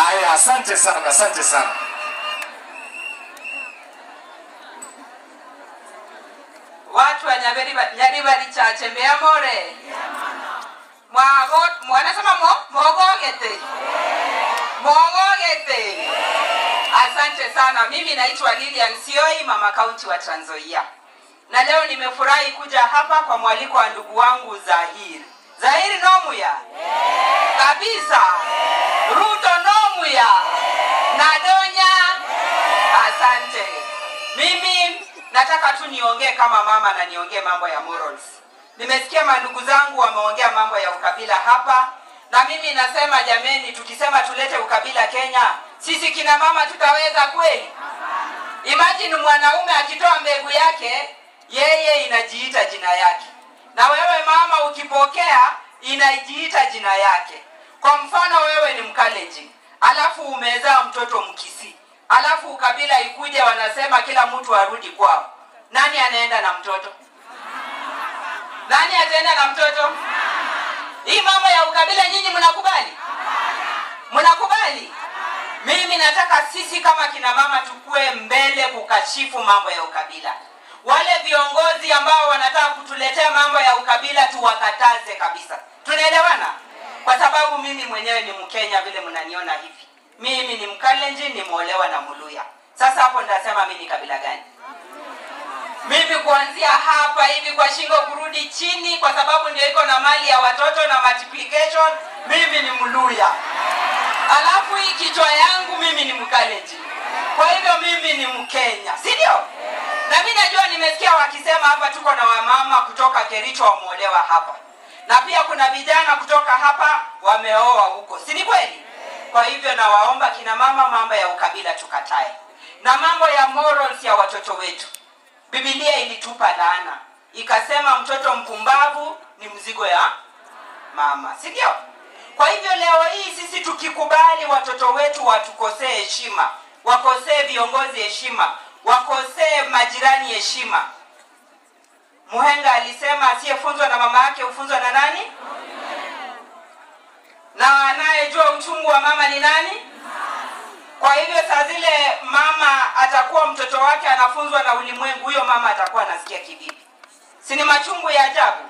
Aya, Asante sana, asante sana. Watu wa Nyaribari chache mbea more. Mwanasema mogogete. Mogogete. Asante sana. Mimi naitwa Lilian Sioi, mama kaunti wa Trans Nzoia. Na leo nimefurahi kuja hapa kwa mwaliko wa ndugu wangu Zahiri. Zahiri Nomuya. Kabisa. Ruto Nomuya. Nadonya. Asante. Mimi nataka tu niongee kama mama na niongee mambo ya morals. Nimesikia mandugu zangu wameongea mambo ya ukabila hapa, na mimi nasema jameni, tukisema tulete ukabila Kenya, sisi kina mama tutaweza kweli? Imagine mwanaume akitoa mbegu yake, yeye inajiita jina yake. Na wewe mama ukipokea, inajiita jina yake. Kwa mfano wewe ni Mkalenjin, alafu umezaa mtoto Mkisii. Alafu ukabila ikuje wanasema kila mtu arudi kwao. Nani anaenda na mtoto? Nani ataenda na mtoto? Hii mambo ya ukabila nyinyi mnakubali? Mnakubali? Mimi nataka sisi kama kina mama tukue mbele kukashifu mambo ya ukabila. Wale viongozi ambao wanataka kutuletea mambo ya ukabila tuwakataze kabisa. Tunaelewana? Kwa sababu mimi mwenyewe ni Mkenya vile mnaniona hivi. Mimi ni Mkalenjin, nimeolewa na Muluya. Sasa hapo ndasema mimi ni kabila gani? Mimi kuanzia hapa hivi kwa shingo kurudi chini, kwa sababu ndio iko na mali ya watoto na multiplication, mimi ni Muluya. Alafu hii kichwa yangu mimi ni Mkalenjin. Kwa hivyo mimi ni Mkenya, si ndio? Na mimi najua nimesikia wakisema hapa tuko na wamama kutoka Kericho wameolewa hapa. Na pia kuna vijana kutoka hapa wameoa huko. Si ni kweli? Kwa hivyo nawaomba kina mama, mambo ya ukabila tukatae. Na mambo ya morals ya watoto wetu. Biblia ilitupa laana. Ikasema mtoto mpumbavu ni mzigo ya mama. Si ndio? Kwa hivyo leo hii sisi tukikubali watoto wetu watukosee heshima, wakosee viongozi heshima, wakosee majirani heshima. Muhenga alisema asiyefunzwa na mama yake hufunzwa na nani? Na anayejua uchungu wa mama ni nani? Kwa hivyo saa zile mama atakuwa mtoto wake anafunzwa na ulimwengu, huyo mama atakuwa anasikia kivipi? Si ni machungu ya ajabu?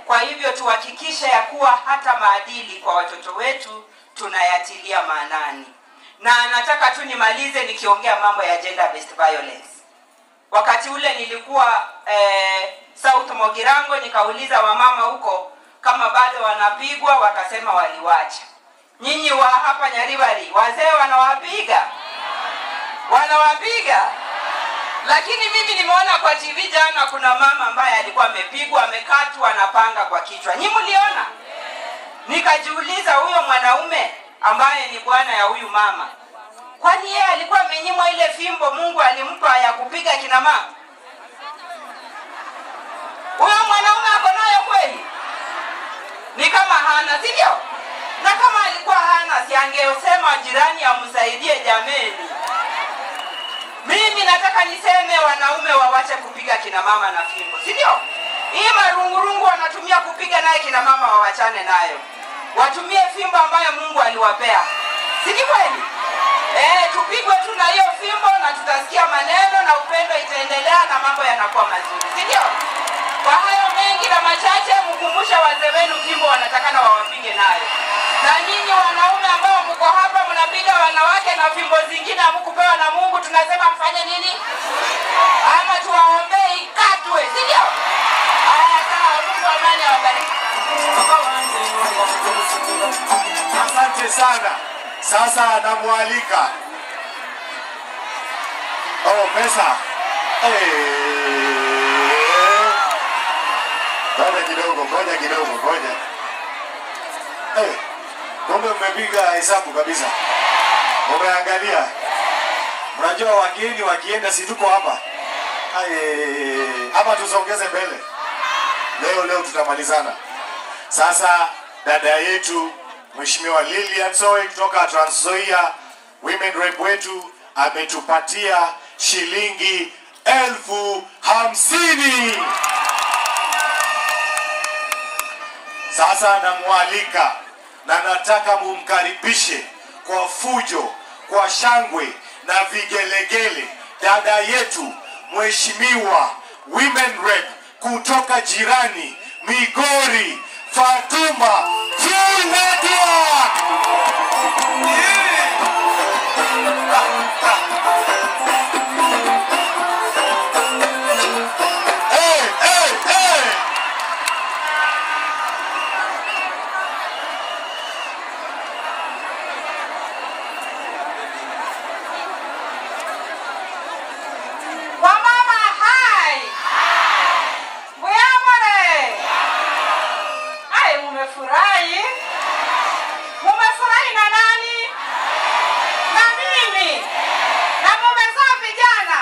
Kwa hivyo tuhakikishe ya kuwa hata maadili kwa watoto wetu tunayatilia maanani. Na nataka tu nimalize nikiongea mambo ya gender based violence. Wakati ule nilikuwa South Mogirango, nikauliza wamama huko kama bado wanapigwa, wakasema waliwacha. Nyinyi wa hapa Nyaribari, wazee wanawapiga? Wanawapiga? Lakini mimi nimeona kwa TV jana kuna mama ambaye alikuwa amepigwa, amekatwa na panga kwa kichwa. Nyinyi mliona? Nikajiuliza huyo mwanaume ambaye ni bwana ya huyu mama, kwani yeye alikuwa amenyimwa ile fimbo Mungu alimpa ya kupiga kina mama? Huyo mwanaume ako nayo kweli? Ni kama hana, si ndio? Na kama alikuwa hana, si angesema jirani amsaidie jameni. Mimi nataka niseme wanaume wawache kupiga kina mama na fimbo, si ndio? Hii marungurungu wanatumia kupiga naye kina mama wawachane nayo. Watumie fimbo ambayo Mungu aliwapea. Si kweli? Tupigwe tu na hiyo fimbo na tutasikia maneno na upendo itaendelea na mambo yanakuwa mazuri. Si ndio? Kwa hayo mengi na machache, mkumbusha wazee wenu fimbo wanatakana wawapige nayo. Na nyinyi wanaume ambao mko hapa mnapiga wanawake na fimbo zingine hamkupewa na Mungu, tunasema mfanye nini? Ama tuwaombee ikatwe, si ndio? Haya sawa, Mungu amani awabariki. Asante sana. Sasa namualika. Pesa. Ngoja kidogo. Kumbe mmepiga hesabu kabisa. Umeangalia. Mnajua wageni wakienda si tuko hapa. Hapa tusongeze mbele. Leo tutamalizana. Sasa dada yetu Mheshimiwa Lilian Sioi kutoka Trans Nzoia, women rep wetu, ametupatia shilingi 50,000. Sasa namualika na nataka mumkaribishe kwa fujo kwa shangwe na vigelegele dada yetu Mheshimiwa Women Rep kutoka jirani Migori, Fatuma Full-Network. Wamama hai. Buyamore. Hai, mumefurahi? Mumefurahi na nani? Na mimi. Na mumezaa vijana.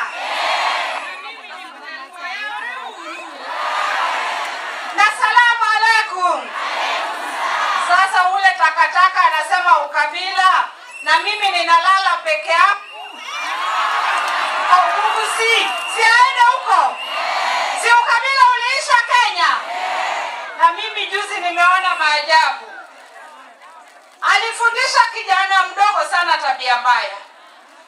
Na salamu alaikum. Sasa ule takataka anasema ukabila na mimi ninalala peke yangu. Si aende huko. Si ukabila uliisha Kenya. Na mimi juzi nimeona maajabu. Alifundisha kijana mdogo sana tabia mbaya.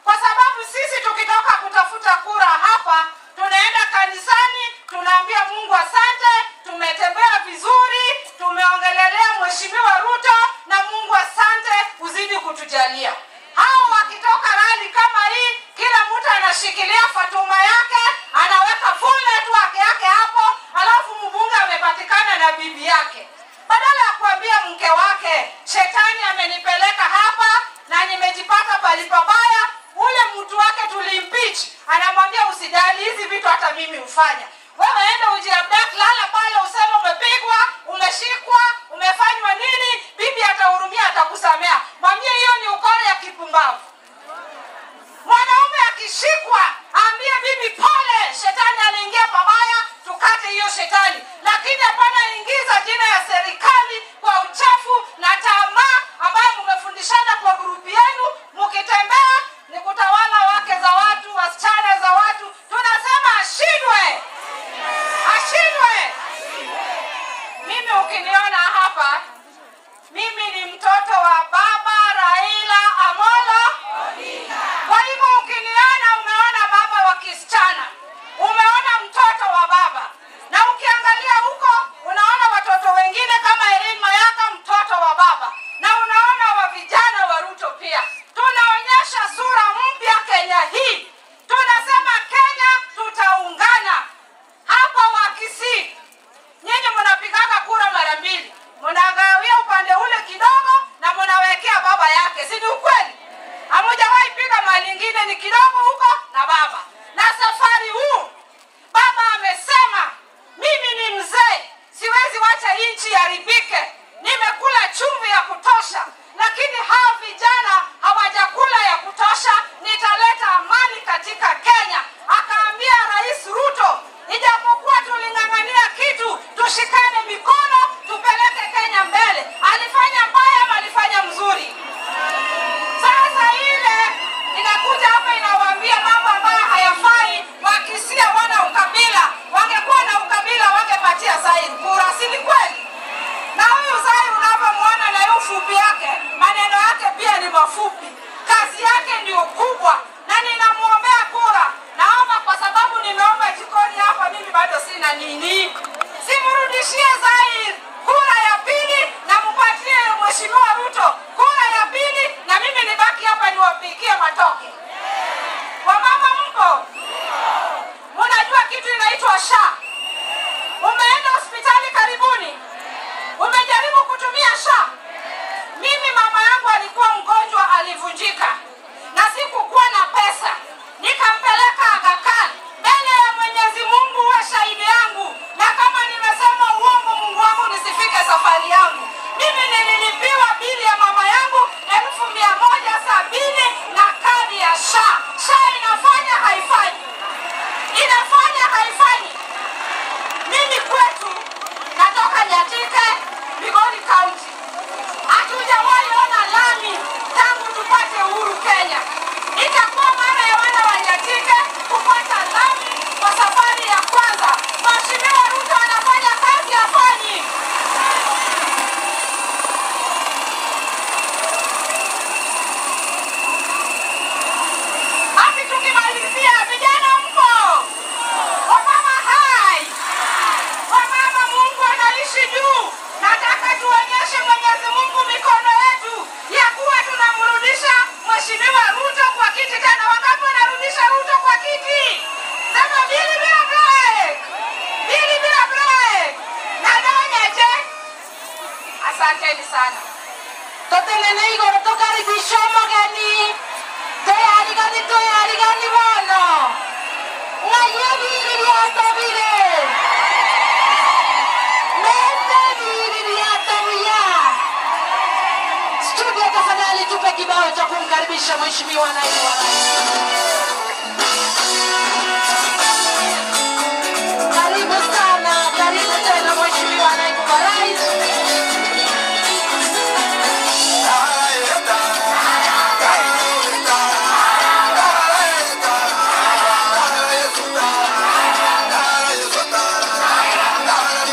Kwa sababu sisi tukitoka kutafuta kura hapa, tunaenda kanisani, tunaambia Mungu asante, tumetembea vizuri, tumeongelelea Mheshimiwa Ruto na Mungu asante uzidi kutujalia. Hao wakitoka rali kama hii, kila mtu anashikilia Fatuma yake, anaweka Full-Network yake hapo, alafu mbunge amepatikana na bibi yake. Badala ya kuambia mke wake, shetani amenipeleka hapa na nimejipata palipabaya, ule mtu wake tulimpeach, anamwambia usijali hizi vitu hata mimi ufanya. Wewe enda ujiabdak, lala pale useme umepigwa, umeshikwa, umefanywa nini, bibi atahurumia, atakusamea. Mwambie hiyo ni ukora ya kipumbavu. Mwanaume akishikwa, ambie bibi pole, shetani aliingia pabaya, tukate hiyo shetani. Lakini hapana ingiza jina ya serikali kwa uchafu na tamaa ambayo mmefundishana kwa grupu yenu, mkitembea ni kutawala wake za watu, wasichana za watu. Tunasema ashindwe. Ashindwe. Mimi ukiniona hapa, mimi ni mtoto wa baba Raila Amolo Odinga. Kwa hivyo ukiniona umeona baba wa kisichana, umeona mtoto wa baba. Na ukiangalia huko unaona watoto wengine kama Erin Mayaka, mtoto wa baba. Na unaona wa vijana wa Ruto pia. Tunaonyesha sura mpya Kenya hii. Tunasema Kenya tutaungana. Hapa wa Kisii, nyinyi mnapigaga kura mara mbili. Mnagawia upande ule kidogo na mnawekea baba yake. Si ni ukweli? Hamujawahi piga mali nyingine, ni kidogo huko na baba. Na safari huu baba amesema mimi ni mzee, siwezi wacha nchi iharibike. Nimekula chumvi ya kutosha, lakini hawa vijana hawajakula ya kutosha. Nitaleta amani katika Kenya. Akaambia Rais Ruto, ijapokuwa tuling'ang'ania kitu, tushikane mikono, tupeleke Kenya mbele. Alifanya mbaya ama alifanya mzuri? Sasa ile inakuja hapa inawaambia mambo ambayo hayafai. Wakisia wana ukabila, wangekuwa na ukabila wangepatia Zaire kura, si ni kweli? Na huyu Zaire unapomwona na hiyo fupi yake, maneno yake pia ni mafupi, kazi yake ndio kubwa, na ninamuombea kura. Naomba kwa sababu nimeomba jikoni hapa, mimi bado sina nini, simrudishie Zaire kura ya pili na mpatie Mheshimiwa Ruto kura ya pili, na mimi nibaki hapa niwapikie matoke. Wamama mko? Mnajua kitu inaitwa SHA? Umeenda hospitali karibuni? Umejaribu kutumia SHA? Mimi mama yangu alikuwa mgonjwa, alivunjika na sikukuwa na pesa, nikampeleka Aga Khan. Mbele ya Mwenyezi Mungu uwe shahidi yangu, na kama nimesema uongo, Mungu wangu nisifike safari yangu. Mimi nililipiwa bili ya mama yangu 1170 na kadi ya SHA. SHA inafanya haifanyi? Inafanya haifanyi? Mimi kwetu natoka Nyatike, Migori County, hatujawahi Totelele igoro tukaribisha mgeni. Tayari gani bono. Ngaye biri hata bire. Mete biri hata bia. Studio tafadhali tupe kibao cha kumkaribisha mheshimiwa naibu wa rais. Karibu sana, karibu tena mheshimiwa naibu wa rais. Nyoma,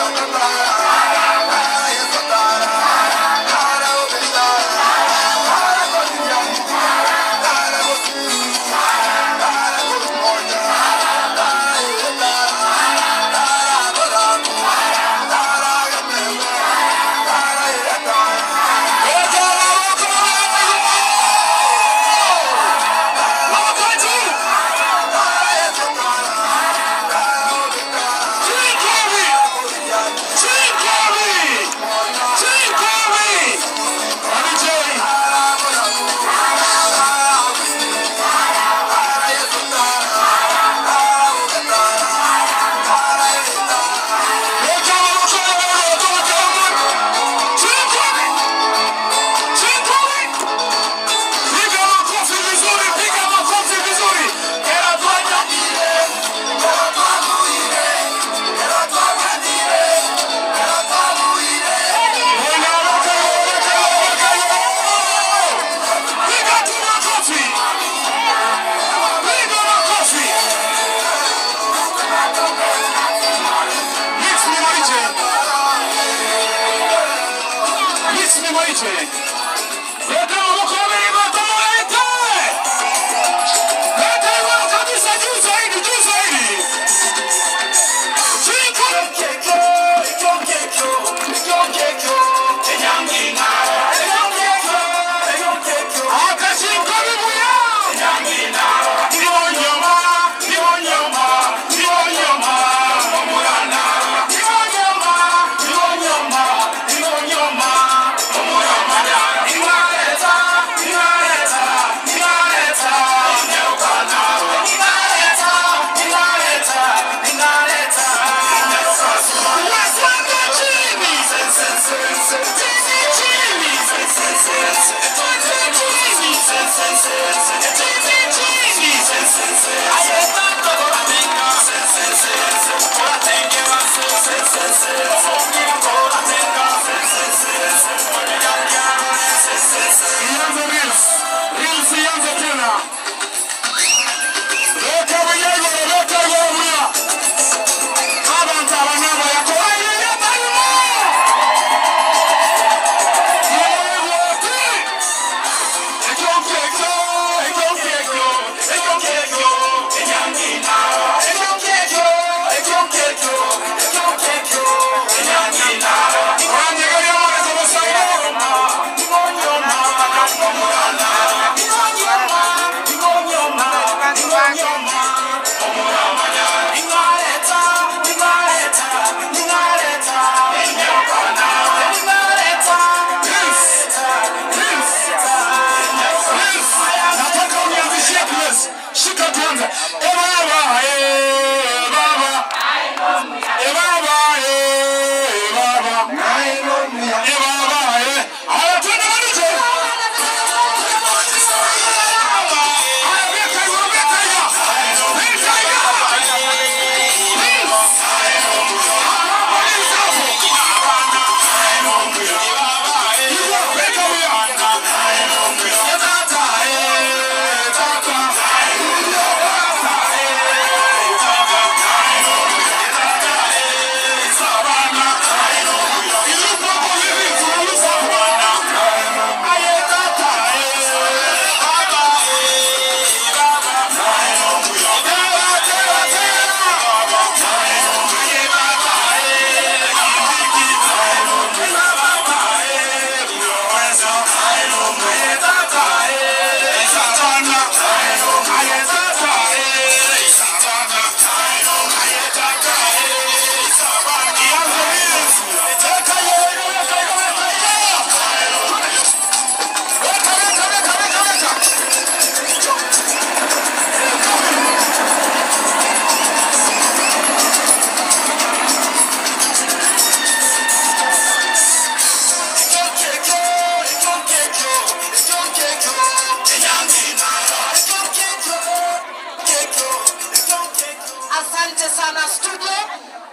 Asante sana studio.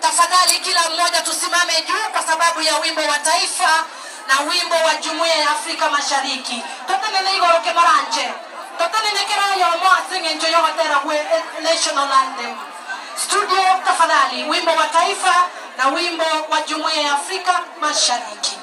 Tafadhali kila mmoja tusimame juu kwa sababu ya wimbo wa taifa na wimbo wa Jumuiya ya Afrika Mashariki. Totene igoro ke maranje. Totene nekera yo mo asinge njoyo watera we national anthem. Studio tafadhali wimbo wa taifa na wimbo wa Jumuiya ya Afrika Mashariki.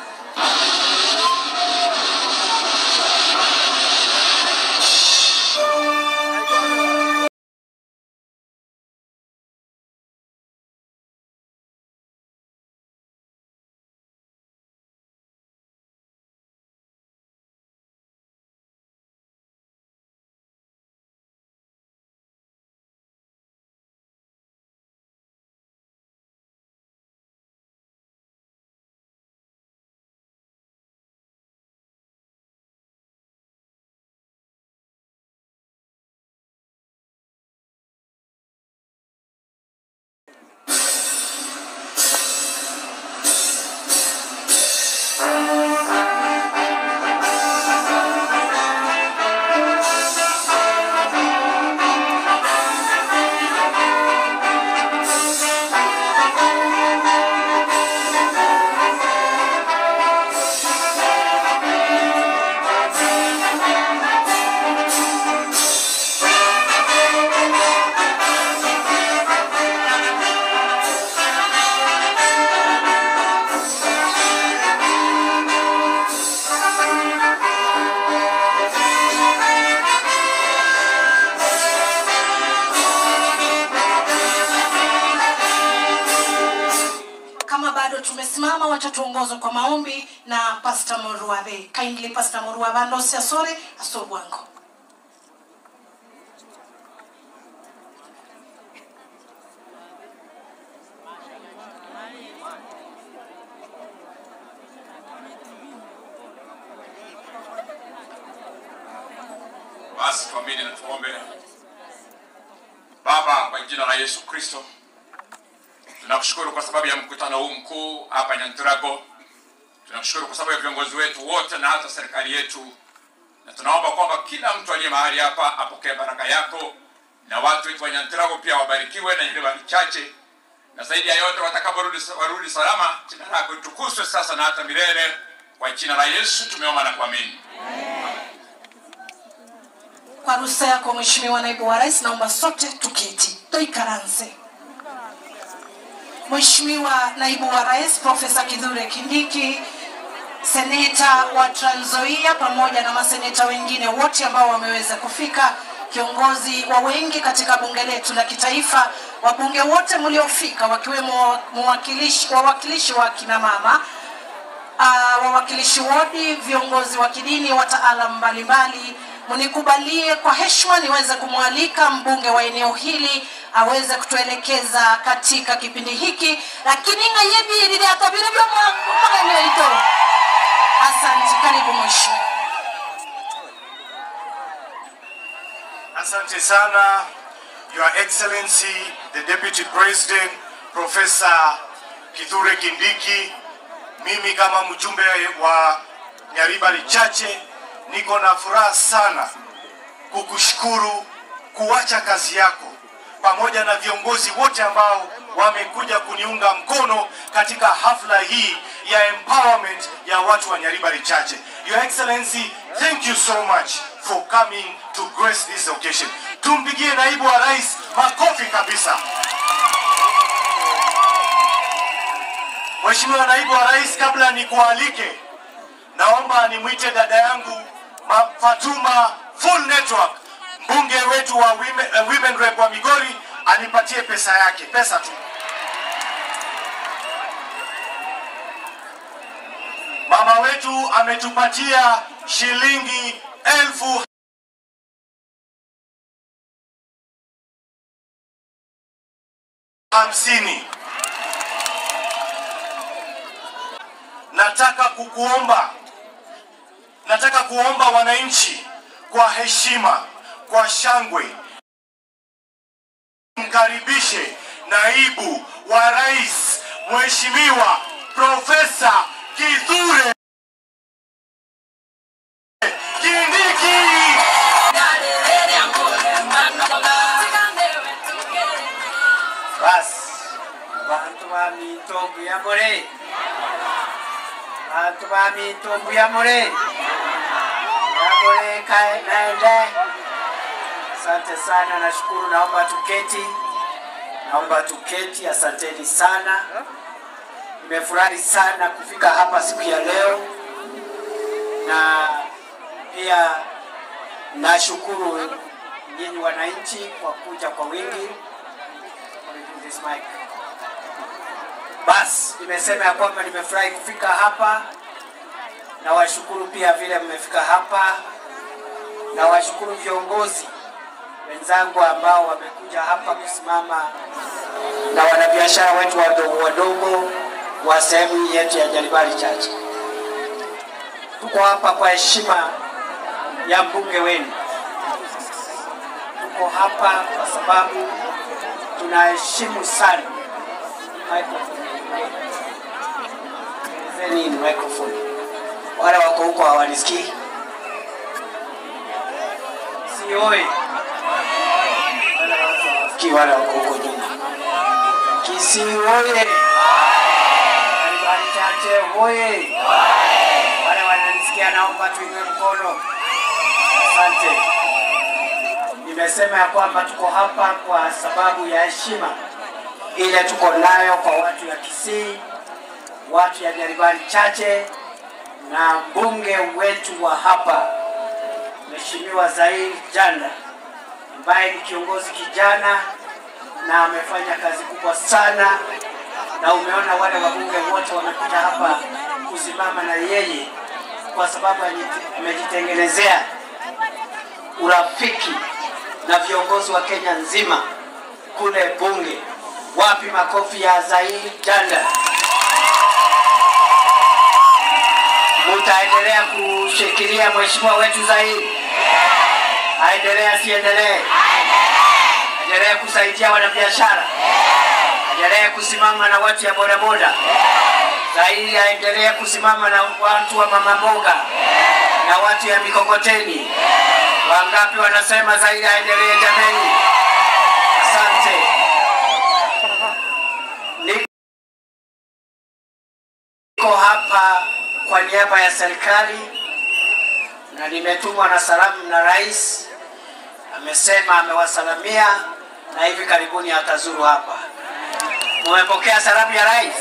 Tumesimama wacha tuongozwe kwa maombi na Pastor Muruabe. Kindly Pastor Muruabe ndo siasore asobwango. Basi tuamini na tuombe. Baba, kwa jina la Yesu Kristo, tunakushukuru kwa sababu ya mkutano huu mkuu hapa Nyantrago. Tunakushukuru kwa sababu ya viongozi wetu wote na hata serikali yetu. Na tunaomba kwamba kila mtu aliye mahali hapa apokee baraka yako, na watu wetu wa Nyantrago pia wabarikiwe na ile chache. Na zaidi ya yote watakaporudi salama, jina lako litukuzwe sasa na hata milele. Kwa jina la Yesu tumeomba na kuamini. Kwa ruhusa yako Mheshimiwa Naibu wa Rais, naomba sote tuketi. Tuikaranze. Mheshimiwa Naibu wa Rais Profesa Kithure Kindiki, seneta wa Trans Nzoia pamoja na maseneta wengine wote ambao wameweza kufika, kiongozi wa wengi katika bunge letu la kitaifa, wabunge wote mliofika wakiwemo wawakilishi wa kina mama, wawakilishi wodi, viongozi wa kidini, wataalamu mbalimbali, munikubalie kwa heshima niweze kumwalika mbunge wa eneo hili aweze kutuelekeza katika kipindi hiki, lakini ngayebi ili atabiri byo mwangu ito. Asante, karibu mheshimiwa. Asante sana Your Excellency the Deputy President Professor Kithure Kindiki. Mimi kama mjumbe wa Nyaribari Chache niko na furaha sana kukushukuru kuacha kazi yako pamoja na viongozi wote ambao wamekuja kuniunga mkono katika hafla hii ya empowerment ya watu wa Nyaribari Chache. Your Excellency, thank you so much for coming to grace this occasion. Tumpigie Naibu wa Rais makofi kabisa. Mheshimiwa Naibu wa Rais, kabla nikualike, naomba nimwite dada yangu Fatuma Full Network, mbunge wetu wa women rep wa Migori, anipatie pesa yake, pesa tu. Mama wetu ametupatia shilingi 50,000. Nataka kuomba wananchi kwa heshima, kwa shangwe, mkaribishe Naibu wa Rais Mheshimiwa Profesa Kithure Kindiki. Basi Mitombo ya more. Bantu ba mitombo ya more. Ya more kae naende. Asante sana, nashukuru. Naomba tuketi. Naomba tuketi. Asanteni sana. Nimefurahi sana kufika hapa siku ya leo. Na pia nashukuru nyinyi wananchi kwa kuja kwa wingi. This mic. Bas, nimesema ya kwamba nimefurahi kufika hapa. Na washukuru pia vile mmefika hapa. Na washukuru viongozi wenzangu ambao wamekuja hapa kusimama na wanabiashara wetu wadogo wa sehemu yetu ya Nyaribari Church. Tuko hapa kwa heshima ya mbunge wenu. Tuko hapa kwa sababu tunaheshimu sana microphone. Wale wako huko hawanisikii. Si oe. Wale wako huko nyuma. Kisi oye. Nyaribari Church oye. Wale wananisikia naomba tuinue mkono. Asante. Nimesema ya kwamba tuko hapa kwa sababu ya heshima ile tuko nayo kwa watu ya Kisii, watu ya Nyaribari Church na mbunge wetu wa hapa Mheshimiwa Zair Janda ambaye ni kiongozi kijana na amefanya kazi kubwa sana, na umeona wale wabunge wote wamekuja hapa kusimama na yeye kwa sababu amejitengenezea urafiki na viongozi wa Kenya nzima kule bunge. Wapi makofi ya Zair Janda? Mutaendelea kushikilia mheshimiwa wetu Zair? Aendelea siendelee? Aendelea kusaidia wanabiashara? Aendelea kusimama na watu ya bodaboda? Zair aendelee kusimama na watu wa mama mboga na watu ya mikokoteni? Wangapi wanasema Zair aendelee jameni? Asante. Niko hapa kwa niaba ya serikali na nimetumwa na salamu na rais. Amesema amewasalamia na hivi karibuni atazuru hapa. Mmepokea salamu ya rais?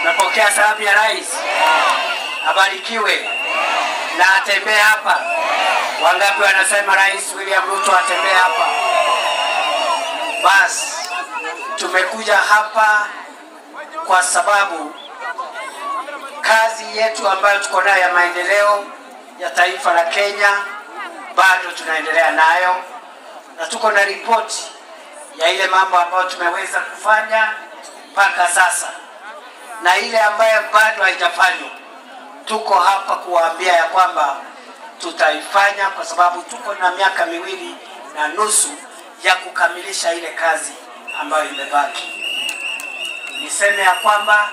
Mmepokea salamu ya rais? Abarikiwe na atembee hapa. Wangapi wanasema Rais William Ruto atembee hapa? Bas, tumekuja hapa kwa sababu kazi yetu ambayo tuko nayo ya maendeleo ya taifa la Kenya bado tunaendelea nayo, na tuko na ripoti ya ile mambo ambayo tumeweza kufanya mpaka sasa na ile ambayo bado haijafanywa. Tuko hapa kuwaambia ya kwamba tutaifanya kwa sababu tuko na miaka 2.5 ya kukamilisha ile kazi ambayo imebaki. Niseme ya kwamba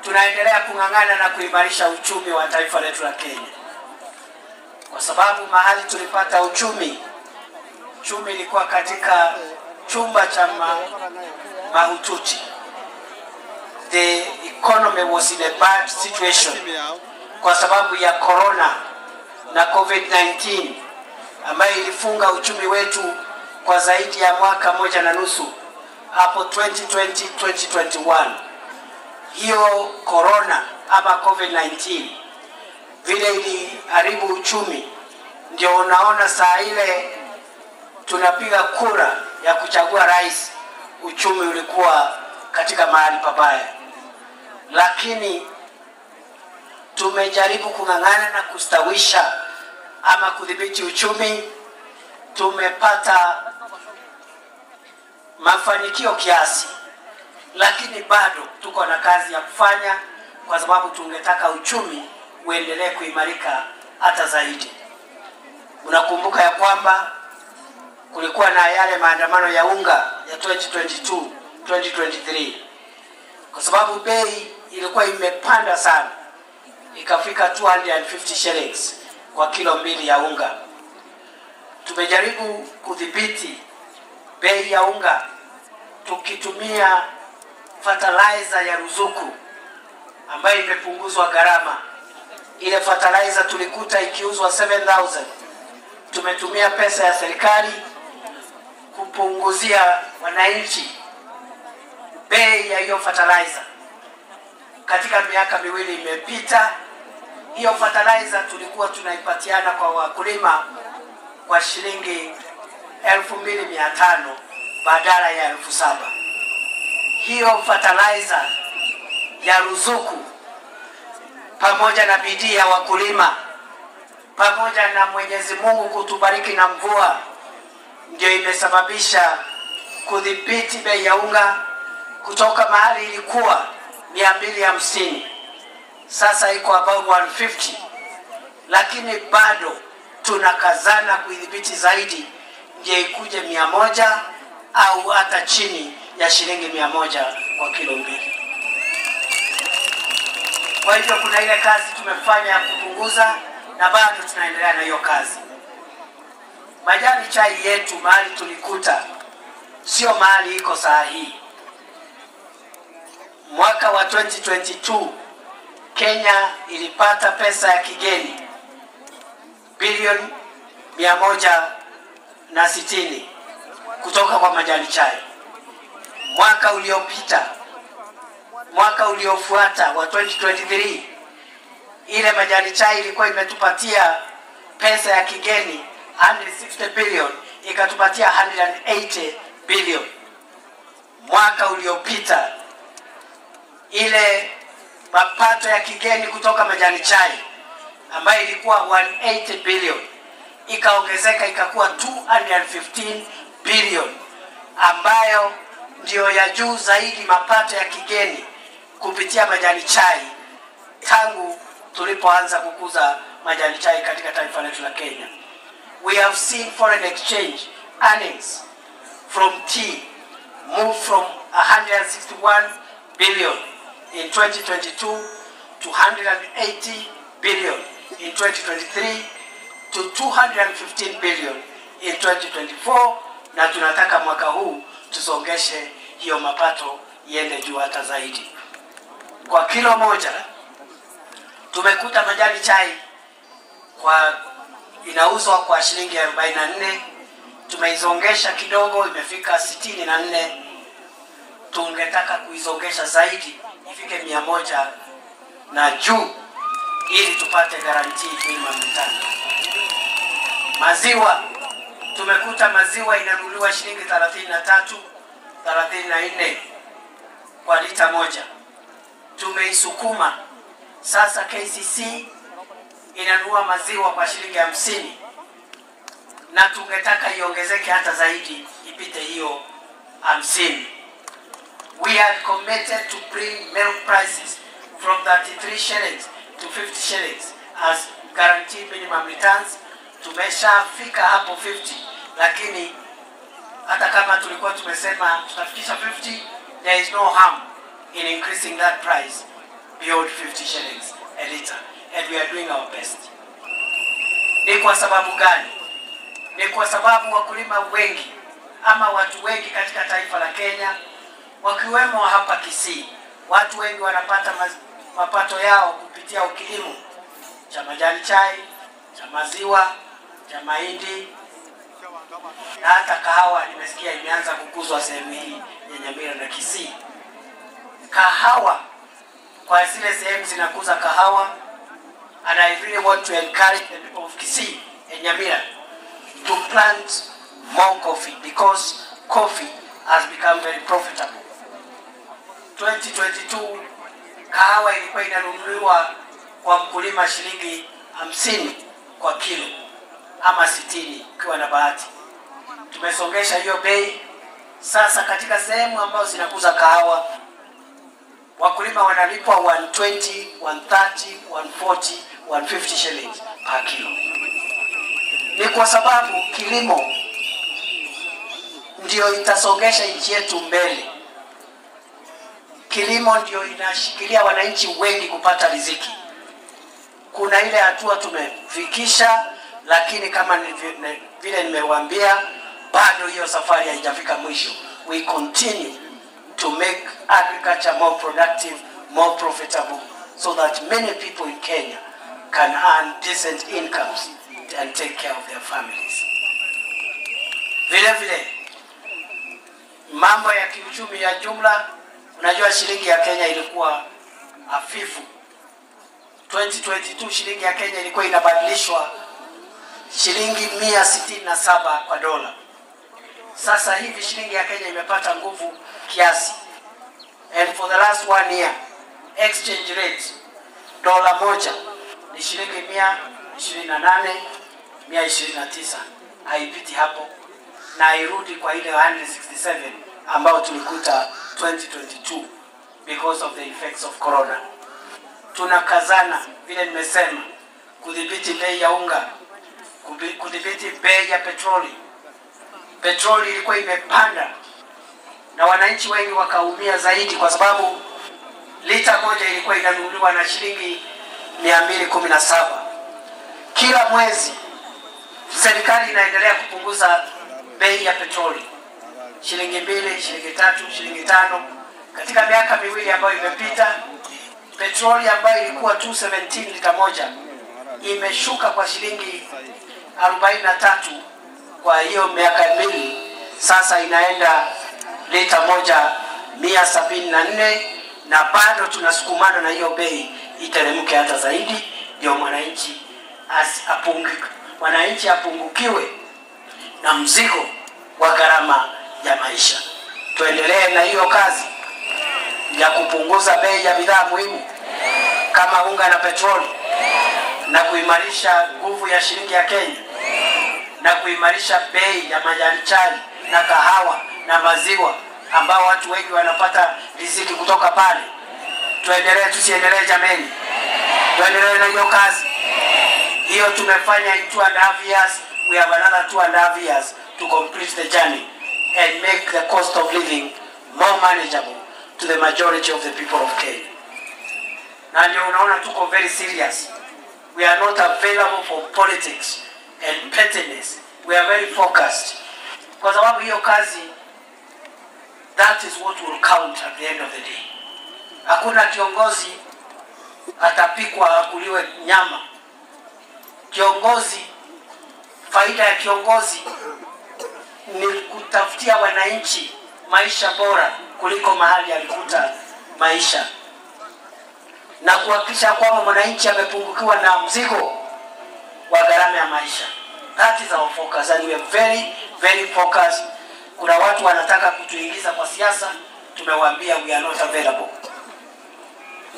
tunaendelea kung'ang'ana na kuimarisha uchumi wa taifa letu la Kenya. Kwa sababu mahali tulipata uchumi ilikuwa katika chumba cha mahututi. The economy was in a bad situation kwa sababu ya corona na COVID-19 ambayo ilifunga uchumi wetu kwa zaidi ya mwaka 1.5 hapo 2020-2021. Hiyo corona ama COVID-19 vile iliharibu uchumi, ndio unaona saa ile tunapiga kura ya kuchagua rais, uchumi ulikuwa katika mahali pabaya. Lakini tumejaribu kung'ang'ana na kustawisha ama kudhibiti uchumi. Tumepata mafanikio kiasi, lakini bado tuko na kazi ya kufanya kwa sababu tungetaka uchumi uendelee kuimarika hata zaidi. Unakumbuka ya kwamba kulikuwa na yale maandamano ya unga ya 2022-2023 kwa sababu bei ilikuwa imepanda sana, ikafika 250 shillings kwa kilo 2 ya unga. Tumejaribu kudhibiti bei ya unga tukitumia fertilizer ya ruzuku ambayo imepunguzwa gharama. Ile fertilizer tulikuta ikiuzwa 7,000. Tumetumia pesa ya serikali kupunguzia wananchi bei ya hiyo fertilizer. Katika miaka miwili imepita, hiyo fertilizer tulikuwa tunaipatiana kwa wakulima kwa shilingi 2,500 badala ya 7,000. Hiyo fertilizer ya ruzuku pamoja na bidii ya wakulima pamoja na Mwenyezi Mungu kutubariki na mvua ndio imesababisha kudhibiti bei ya unga kutoka mahali ilikuwa 250 sasa iko about 150, lakini bado tunakazana kuidhibiti zaidi ndio ikuje 100 au hata chini ya shilingi 100 kwa kilo 2. Kwa hivyo kuna ile kazi tumefanya kupunguza na bado tunaendelea na hiyo kazi. Majani chai yetu mahali tulikuta sio mahali iko saa hii. Mwaka wa 2022 Kenya ilipata pesa ya kigeni bilioni 160 kutoka kwa majani chai. Mwaka uliopita, mwaka uliofuata wa 2023 ile majani chai ilikuwa imetupatia pesa ya kigeni 160 billion, ikatupatia 180 billion. Mwaka uliopita ile mapato ya kigeni kutoka majani chai ambayo ilikuwa 180 billion ikaongezeka ikakuwa 215 billion, ambayo ndio ya juu zaidi mapato ya kigeni kupitia majani chai tangu tulipoanza kukuza majani chai katika taifa letu la Kenya. We have seen foreign exchange earnings from tea move from 161 billion in 2022 to 180 billion in 2023 to 215 billion in 2024, na tunataka mwaka huu tusongeshe hiyo mapato iende juu hata zaidi. Kwa kilo moja tumekuta majani chai kwa inauzwa kwa shilingi 44, tumeizongesha kidogo imefika 64. Tungetaka kuizongesha zaidi ifike 100 na juu ili tupate guarantee minimum return. Maziwa tumekuta maziwa inanunuliwa shilingi 33, 34 kwa lita moja. Tumeisukuma sasa KCC inanunua maziwa kwa shilingi 50, na tungetaka iongezeke hata zaidi ipite hiyo 50. We are committed to bring milk prices from 33 shillings to 50 shillings as guaranteed minimum returns. Tumeshafika hapo 50, lakini hata kama tulikuwa tumesema tutafikisha 50, there is no harm in increasing that price beyond 50 shillings a liter, and we are doing our best. Ni kwa sababu gani? Ni kwa sababu wakulima wengi ama watu wengi katika taifa la Kenya, wakiwemo hapa Kisii, watu wengi wanapata mapato yao kupitia kilimo cha majani chai, cha maziwa, cha mahindi na hata kahawa. Nimesikia imeanza kukuzwa sehemu hii ya Nyamira na Kisii. Kahawa, kwa zile sehemu zinakuza kahawa, and I really want to encourage the people of Kisii and Nyamira to plant more coffee because coffee has become very profitable. 2022 kahawa ilikuwa inanunuliwa kwa mkulima shilingi 50 kwa kilo ama 60 ukiwa na bahati. Tumesongesha hiyo bei sasa. Katika sehemu ambazo zinakuza kahawa wakulima wanalipwa 120, 130, 140, 150 shillings per kilo. Ni kwa sababu kilimo ndio itasongesha nchi yetu mbele. Kilimo ndio inashikilia wananchi wengi kupata riziki. Kuna ile hatua tumefikisha, lakini kama vile nimewaambia, bado hiyo safari haijafika mwisho. We continue to make agriculture more productive, more profitable, so that many people in Kenya can earn decent incomes and take care of their families. Vile vile, mambo ya kiuchumi ya jumla, unajua shilingi ya Kenya ilikuwa hafifu. 2022 shilingi ya Kenya ilikuwa inabadilishwa shilingi 167 kwa dola. Sasa hivi shilingi ya Kenya imepata nguvu kiasi. And for the last 1 year, exchange rate dola moja ni shilingi 128, 129. Haipiti hapo na irudi kwa ile 167 ambao tulikuta 2022 because of the effects of corona. Tunakazana vile nimesema kudhibiti bei ya unga, kudhibiti bei ya petroli. Petroli ilikuwa imepanda na wananchi wengi wakaumia zaidi kwa sababu lita moja ilikuwa inanunuliwa na shilingi 217. Kila mwezi serikali inaendelea kupunguza bei ya petroli. Shilingi 2, shilingi 3, shilingi 5. Katika miaka miwili ambayo imepita, petroli ambayo ilikuwa 217 lita moja imeshuka kwa shilingi 43. Kwa hiyo miaka miwili sasa inaenda lita moja 174, na bado tunasukumana na hiyo bei iteremke hata zaidi, ndio mwananchi apungukiwe na mzigo wa gharama ya maisha. Tuendelee na hiyo kazi ya kupunguza bei ya bidhaa muhimu kama unga na petroli, na kuimarisha nguvu ya shilingi ya Kenya, na kuimarisha bei ya majani chai na kahawa na maziwa ambao watu wengi wanapata riziki kutoka pale. Tuendelee, tusiendelee jameni? Tuendelee na hiyo kazi. Hiyo tumefanya in 2.5 years. We have another 2.5 years to complete the journey and make the cost of living more manageable to the majority of the people of Kenya. Na ndio unaona tuko very serious. We are not available for politics and pettiness. We are very focused. Kwa sababu hiyo kazi, that is what will count at the end of the day. Hakuna kiongozi atapikwa akuliwe nyama. Kiongozi, faida ya kiongozi ni kutafutia wananchi maisha bora kuliko mahali alikuta maisha, na kuhakikisha kwamba mwananchi amepungukiwa na mzigo wa gharama ya maisha. That is our focus, and we are very, very focused. Kuna watu wanataka kutuingiza kwa siasa, tumewaambia we are not available.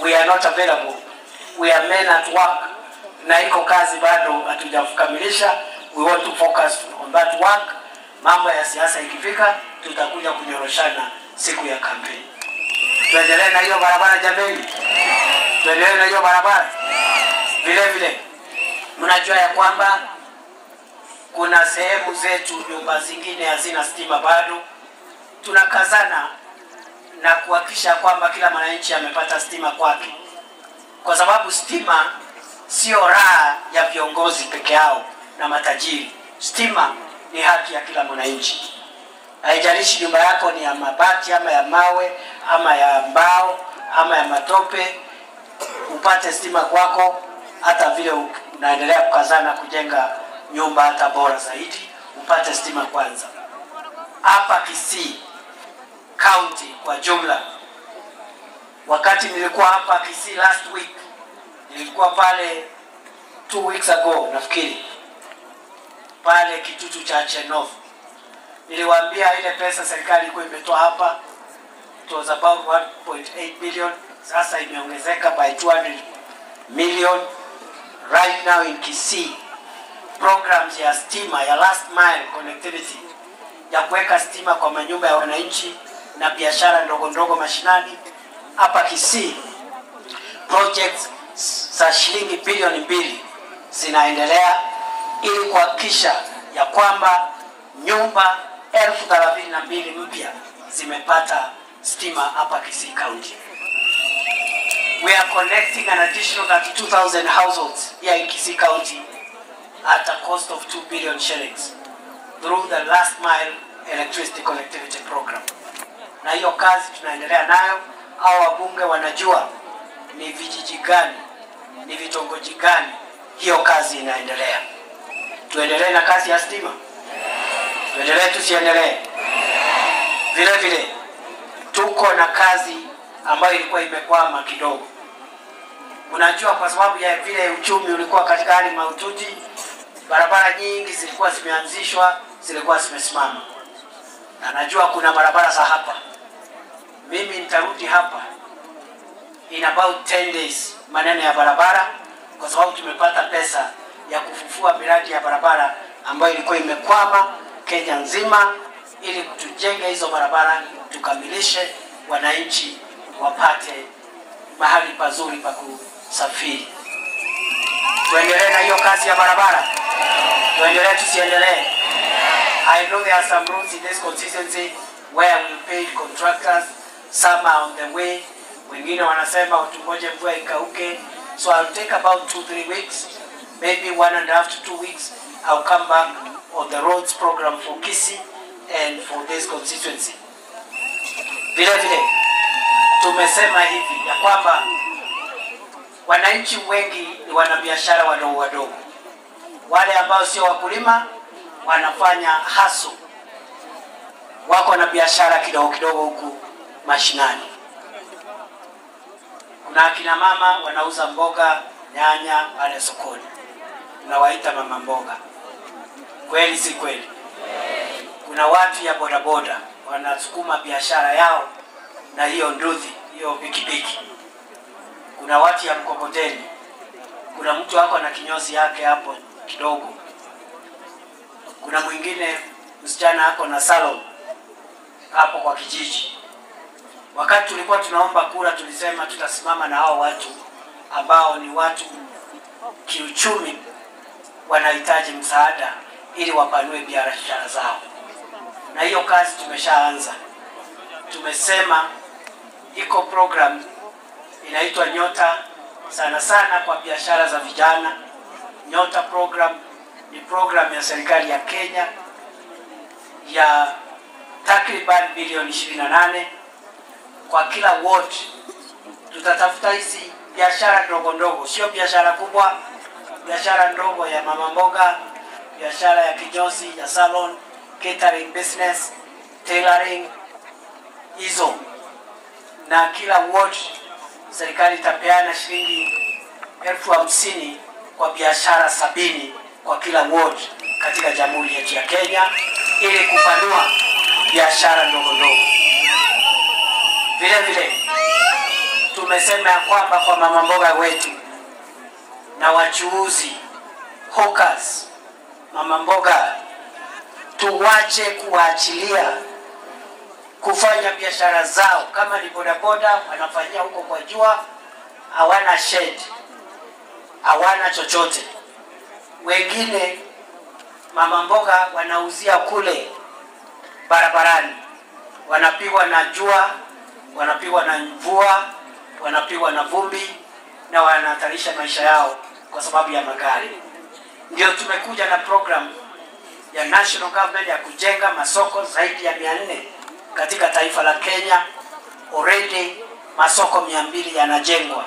We are not available. We are men at work. Na iko kazi bado hatujakamilisha. We want to focus on that work. Mambo ya siasa ikifika, tutakuja kunyoroshana siku ya kampeni. Tuendelee na hiyo barabara jameni. Tuendelee na hiyo barabara. Vile vile, mnajua ya kwamba kuna sehemu zetu, nyumba zingine hazina stima bado. Tunakazana na kuhakikisha kwamba kila mwananchi amepata stima kwake. Kwa sababu stima sio raha ya viongozi peke yao na matajiri. Stima ni haki ya kila mwananchi. Haijalishi nyumba yako ni ya mabati ama ya mawe ama ya mbao ama ya matope, upate stima kwako. Hata vile unaendelea kukazana kujenga nyumba hata bora zaidi, upate stima kwanza. Hapa Kisii County kwa jumla, wakati nilikuwa hapa Kisii last week, nilikuwa pale 2 weeks ago nafikiri, pale kitutu cha Chenov. Niliwaambia ile pesa serikali ilikuwa imetoa hapa, it was about 1.8 billion, sasa imeongezeka by 200 million. Right now in Kisii, programs ya stima ya last mile connectivity, ya kuweka stima kwa manyumba ya wananchi na biashara ndogo ndogo mashinani hapa Kisii, projects za shilingi bilioni 2 zinaendelea ili kuhakikisha ya kwamba nyumba 32,000 mpya zimepata stima hapa Kisii County. We are connecting an additional 32,000 households here in Kisii County at a cost of 2 billion shillings through the last mile electricity connectivity program. na hiyo kazi tunaendelea nayo. Hao wabunge wanajua ni vijiji gani, ni vitongoji gani hiyo kazi inaendelea. Tuendelee na kazi ya stima, tuendelee tusiendelee? Vile vile tuko na kazi ambayo ilikuwa imekwama kidogo. Unajua, kwa sababu ya vile uchumi ulikuwa katika hali mahututi, barabara nyingi zilikuwa zimeanzishwa, zilikuwa zimesimama. Na najua kuna barabara za hapa, mimi nitarudi hapa in about 10 days maneno ya barabara, kwa sababu tumepata pesa ya kufufua miradi ya barabara ambayo ilikuwa imekwama Kenya nzima, ili tujenge hizo barabara, tukamilishe, wananchi wapate mahali pazuri pa kusafiri. Tuendelee na hiyo kazi ya barabara, tuendelee tusiendelee? I know there are some roads in this constituency where we paid contractors, some are on the way. Wengine wanasema utungoje mvua ikauke. So I'll take about 2-3 weeks, maybe 1.5 to 2 weeks. I'll come back on the roads program for Kisii and for this constituency. Vile vile tumesema hivi ya kwamba wananchi wengi ni wanabiashara wadogo wadogo. Wale ambao sio wakulima wanafanya haso, wako na biashara kidogo kidogo huku mashinani. Kuna akina mama wanauza mboga, nyanya pale sokoni, tunawaita mama mboga. Kweli si kweli? Kuna watu ya bodaboda wanasukuma biashara yao na hiyo nduthi, hiyo pikipiki. Kuna watu ya mkokoteni, kuna mtu wako na kinyozi yake hapo kidogo. Kuna mwingine msichana ako na salon hapo kwa kijiji. Wakati tulikuwa tunaomba kura, tulisema tutasimama na hao watu ambao ni watu kiuchumi wanahitaji msaada ili wapanue biashara zao. Na hiyo kazi tumeshaanza. Tumesema iko program inaitwa Nyota, sana sana kwa biashara za vijana. Nyota program ni program ya serikali ya Kenya ya takriban bilioni 28 kwa kila ward. Tutatafuta hizi biashara ndogo ndogo, sio biashara kubwa, biashara ndogo ya mama mboga, biashara ya kinyozi, ya salon, catering business, tailoring, hizo. Na kila ward serikali itapeana shilingi 50,000 kwa biashara 70 kwa kila ward katika Jamhuri yetu ya Kenya, ili kupanua biashara ndogo ndogo. Vile vile tumesema ya kwamba kwa mama mboga wetu na wachuuzi, hawkers, mama mboga, tuwache kuachilia kufanya biashara zao. Kama ni bodaboda wanafanyia huko kwa jua, hawana shed, hawana chochote. Wengine mama mboga wanauzia kule barabarani, wanapigwa na jua, wanapigwa na mvua, wanapigwa na vumbi, na wanahatarisha maisha yao kwa sababu ya magari. Ndio tumekuja na program ya national government ya kujenga masoko zaidi ya 400 katika taifa la Kenya. Already masoko 200 yanajengwa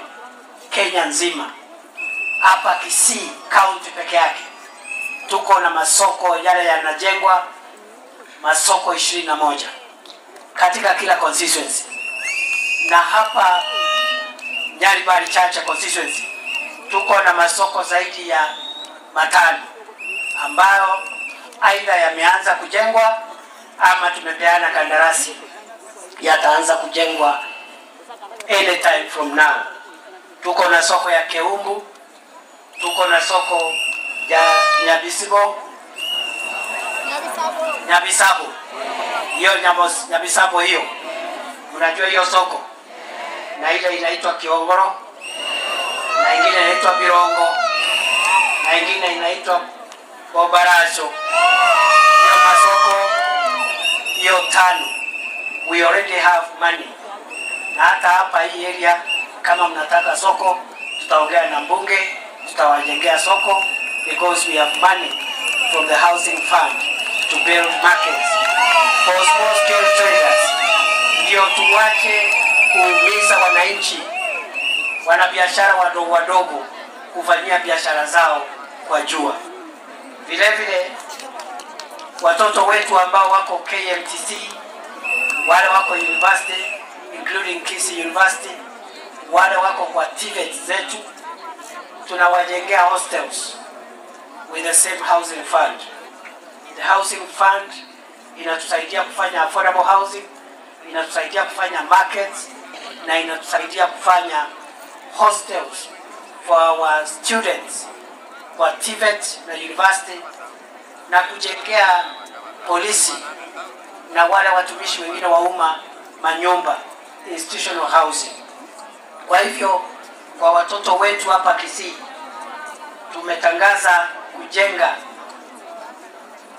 Kenya nzima. Hapa Kisii county peke yake tuko na masoko yale yanajengwa, masoko 21 katika kila constituency. Na hapa Nyaribari Chache constituency tuko na masoko zaidi ya 5 ambayo aidha yameanza kujengwa ama tumepeana kandarasi yataanza kujengwa anytime from now. Tuko na soko ya Keumbu, tuko na soko ya Nyabisabo. Hiyo Nyabisabo hiyo, unajua hiyo soko, na ile inaitwa Kiongoro, na ingine inaitwa Birongo, na ingine inaitwa Bobaracho. Hiyo masoko hiyo 5 we already have money. Na hata hapa hii area kama mnataka soko, tutaongea na mbunge, tutawajengea soko, because we have money from the housing fund to build markets for small scale traders. ndio tuwache kuumiza wananchi, wanabiashara wadogo wadogo kufanyia biashara zao kwa jua. Vile vile watoto wetu ambao wako KMTC, wale wako university including Kisii University, wale wako kwa TVET zetu, tunawajengea hostels with the same housing fund. The housing fund inatusaidia kufanya affordable housing, inatusaidia kufanya markets, na inatusaidia kufanya hostels for our students kwa TVET na university, na kujengea polisi na wale watumishi wengine wa umma manyumba, institutional housing. Kwa hivyo kwa watoto wetu hapa Kisii tumetangaza kujenga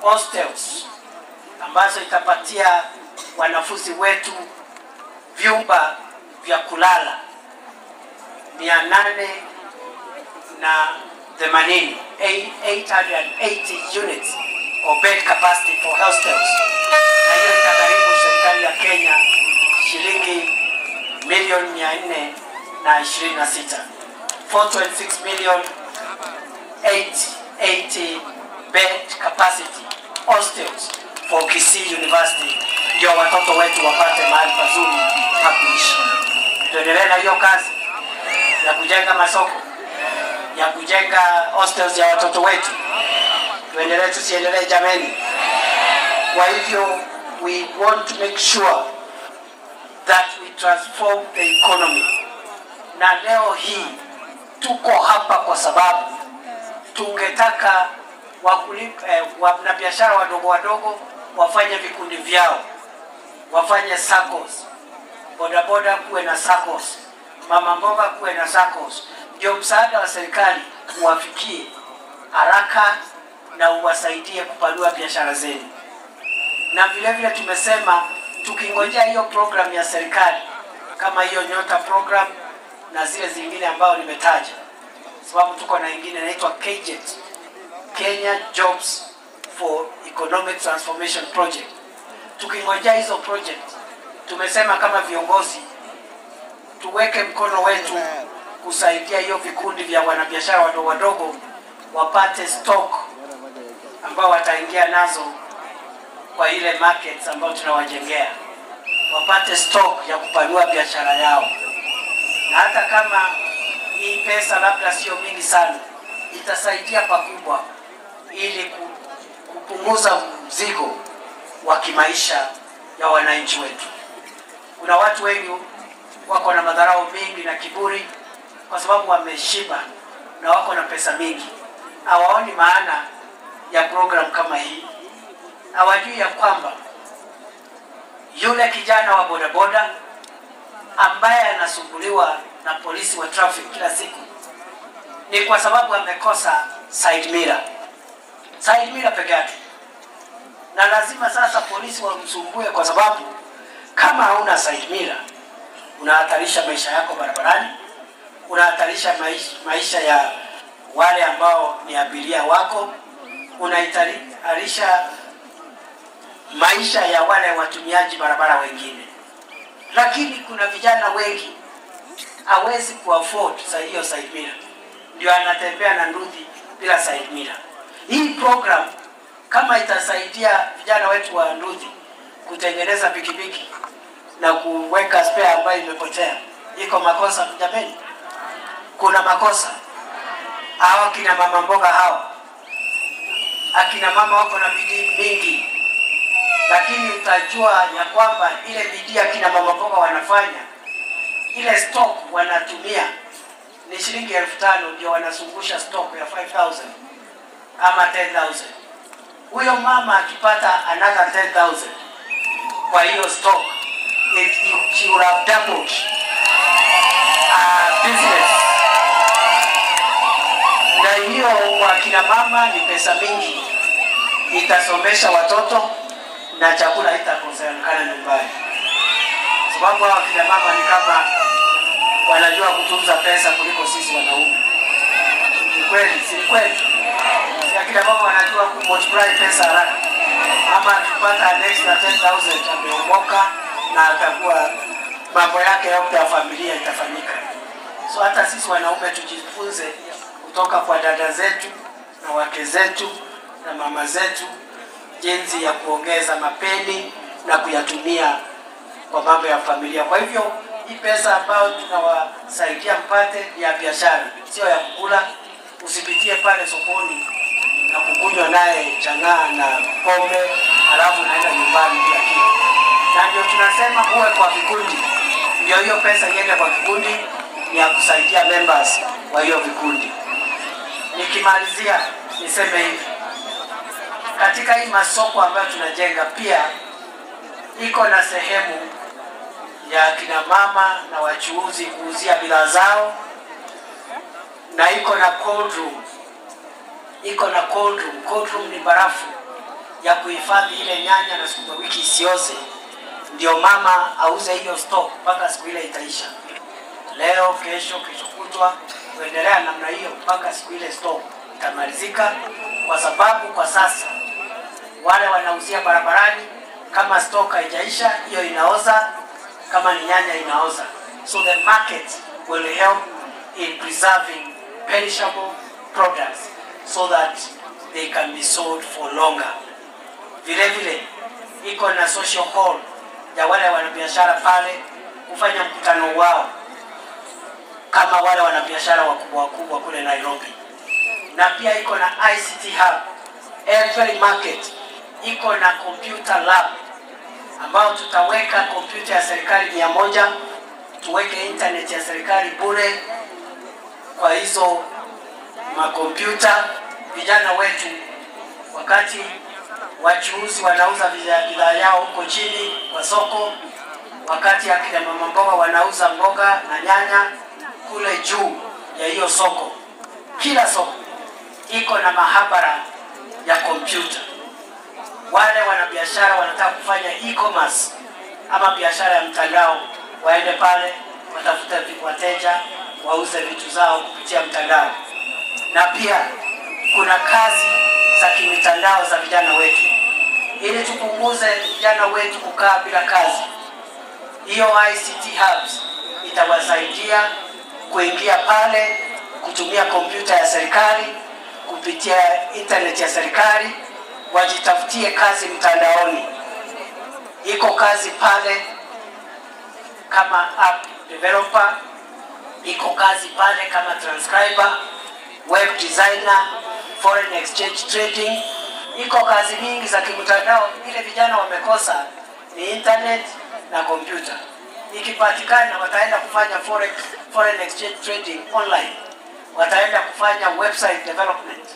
hostels ambazo itapatia wanafunzi wetu vyumba vya kulala 880 units of bed capacity for hostels. Na hiyo itagharimu serikali ya Kenya shilingi milioni 426. 4.6 million 880 bed capacity hostels for Kisii University, ndio watoto wetu wapate mahali pazuri pa kuishi. Tuendelee na hiyo kazi ya kujenga masoko, ya kujenga hostels ya watoto wetu. Tuendelee, tusiendelee jameni. Kwa hivyo we want to make sure that we transform the economy. Na leo hii tuko hapa kwa sababu tungetaka wanabiashara wadogo wadogo wafanye vikundi vyao, wafanye SACCOS, bodaboda kuwe na SACCOS, mama mboga kuwe na SACCOS, ndio msaada wa serikali uwafikie haraka na uwasaidie kupanua biashara zenu. Na vile vile tumesema tukingojea hiyo program ya serikali kama hiyo Nyota program na zile zingine ambao nimetaja, sababu tuko na nyingine inaitwa KJET, Kenya Jobs for Economic Transformation Project. Tukingojea hizo project, tumesema kama viongozi tuweke mkono wetu kusaidia hiyo vikundi vya wanabiashara wadogo wadogo wapate stock ambao wataingia nazo kwa ile markets ambao tunawajengea, wapate stock ya kupanua biashara yao. Na hata kama hii pesa labda sio mingi sana, itasaidia pakubwa ili kupunguza mzigo wa kimaisha ya wananchi wetu. Kuna watu wengi wako na madharau mengi na kiburi kwa sababu wameshiba na wako na pesa mingi. Hawaoni maana ya program kama hii. Hawajui ya kwamba yule kijana wa bodaboda ambaye anasumbuliwa na polisi wa traffic kila siku ni kwa sababu amekosa side mirror. Side mirror peke yake. Na lazima sasa polisi wamsumbue kwa sababu kama hauna side mirror unahatarisha maisha yako barabarani, unahatarisha maisha ya wale ambao ni abiria wako, unahatarisha maisha ya wale watumiaji barabara wengine. Lakini kuna vijana wengi hawezi kuafford hiyo side mirror, ndio anatembea na nduthi bila side mirror. Hii program kama itasaidia vijana wetu wa nduthi kutengeneza pikipiki na kuweka spare ambayo imepotea, iko makosa jameni? Kuna makosa? Hawa kina mama mboga hawa, akina mama wako na bidii mingi, lakini utajua ya kwamba ile bidii akina mama mboga wanafanya, ile stock wanatumia ni shilingi 5,000 ndio wanazungusha stock ya 5,000 ama 10,000. Huyo mama akipata another 10,000 kwa hiyo stock, she would have doubled business. Na hiyo kwa kina mama ni pesa mingi, itasomesha watoto na chakula itakosekana nyumbani. Sababu hao kina mama ni kama wanajua kutunza pesa kuliko sisi wanaume. Ni kweli, si kweli? Ya kina mama wanajua kumultiply pesa haraka. Ama akipata an extra 10,000 ameomoka na atakuwa mambo yake yote ya familia itafanyika. So hata sisi wanaume tujifunze kutoka kwa dada zetu na wake zetu na mama zetu jinsi ya kuongeza mapeni na kuyatumia kwa mambo ya familia. Kwa hivyo hii pesa ambayo tunawasaidia mpate ya biashara, sio ya kukula. Usipitie pale sokoni na kukunywa naye chang'aa na pombe alafu naenda nyumbani kila kitu. Na ndio tunasema uwe kwa vikundi, ndio hiyo pesa iende kwa vikundi ya kusaidia members wa hiyo vikundi. Nikimalizia niseme hivi, katika hii masoko ambayo tunajenga pia iko na sehemu ya kina mama na wachuuzi kuuzia bidhaa zao, na iko na cold room. Iko na cold room. Cold room ni barafu ya kuhifadhi ile nyanya na sukuma wiki isioze, ndio mama auze hiyo stock mpaka siku ile itaisha. Leo, kesho kutwa, kuendelea namna hiyo mpaka siku ile stock itamalizika, kwa sababu kwa sasa wale wanauzia barabarani, kama stock haijaisha hiyo inaoza, kama ni nyanya inaoza. So the market will help in preserving perishable products so that they can be sold for longer. Vile vile iko na social hall ya wale wanabiashara pale kufanya mkutano wao kama wale wanabiashara wakubwa kule Nairobi. Na pia iko na ICT hub. Every market iko na computer lab ambao tutaweka kompyuta ya serikali 100, tuweke internet ya serikali bure kwa hizo makompyuta. Vijana wetu wakati wachuuzi wanauza bidhaa yao huko chini kwa soko, wakati akina mama mboga wanauza mboga na nyanya kule juu ya hiyo soko, kila soko iko na mahabara ya kompyuta. Wale wanabiashara wanataka kufanya e-commerce ama biashara ya mtandao, waende pale watafute wateja, wauze vitu zao kupitia mtandao. Na pia kuna kazi za kimitandao za vijana wetu, ili tupunguze vijana wetu kukaa bila kazi. Hiyo ICT hubs itawasaidia kuingia pale, kutumia kompyuta ya serikali, kupitia internet ya serikali, wajitafutie kazi mtandaoni. Iko kazi pale kama app developer, iko kazi pale kama transcriber, web designer, foreign exchange trading. Iko kazi nyingi za kimtandao. Ile vijana wamekosa ni internet na kompyuta. Ikipatikana wataenda kufanya foreign exchange trading online, wataenda kufanya website development,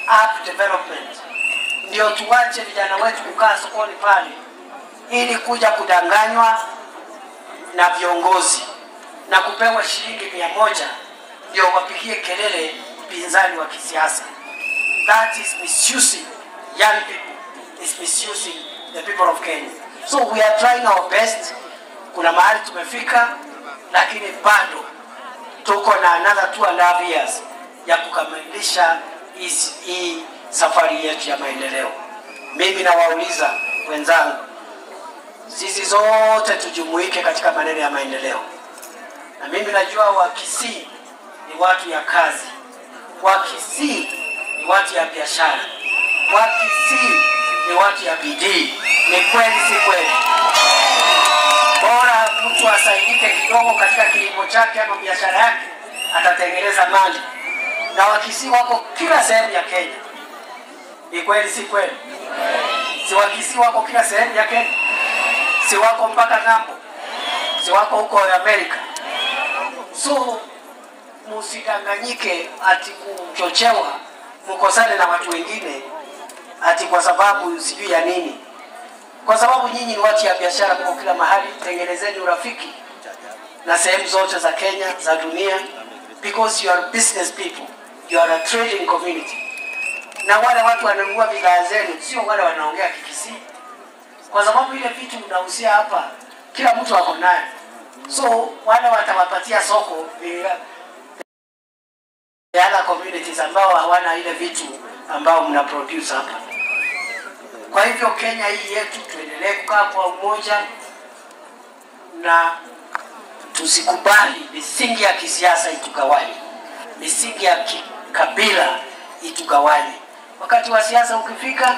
app development. Ndio tuwache vijana wetu kukaa sokoni pale ili kuja kudanganywa na viongozi na kupewa shilingi 100 ndio wapigie kelele pinzani wa kisiasa. That is misusing young people, is misusing the people of Kenya. So we are trying our best. Kuna mahali tumefika, lakini bado tuko na another 2.5 years ya kukamilisha hii safari yetu ya maendeleo. Mimi nawauliza wenzangu, sisi zote tujumuike katika maneno ya maendeleo. Na mimi najua Wakisii ni watu ya kazi, Wakisii ni watu ya biashara, Wakisii ni watu ya bidii. Ni kweli si kweli? Bora mtu asaidike kidogo katika kilimo chake ama biashara yake, atatengeneza mali. Na Wakisii wako kila sehemu ya Kenya. Ni kweli si kweli? Si Wakisii wako kila sehemu ya Kenya? Si wako mpaka ng'ambo? Si wako huko Amerika? So musidanganyike ati kuchochewa mkosane na watu wengine ati kwa sababu sijui ya nini. Kwa sababu nyinyi ni watu ya biashara, mko kila mahali. Tengenezeni urafiki na sehemu zote za Kenya, za dunia, because you are business people, you are a trading community. Na wale watu wananunua bidhaa zenu sio wale wanaongea Kikisii, kwa sababu ile vitu mnauzia hapa kila mtu wako naye. So wale watawapatia soko the other communities ambao hawana ile vitu ambao mna produce hapa. Kwa hivyo Kenya hii yetu tuendelee kukaa kwa umoja, na tusikubali misingi ya kisiasa itugawanye, misingi ya kikabila itugawanye. Wakati wa siasa ukifika,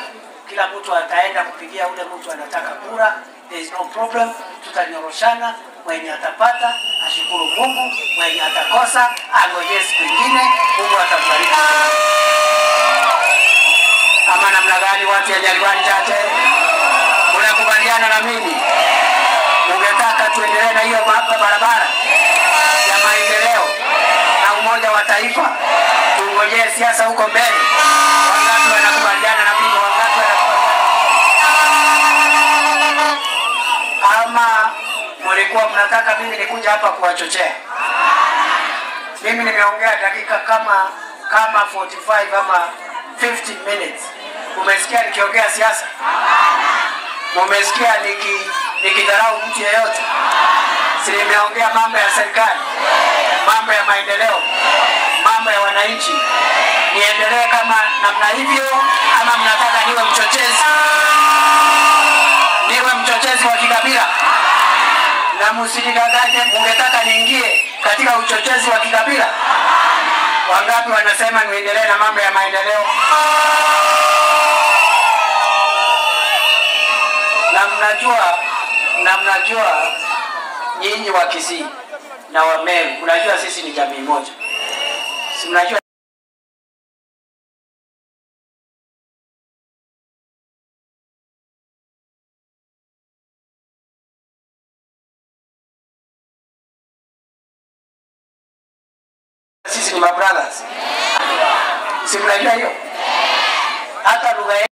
kila mtu ataenda kupigia ule mtu anataka kura. There is no problem, tutanyoroshana. Mwenye atapata ashukuru Mungu, mwenye atakosa angojee siku nyingine, Mungu atambariki. Ama namna gani watu ya Nyaribari Chache? Unakubaliana na mimi? Ungetaka tuendelee na hiyo barabara ya maendeleo na umoja wa taifa? Tungojee siasa huko mbele. Wangapi wanakubaliana na mimi? Wangapi wanakubaliana? Ama mlikuwa mnataka mimi nikuja hapa kuwachochea? Mimi nimeongea dakika kama 45 ama 15 minutes. Umesikia nikiongea siasa? Umesikia nikidharau mtu yeyote? Si nimeongea mambo ya serikali, mambo ya maendeleo, mambo ya wananchi. Niendelee kama namna hivyo ama mnataka niwe mchochezi? Niwe mchochezi wa kikabila? Na msijidanganye, ungetaka niingie katika uchochezi wa kikabila? Wangapi wanasema niendelee na mambo ya maendeleo? Na mnajua nyinyi wa Kisii na wa Meru, mnajua sisi ni jamii moja. Si mnajua sisi ni my brothers? Si mnajua hiyo? Hata lugha yetu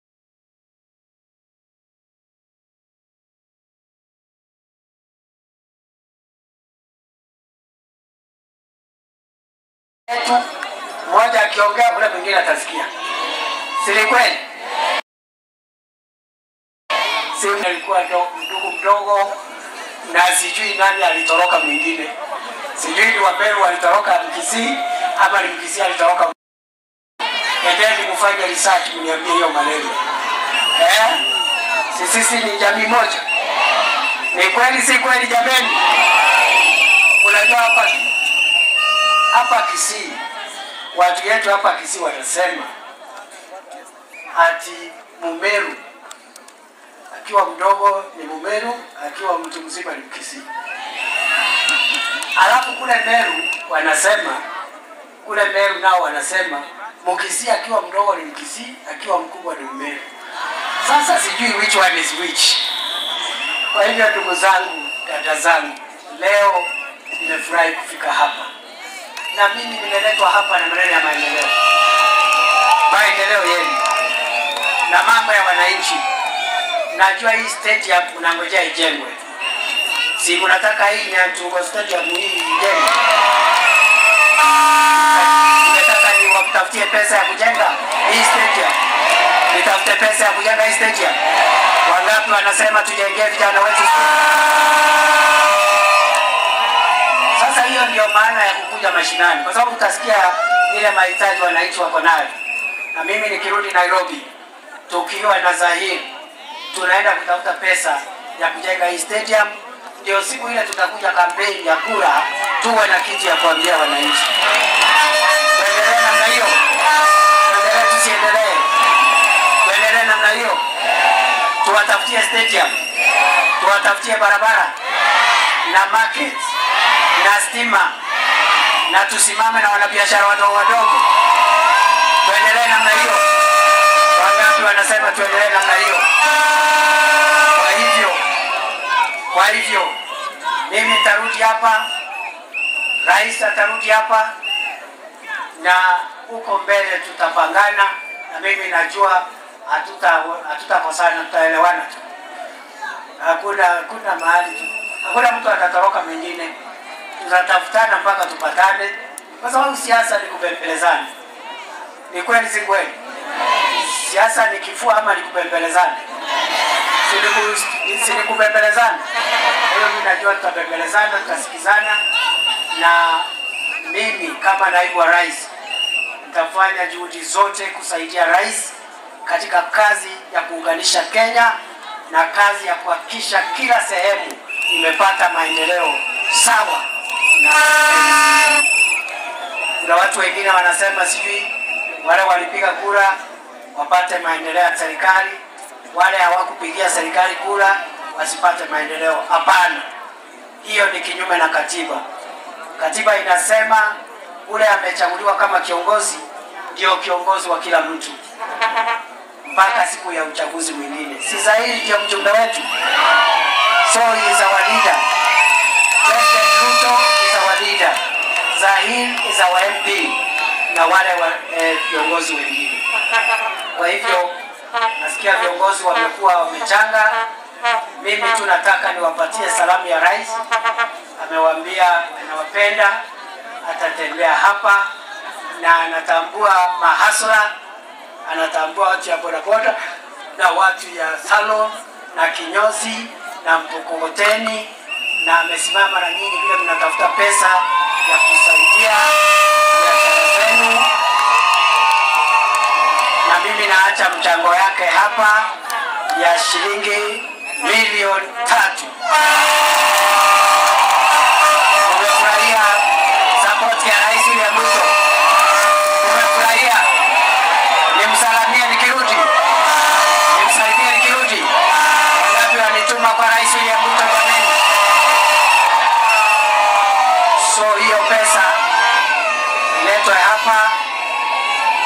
mmoja akiongea ule mwingine atasikia. Si kweli? Si alikuwa ndugu mdogo na sijui nani alitoroka mwingine. Sijui ni Wameru walitoroka Mkisii ama ni Mkisii alitoroka. Endeni mfanye research mniambie hiyo maneno. Sisi ni jamii moja. Ni kweli si kweli jameni? Unajua hapa Kisii, watu wetu hapa Kisii wanasema ati Mumeru akiwa mdogo ni Mumeru, akiwa mtu mzima ni Mkisii. Alafu kule Meru wanasema, kule Meru nao wanasema Mkisii akiwa mdogo ni Mkisii, akiwa mkubwa ni Mumeru. Sasa sijui which one is which. Kwa hivyo ndugu zangu, dada zangu, leo nimefurahi kufika hapa. Na mimi nimeletwa hapa na maneno ya maendeleo. Maendeleo yenu na mambo ya wananchi. Najua hii stadium unangojea ijengwe. Si unataka hii Nyantugo stadium hii ijengwe? Unataka ni wakutafutie pesa ya kujenga hii stadium? Nitafute pesa ya kujenga hii stadium? Wangapi wanasema tujengee vijana wetu? Sasa hiyo ndio maana ya kukuja mashinani, kwa sababu utasikia ile mahitaji wananchi wako nayo. Na mimi nikirudi Nairobi, tukiwa na Zahiri, tunaenda kutafuta pesa ya kujenga hii stadium, ndio siku ile tutakuja kampeni ya kura tuwe na kitu ya kuambia wananchi. Tuendelee namna hiyo? Tuendelee tusiendelee? Tuendelee namna hiyo? Tuwatafutie stadium, tuwatafutie barabara na market na stima, na tusimame na wanabiashara wadogo wadogo. Tuendelee namna hiyo? Wangapi wanasema tuendelee namna hiyo? Kwa hivyo mimi nitarudi hapa, rais atarudi hapa, na huko mbele tutapangana, na mimi najua hatutakosana, tutaelewana tu. Hakuna mahali tu. Hakuna mtu atatoroka mwingine. Tutatafutana mpaka tupatane, kwa sababu siasa ni kupembelezana. Ni kweli si kweli? Siasa ni kifua ama ni kupembelezana? Si ni kupembelezana? Hiyo mimi najua tutapembelezana, tutasikizana, na mimi kama naibu wa rais nitafanya juhudi zote kusaidia rais katika kazi ya kuunganisha Kenya na kazi ya kuhakikisha kila sehemu imepata maendeleo sawa na kuna watu wengine wanasema sijui wale walipiga kura wapate maendeleo ya serikali, wale hawakupigia serikali kura wasipate maendeleo. Hapana, hiyo ni kinyume na katiba. Katiba inasema ule amechaguliwa kama kiongozi ndio kiongozi wa kila mtu mpaka siku ya uchaguzi mwingine. Si Zahiri ndio mjumbe wetu? So he is our leader. President Ruto is our leader. Zahir is our MP na wale viongozi wengine. Kwa hivyo nasikia viongozi wamekuwa wamechanga. Mimi tu nataka niwapatie salamu ya rais. Amewaambia anawapenda, atatembea hapa na anatambua mahasla, anatambua watu ya bodaboda na watu ya salon na kinyozi na mkokoteni, na amesimama na nyinyi vile mnatafuta pesa ya kusaidia biashara zenu, na mimi naacha mchango yake hapa ya shilingi milioni 3. Umefurahia support ya Rais William Ruto? Umefurahia? Nimsalimie nikirudi, nimsalimie nikirudi. Wangapi wanituma kwa Rais William Ruto jamani? So hiyo pesa iletwe hapa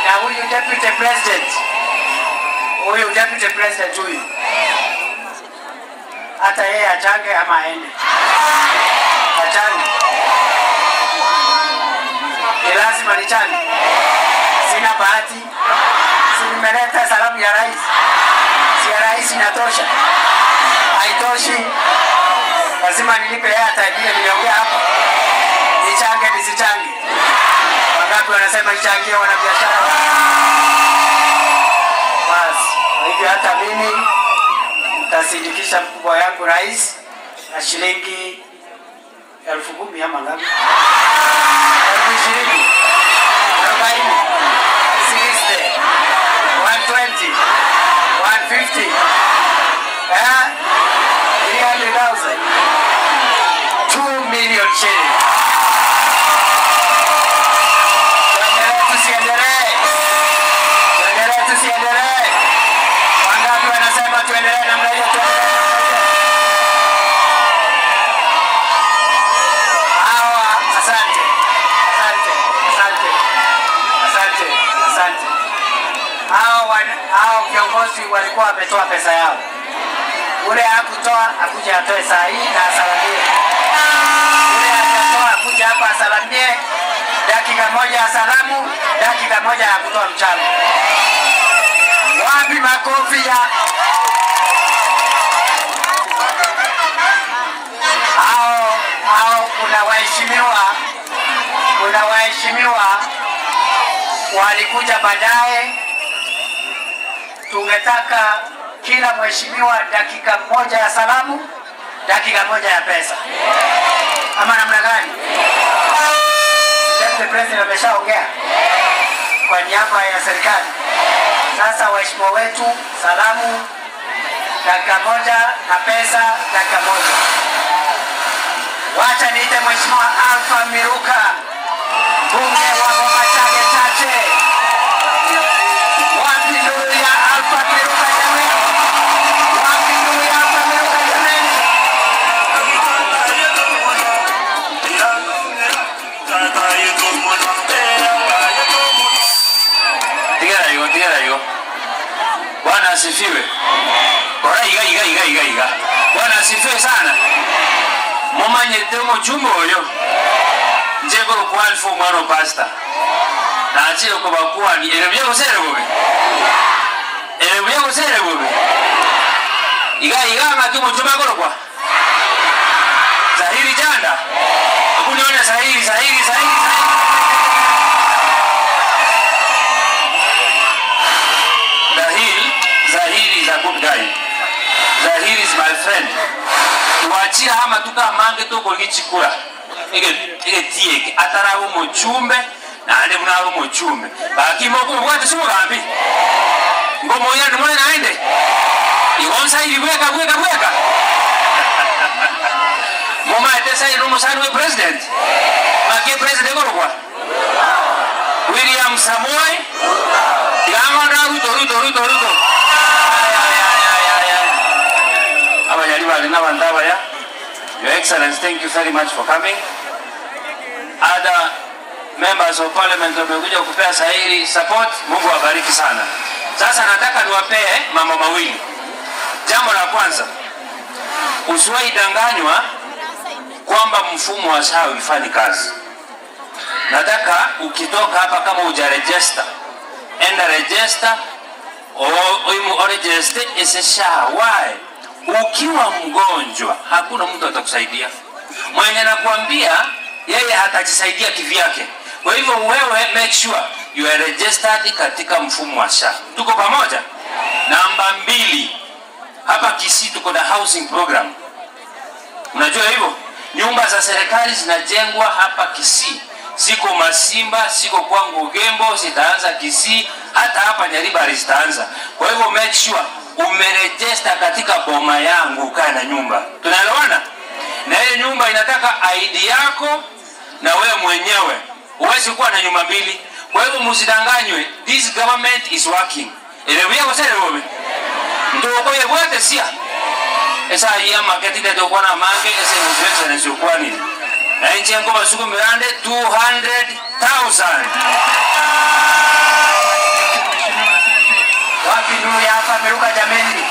na huyu deputy president, huyu hata yeye achange ama aende achange, ni lazima nichange. Sina bahati, si nimeleta salamu ya rais, si ya rais inatosha? Haitoshi, lazima nilipe yeye hata vile niliongea hapa. Nichange nisichange? Wangapi wanasema nichangie wanabiashara? Basi kwa hivyo hata mimi nitasindikisha mkubwa yangu rais na shilingi 10,000 ama ngapi? 20,000, 40, 60, 120, 150, 300,000, 2 million shillings. Tusiendelee. Wangapi wanasema tuendelee namna hiyo? Asante. Hao viongozi walikuwa wametoa pesa yao. Ule hakutoa akuja atoe saa hii na asalamie. Ule hajatoa akuja hapa asalamie. Dakika moja ya salamu, dakika moja ya kutoa mchango. Wapi makofi ya hao? Kuna waheshimiwa walikuja baadaye. Tungetaka kila mheshimiwa dakika moja ya salamu, dakika moja ya pesa, ama namna gani? Deputy President ameshaongea kwa niaba ya serikali. Sasa waheshimiwa wetu, salamu dakika moja na pesa dakika moja. Wacha niite Mheshimiwa Alpha Miruka, bunge wa Boma Chache. Wapi ndugu ya Alpha Miruka jamani? Wapi ndugu ya Alpha Miruka jamani? Tigara hiyo. Bwana asifiwe. Bora iga. Bwana asifiwe sana. Mumanyete muchumba oyo. Njeko kwalfo mwana pastor. Na achiro ko bakwani erebye gusere bobe. Iga ngaki muchumba gorokwa. Zahiri janda. Kuniona Zahiri. Zahiri is a good guy. Zahiri is my friend. Tuachira hama tuka mange toko gichikura. Ege tieke atarabo muchumbe na ande munabo muchumbe. Baki moko mwate sumo gambi. Ngomo ya ndimone naende. Iwonsa iliweka. Ade sai rumo sanu president. Maki president kwa. William Samoei. Digamanda Ruto. Your Excellency, thank you very much for coming. Other members of parliament wamekuja kupea sahihi support. Mungu awabariki sana. Sasa nataka niwapee mambo mawili. Jambo la kwanza, usiwahi danganywa kwamba mfumo wa SHA ufanyi kazi. Nataka ukitoka hapa kama hujaregister, enda register or register is SHA. Why? Ukiwa mgonjwa hakuna mtu atakusaidia. Mwenye nakwambia yeye hatajisaidia kivyake. Kwa hivyo wewe make sure you are registered katika mfumo wa SHA. Tuko pamoja? Namba 2, hapa Kisii tuko na housing program. Unajua hivyo? Nyumba za serikali zinajengwa hapa Kisii. Siko Masimba, siko kwangu Gembo, zitaanza Kisii, hata hapa Nyaribari zitaanza. Kwa hivyo make sure umeregister katika boma yangu ukae na nyumba. Tunaelewana? Na hiyo nyumba inataka ID yako na wewe mwenyewe. Huwezi kuwa na nyumba mbili. Kwa hivyo msidanganywe. This government is working. Elewia kwa sasa wewe. Ndio kwa hiyo wote sia. Esa ya market ndio kwa na mange ese mzee na sio kwa nini? Na nchi yangu basuku mirande 200,000. Wapi nuru ya hapa meruka jameni?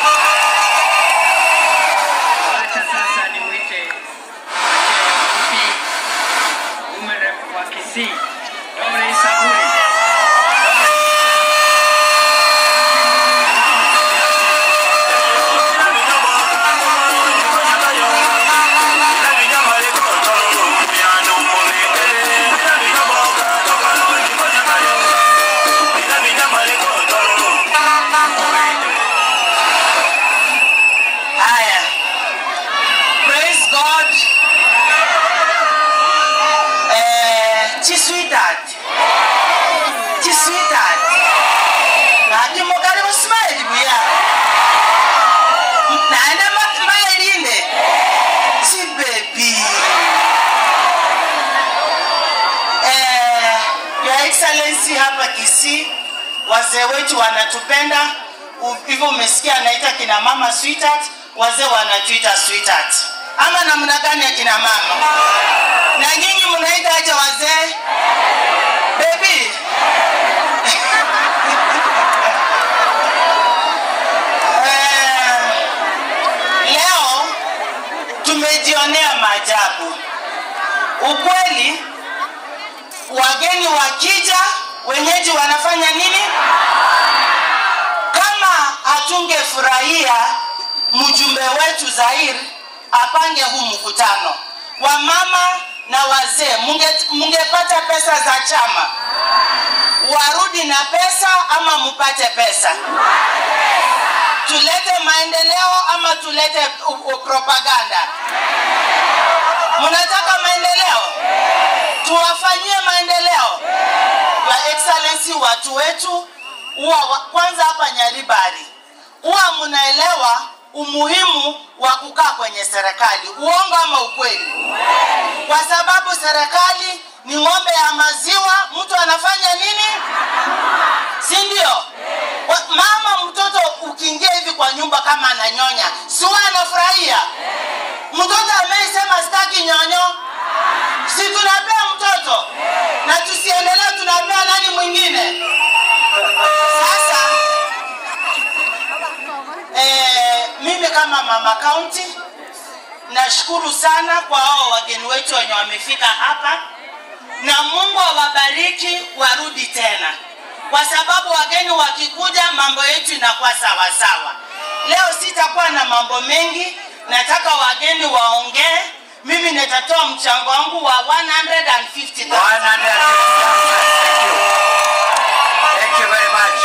Acha sasa nimuite umere wa Kisii. Dore Isaburi. Hapa Kisii wazee wetu wanatupenda. Hivyo umesikia anaita kina mama sweetheart, wazee wanatuita sweetheart. Ama namna gani ya kina mama? Na nyinyi mnaita aje wazee? Baby. Leo tumejionea maajabu. Ukweli wageni wakija wenyeji wanafanya nini? Kama hatungefurahia mjumbe wetu Zaire apange huu mkutano, wamama na wazee mungepata pesa za chama, warudi na pesa ama mupate pesa? Tulete maendeleo ama tulete propaganda? Mnataka maendeleo? Tuwafanyie maendeleo. Your Excellency, watu wetu kwanza hapa Nyaribari huwa mnaelewa umuhimu wa kukaa kwenye serikali. Uongo ama ukweli? Kwa sababu serikali ni ng'ombe ya maziwa. Mtu anafanya nini? Si ndio? Mama mtoto ukiingia hivi kwa nyumba kama ananyonya, si anafurahia? Mtoto amesema sitaki nyonyo, si tunapea mtoto? Na tusiendelee tunapea nani mwingine? Sasa mimi kama mama county nashukuru sana kwa hao wageni wetu wenye wamefika hapa, na Mungu awabariki warudi tena, kwa sababu wageni wakikuja mambo yetu inakuwa sawa sawa. Leo sitakuwa na mambo mengi, nataka wageni waongee. Mimi nitatoa mchango wangu wa 150,000. Thank you very much.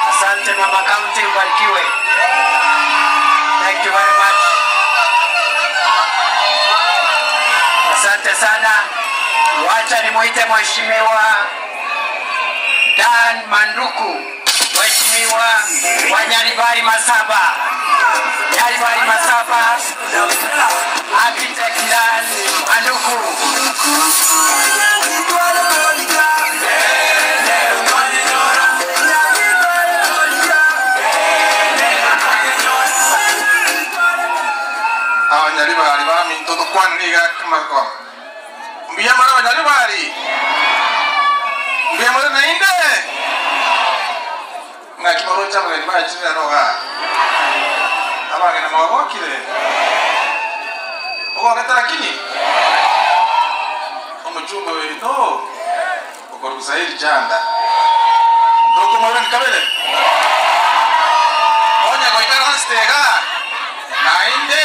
Asante mama county, ubarikiwe. Thank you very much. Asante sana. Wacha nimuite mheshimiwa Dan Manduku, mheshimiwa wa Nyaribari Masaba. Nyaribari Masaba, architect Dan Manduku. Nyaribari bami ntoto kwaniga kamako mbiya mara nyaribari mbiya mara nainde ngaki maro chama ni ba chira roga abage na mago kile ogo gatara kini omo chumba we no ogo Zaire janda ndoko mara nikabele onya go ikara stega nainde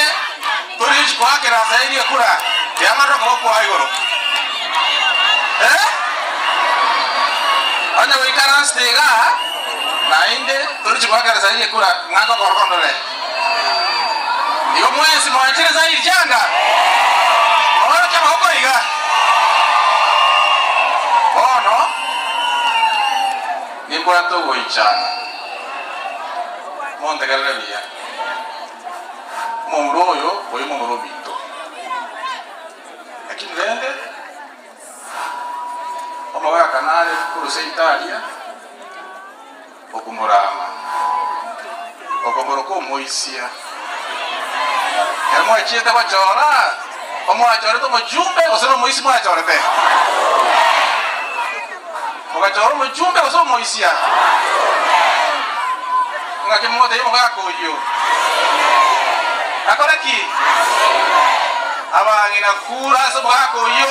Turi kwa kera Zaire kura yamaro kwa igoro anya wikara stega nainde turi kwa kera Zaire kura ngako korondole iyo mwezi mwachire Zaire janga ora kama huko iga ono ni kwa to goichana monde galleria Mouroyo oyo Mouro bito lakini rende omawa kanale kuruse Italia okumurama okomoroko moisia yamo achita bachora omo achore to mojumbe osero moisi mo achore te ogachoro mojumbe osero moisia ngake mode yo ngako yo akora ki abangina kura so bako yo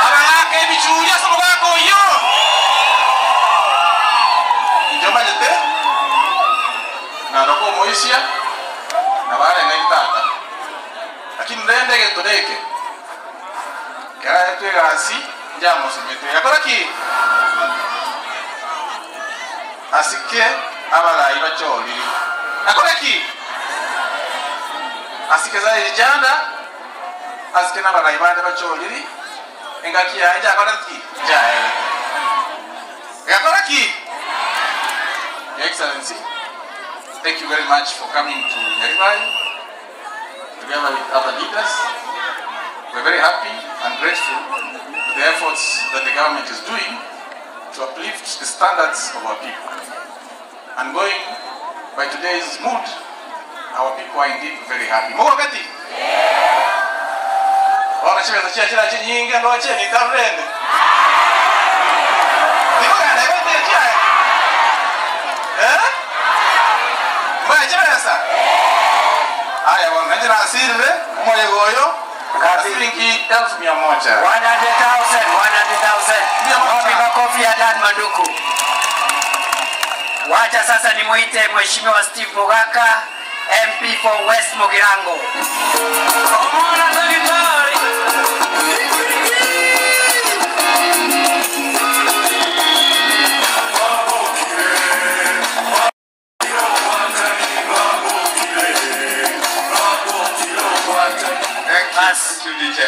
abanga bichuya so bako yo njoma jete na roko moisia na wale ngaitata lakini ndende getodeke kaya tegasi njamo simete akora ki asike abala ibacholi akora ki asikeza ijanda asikena baraibande bachoriri engaki yanja akora ki jae akora ki Your Excellency, thank you very much for coming to Nyaribari together with other leaders. We're very happy and grateful for the efforts that the government is doing to uplift the standards of our people. And going by today's mood, our people are indeed very happy. More wakati? Wana chimeza chia nyingi ndo chia ni tarende. Niko ganda yote chia. Mbaya chimeza. Aya wana njira asirre moyo goyo. Shilingi 1,100. 100,000. Wapi makofi ya Dan Manduku. Wacha sasa nimuite Mheshimiwa Steve Mogaka, MP for West Mugirango. Thank you, DJ.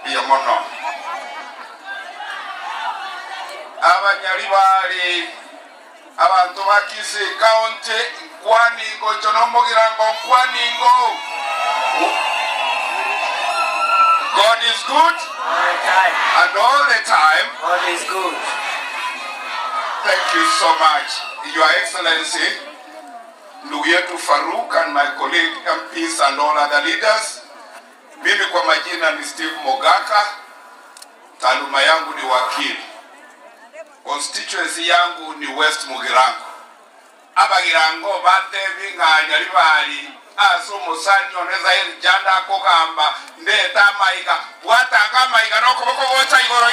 Biyamono. Abanyaribari abantu bakise kaunti Nkwaningo Mugirango Nkwaningo. God is good and all the time. God is good. Thank you so much, Your Excellency, ndugu yetu Farouk and my colleague MPs and all other leaders. Mimi kwa majina ni Steve Mogaka, taaluma yangu ni wakili. Constituency yangu ni West Mugirango. Abagirango batebi nga Nyaribari aso musanyo neza janda kokamba ndeta maika watanga maika noko boko gocha igoro.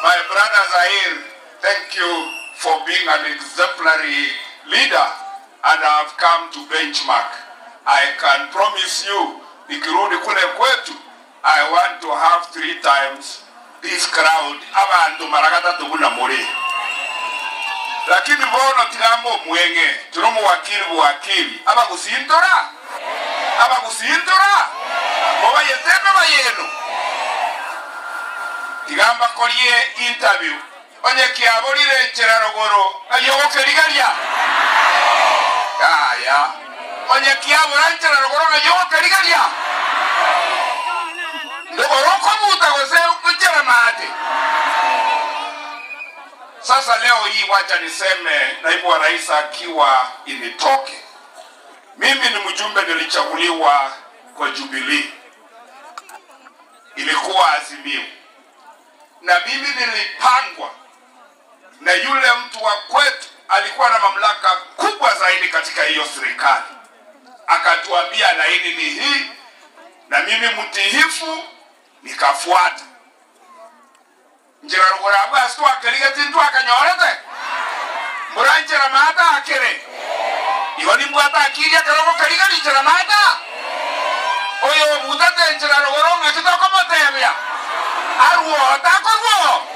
My brother Zaire, thank you for being an exemplary leader, and I've come to benchmark. I can promise you, nikirudi kule kwetu, I want to have 3 times this crowd. Abantu maragata tubuna muri. Lakini bono tigambo mwenge, tunomu wakili. Aba kusintora? Moba yetebe bayenu. Tigamba kolie interview. Onye kiabolire cherarogoro. Ayogo kerigalia. ya onye kiabu ranchera rogorona yote ligalia ndogoroko buta gose kuchera mate. Sasa leo hii wacha niseme naibu wa rais akiwa initoke. Mimi ni mjumbe nilichaguliwa kwa Jubilee. Ilikuwa Azimio. Na mimi nilipangwa na yule mtu wa kwetu alikuwa na mamlaka kubwa zaidi katika hiyo serikali. Akatuambia laini ni hii na mimi mtihifu nikafuata. Njira rugorabwa aswa kaliga tintu akanyorete. Muranjira mata akere. Igoni mwata akiria karogo kaliga njira mata. Oyo mutate njira rugoronga kitoko motebya. Arwo takorwo.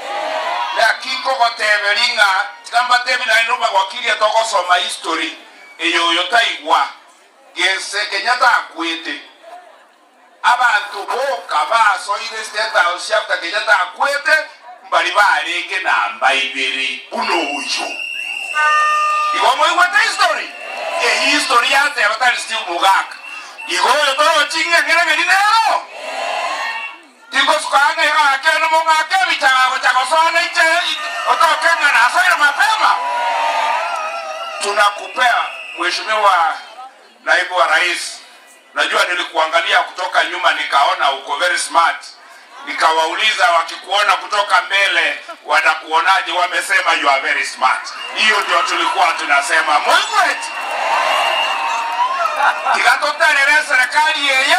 Ya kiko goteberinga tikamba tebi na inoba wakiria toko soma history. Eyo yotaigwa. Gese Kenyatta akwete. Abantu boka basoire state house after Kenyatta akwete. Mbali barenge namba ibiri uno uyo. Igomo iwata history. History yate abatari still mugaka. Igoyo toro chinga ngere nero. Tigo skanga ya akeno monga kebicha chako sona iche otokenga na soira mapema. Tunakupea mheshimiwa naibu wa rais. Najua nilikuangalia kutoka nyuma nikaona uko very smart. Nikawauliza wakikuona kutoka mbele wanakuonaje, wamesema you are very smart. Hiyo ndio tulikuwa tunasema. Mungu wetu. Tikatotelele serikali yeye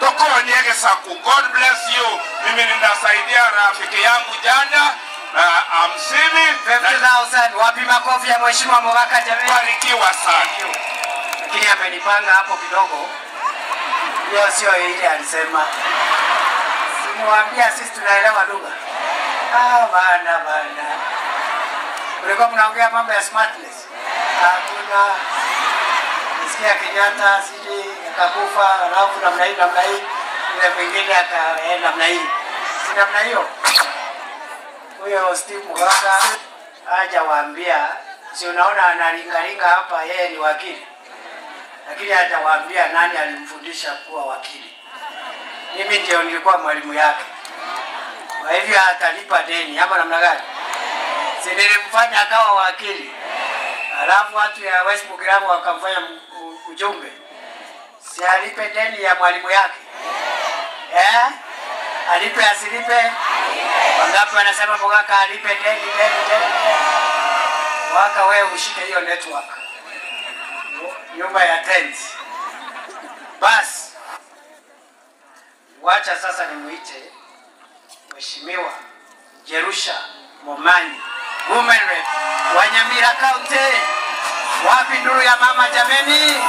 toko nyege saku. God bless you. Mimi ninasaidia rafiki yangu jana na 50,000 wapi makofi ya mheshimiwa Mugaka jamii. Barikiwa sana. Lakini amenipanga hapo kidogo. Hiyo sio ile alisema. Simuambia sisi tunaelewa lugha. Bana. Ulikuwa mnaongea mambo ya smartness. Hakuna. Nisikia Kenyatta siji akakufa alafu namna hii. Ile mwingine akaenda namna hii. Si namna hiyo. Huyo Steve Mugaka hajawaambia, si unaona analingalinga hapa yeye ni wakili. Lakini hajawaambia nani alimfundisha kuwa wakili. Mimi ndio nilikuwa mwalimu yake. Kwa hivyo atalipa deni ama namna gani? Si nilimfanya akawa wakili. Alafu watu ya West Mugirango wakamfanya ujumbe. Si alipe deni ya mwalimu yake. Alipe asilipe? Wangapi wanasema Mugaka alipe deni. Waka wewe ushike hiyo network. Nyumba ya tent. Bas. Wacha sasa nimuite Mheshimiwa Jerusha Momanyi, Women Rep wa Nyamira County. Wapi nduru ya mama jameni?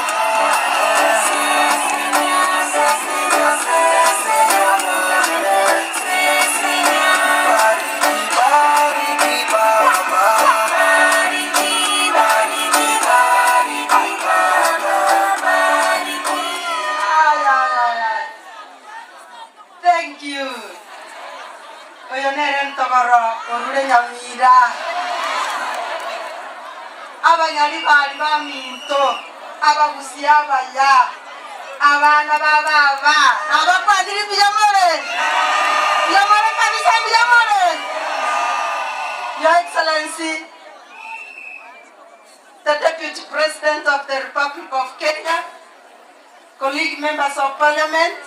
Thank you. Oyonere ntogoro orure Nyamira. Abanyali bali baminto, abagusia abaya, abana bababa, abapadiri biyamore. Biyamore kabisa biyamore. Your Excellency, the Deputy President of the Republic of Kenya, colleague members of Parliament,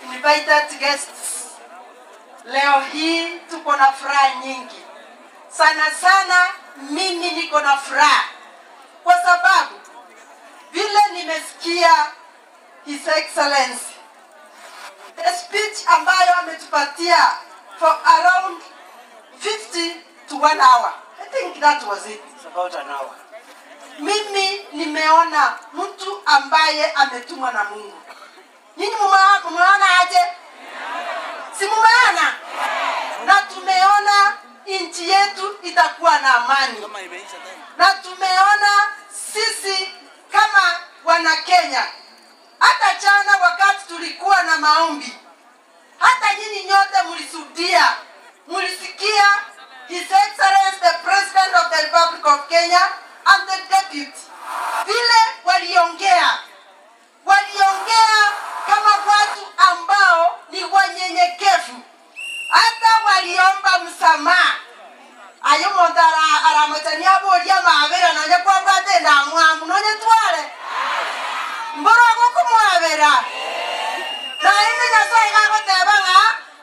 invited guests. Leo hii tuko na furaha nyingi. Sana mimi niko na furaha kwa sababu vile nimesikia His Excellency the speech ambayo ametupatia for around 50 to 1 hour. I think that was it. It's about an hour. Mimi nimeona mtu ambaye ametumwa na Mungu. Nyinyi mumeona aje? Si mumeona? Na tumeona nchi yetu itakuwa na amani. Na tumeona sisi kama wana Kenya. Hata jana wakati tulikuwa na maombi. Hata nyinyi nyote mlisudia. Mulisikia His Excellency the President of the Republic of Kenya and the Deputy. Vile aliomba msamaha. Ayo mondara aramotania boria mabera nanye kwamba tenda mwamu nanye twale. Mboro kumwabera. Na inde nyasaye gagotebanga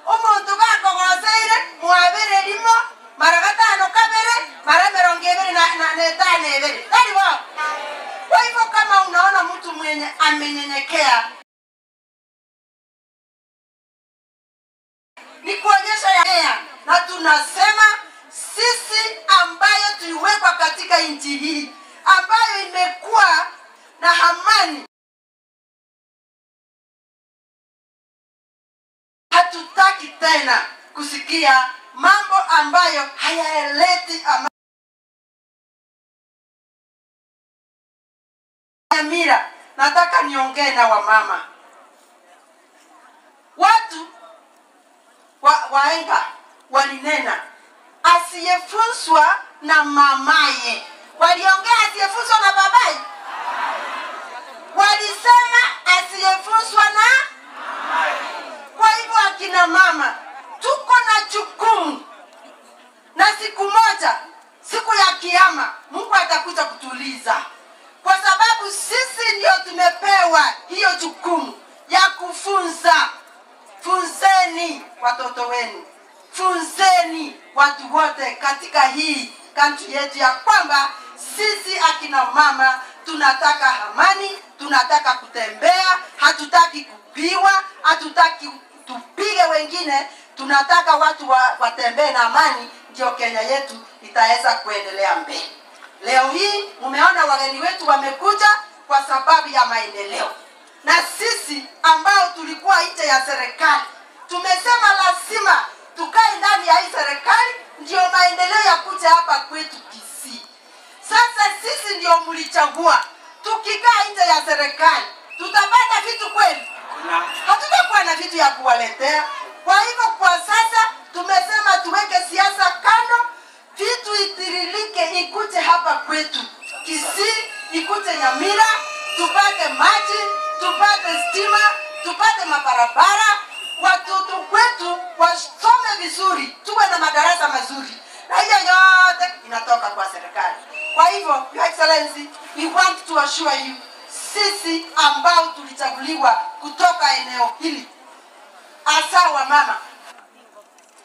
omuntu gakogoseire mwabere limo maragatano kabere mara 200 na netane ebere. Tari wa. Kwa hivyo kama unaona mtu mwenye amenyenyekea ni kuonyesha ya na tunasema sisi ambayo tuliwekwa katika nchi hii ambayo imekuwa na amani, hatutaki tena kusikia mambo ambayo hayaleti amani. Mira, nataka niongee na wamama. Watu waenga walinena asiyefunzwa na mamaye. Waliongea asiyefunzwa na babaye. Walisema asiyefunzwa na mamaye. Kwa hivyo akina mama tuko na jukumu, na siku moja, siku ya kiyama, Mungu atakuja kutuliza, kwa sababu sisi ndio tumepewa hiyo jukumu ya kufunza. Funzeni watoto wenu, funzeni watu wote katika hii country yetu ya kwamba sisi akina mama tunataka amani, tunataka kutembea, hatutaki kupiwa, hatutaki tupige wengine, tunataka watu watembee na amani, ndio Kenya yetu itaweza kuendelea mbele. Leo hii umeona wageni wetu wamekuja kwa sababu ya maendeleo. Na sisi ambao tulikuwa nje ya serikali tumesema lazima tukae ndani ya hii serikali ndio maendeleo ya kuja hapa kwetu Kisii. Sasa sisi ndio mlichagua. Tukikaa nje ya serikali tutapata vitu kweli? Hatutakuwa na vitu ya kuwaletea. Kwa hivyo kwa sasa tumesema tuweke siasa kando, vitu itirilike ikuje hapa kwetu Kisii, ikuje Nyamira, tupate maji, tupate stima, tupate mabarabara, watoto wetu wasome vizuri, tuwe na madarasa mazuri. Na hiyo yote inatoka kwa serikali. Kwa hivyo, Your Excellency, we want to assure you, sisi ambao tulichaguliwa kutoka eneo hili, hasa wa mama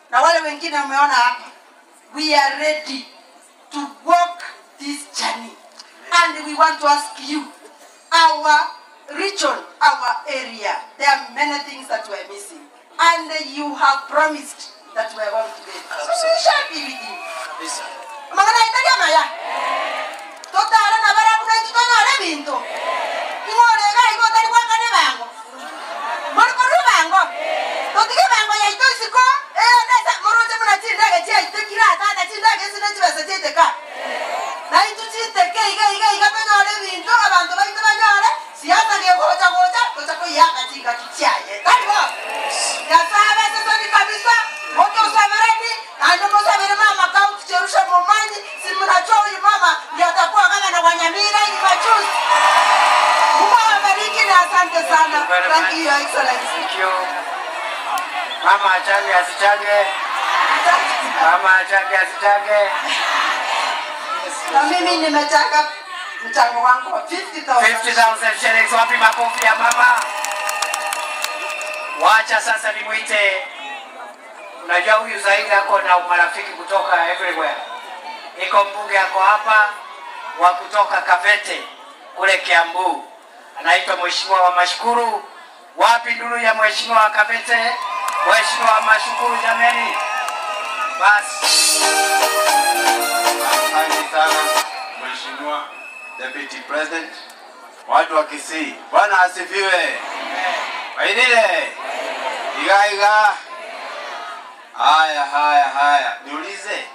na wale wengine umeona hapa, we are ready to walk this journey. And we want to ask you, our region, our area, there are many things that we're missing. And you have promised that we're going to get. So we shall be with you. Magana italia maya. Totara na bara kuna tutonya le bintu. Ingore ga igo tari kwa kane bango. Mori ko ru bango. Totige bango ya ito siko. Na moro je muna tinda ga tia itekira ta tinda ga sina jiba sa teka. Na itu teke iga banyore bintu abantu baito banyore. Siasa ke gocha ko yaka tinga kichaye. Taibo. Ya sabe sasa ni kabisa. Wote usamereni, ando msabiri mama kauti cherusha momani, si mnajua huyu mama ndio atakuwa kama na Wanyamira ni machuzi. Mungu awabariki na asante sana. Thank you, Your Excellency. Thank you. Mama achage asichage. Mama achage asichage. Na mimi nimetaka mchango wangu wa 50,000 shillings. Wapi makofi ya mama? Wacha sasa nimuite. Unajua huyu zaidi yako na marafiki kutoka everywhere. Iko mbunge yako hapa wa kutoka Kavete kule Kiambu. Anaitwa Mheshimiwa wa Mashukuru. Wapi nduru ya Mheshimiwa wa Kavete? Mheshimiwa wa Mashukuru jameni. Basi. Asante sana Mheshimiwa Deputy President. Watu wa Kisii, Bwana asifiwe. Wainile. Iga. Haya. Niulize.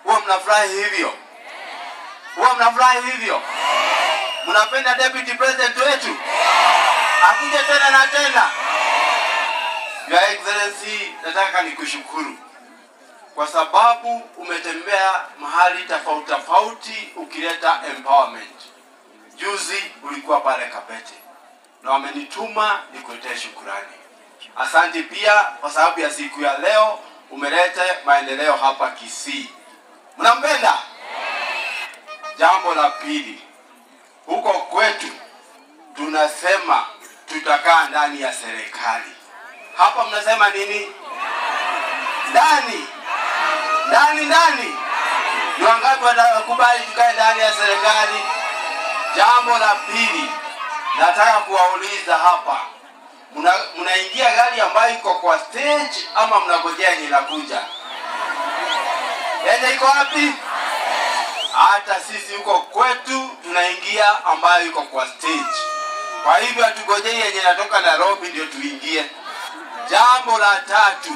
Huwa mnafurahi hivyo? Mnapenda Deputy President wetu? Akuje tena na tena. Your Excellency, nataka nikushukuru kwa sababu umetembea mahali tofauti ukileta empowerment. Juzi ulikuwa pale Kabete na wamenituma nikuletee shukrani. Asante pia kwa sababu ya siku ya leo umeleta maendeleo hapa Kisii. Mnampenda? Jambo la pili, huko kwetu tunasema tutakaa ndani ya serikali. Hapa mnasema nini? Ndani. Ni wangapi watakubali tukae ndani ya serikali? Jambo la pili, nataka kuwauliza hapa, mnaingia gari ambayo iko kwa stage ama mnagojea yenye inakuja? Yenye iko wapi? Hata sisi huko kwetu tunaingia ambayo iko kwa stage. Kwa hivyo hatugojei yenye inatoka Nairobi ndio tuingie. Jambo la tatu,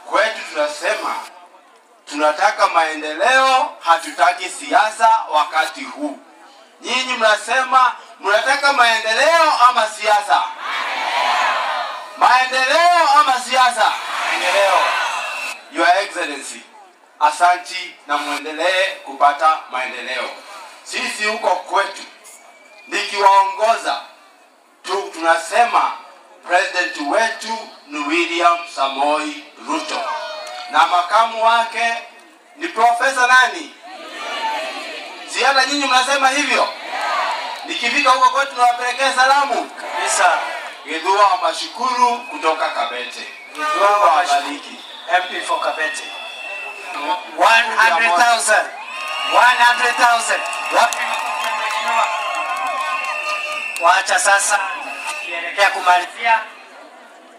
kwetu tunasema tunataka maendeleo, hatutaki siasa wakati huu. Nyinyi mnasema mnataka maendeleo ama siasa? Maendeleo ama siasa? Maendeleo. Your Excellency, asanti na muendelee kupata maendeleo. Sisi huko kwetu nikiwaongoza tunasema president wetu ni William Samoei Ruto na makamu wake ni Profesa nani? Si hata nyinyi mnasema hivyo? Nikifika huko kwetu nawapelekea salamu kabisa. Githua wa Mashukuru kutoka Kabete. Githua wa Mashukuru, MP for Kabete. 100,000. 100,000. Wacha sasa kielekea kumalizia.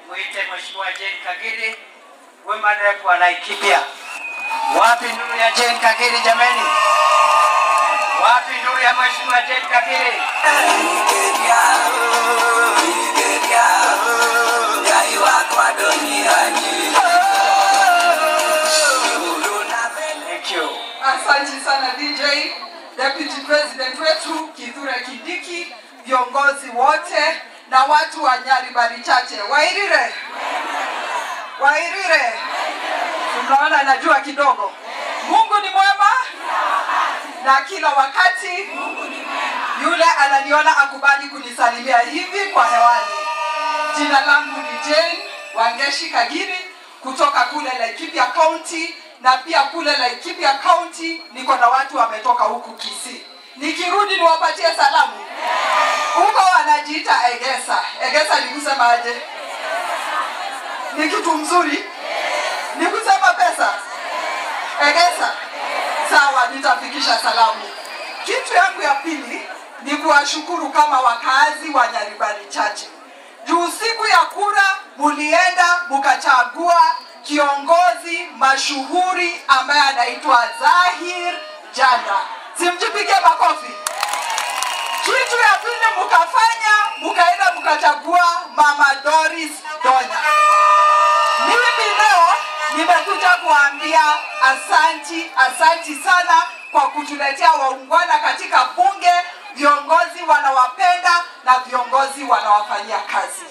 Muite Mheshimiwa Jane Kagiri, Women Rep wa Laikipia. Wapi nuru ya Jane Kagiri jameni? Wapi nuru ya Mheshimiwa Jane Kagiri? Thank you. Asante sana DJ, Deputy President wetu Kithure Kindiki, viongozi wote na watu wa Nyaribari Chache. Wairire. Tunaona najua kidogo. Mungu ni mwema na kila wakati. Yule ananiona akubali kunisalimia hivi kwa hewani. Jina langu ni Jane Wangeshi Kagiri kutoka kule Laikipia County, na pia kule Laikipia County niko na watu wametoka huku Kisii. Nikirudi niwapatie salamu. Huko wanajiita Egesa. Egesa ni kusema aje? Ni kitu mzuri? Ni kusema pesa? Egesa. Sawa, nitafikisha salamu. Kitu yangu ya pili ni kuwashukuru kama wakazi wa Nyaribari Chache. Juu siku ya kura mulienda mukachagua kiongozi mashuhuri ambaye anaitwa Zahir Janda. Simjipige makofi. Kitu ya pili mukafanya, mukaenda mukachagua Mama Doris Donya. Mimi leo nimekuja kuambia asanti sana kwa kutuletea waungwana katika bunge, viongozi wanawapenda na viongozi wanawafanyia kazi.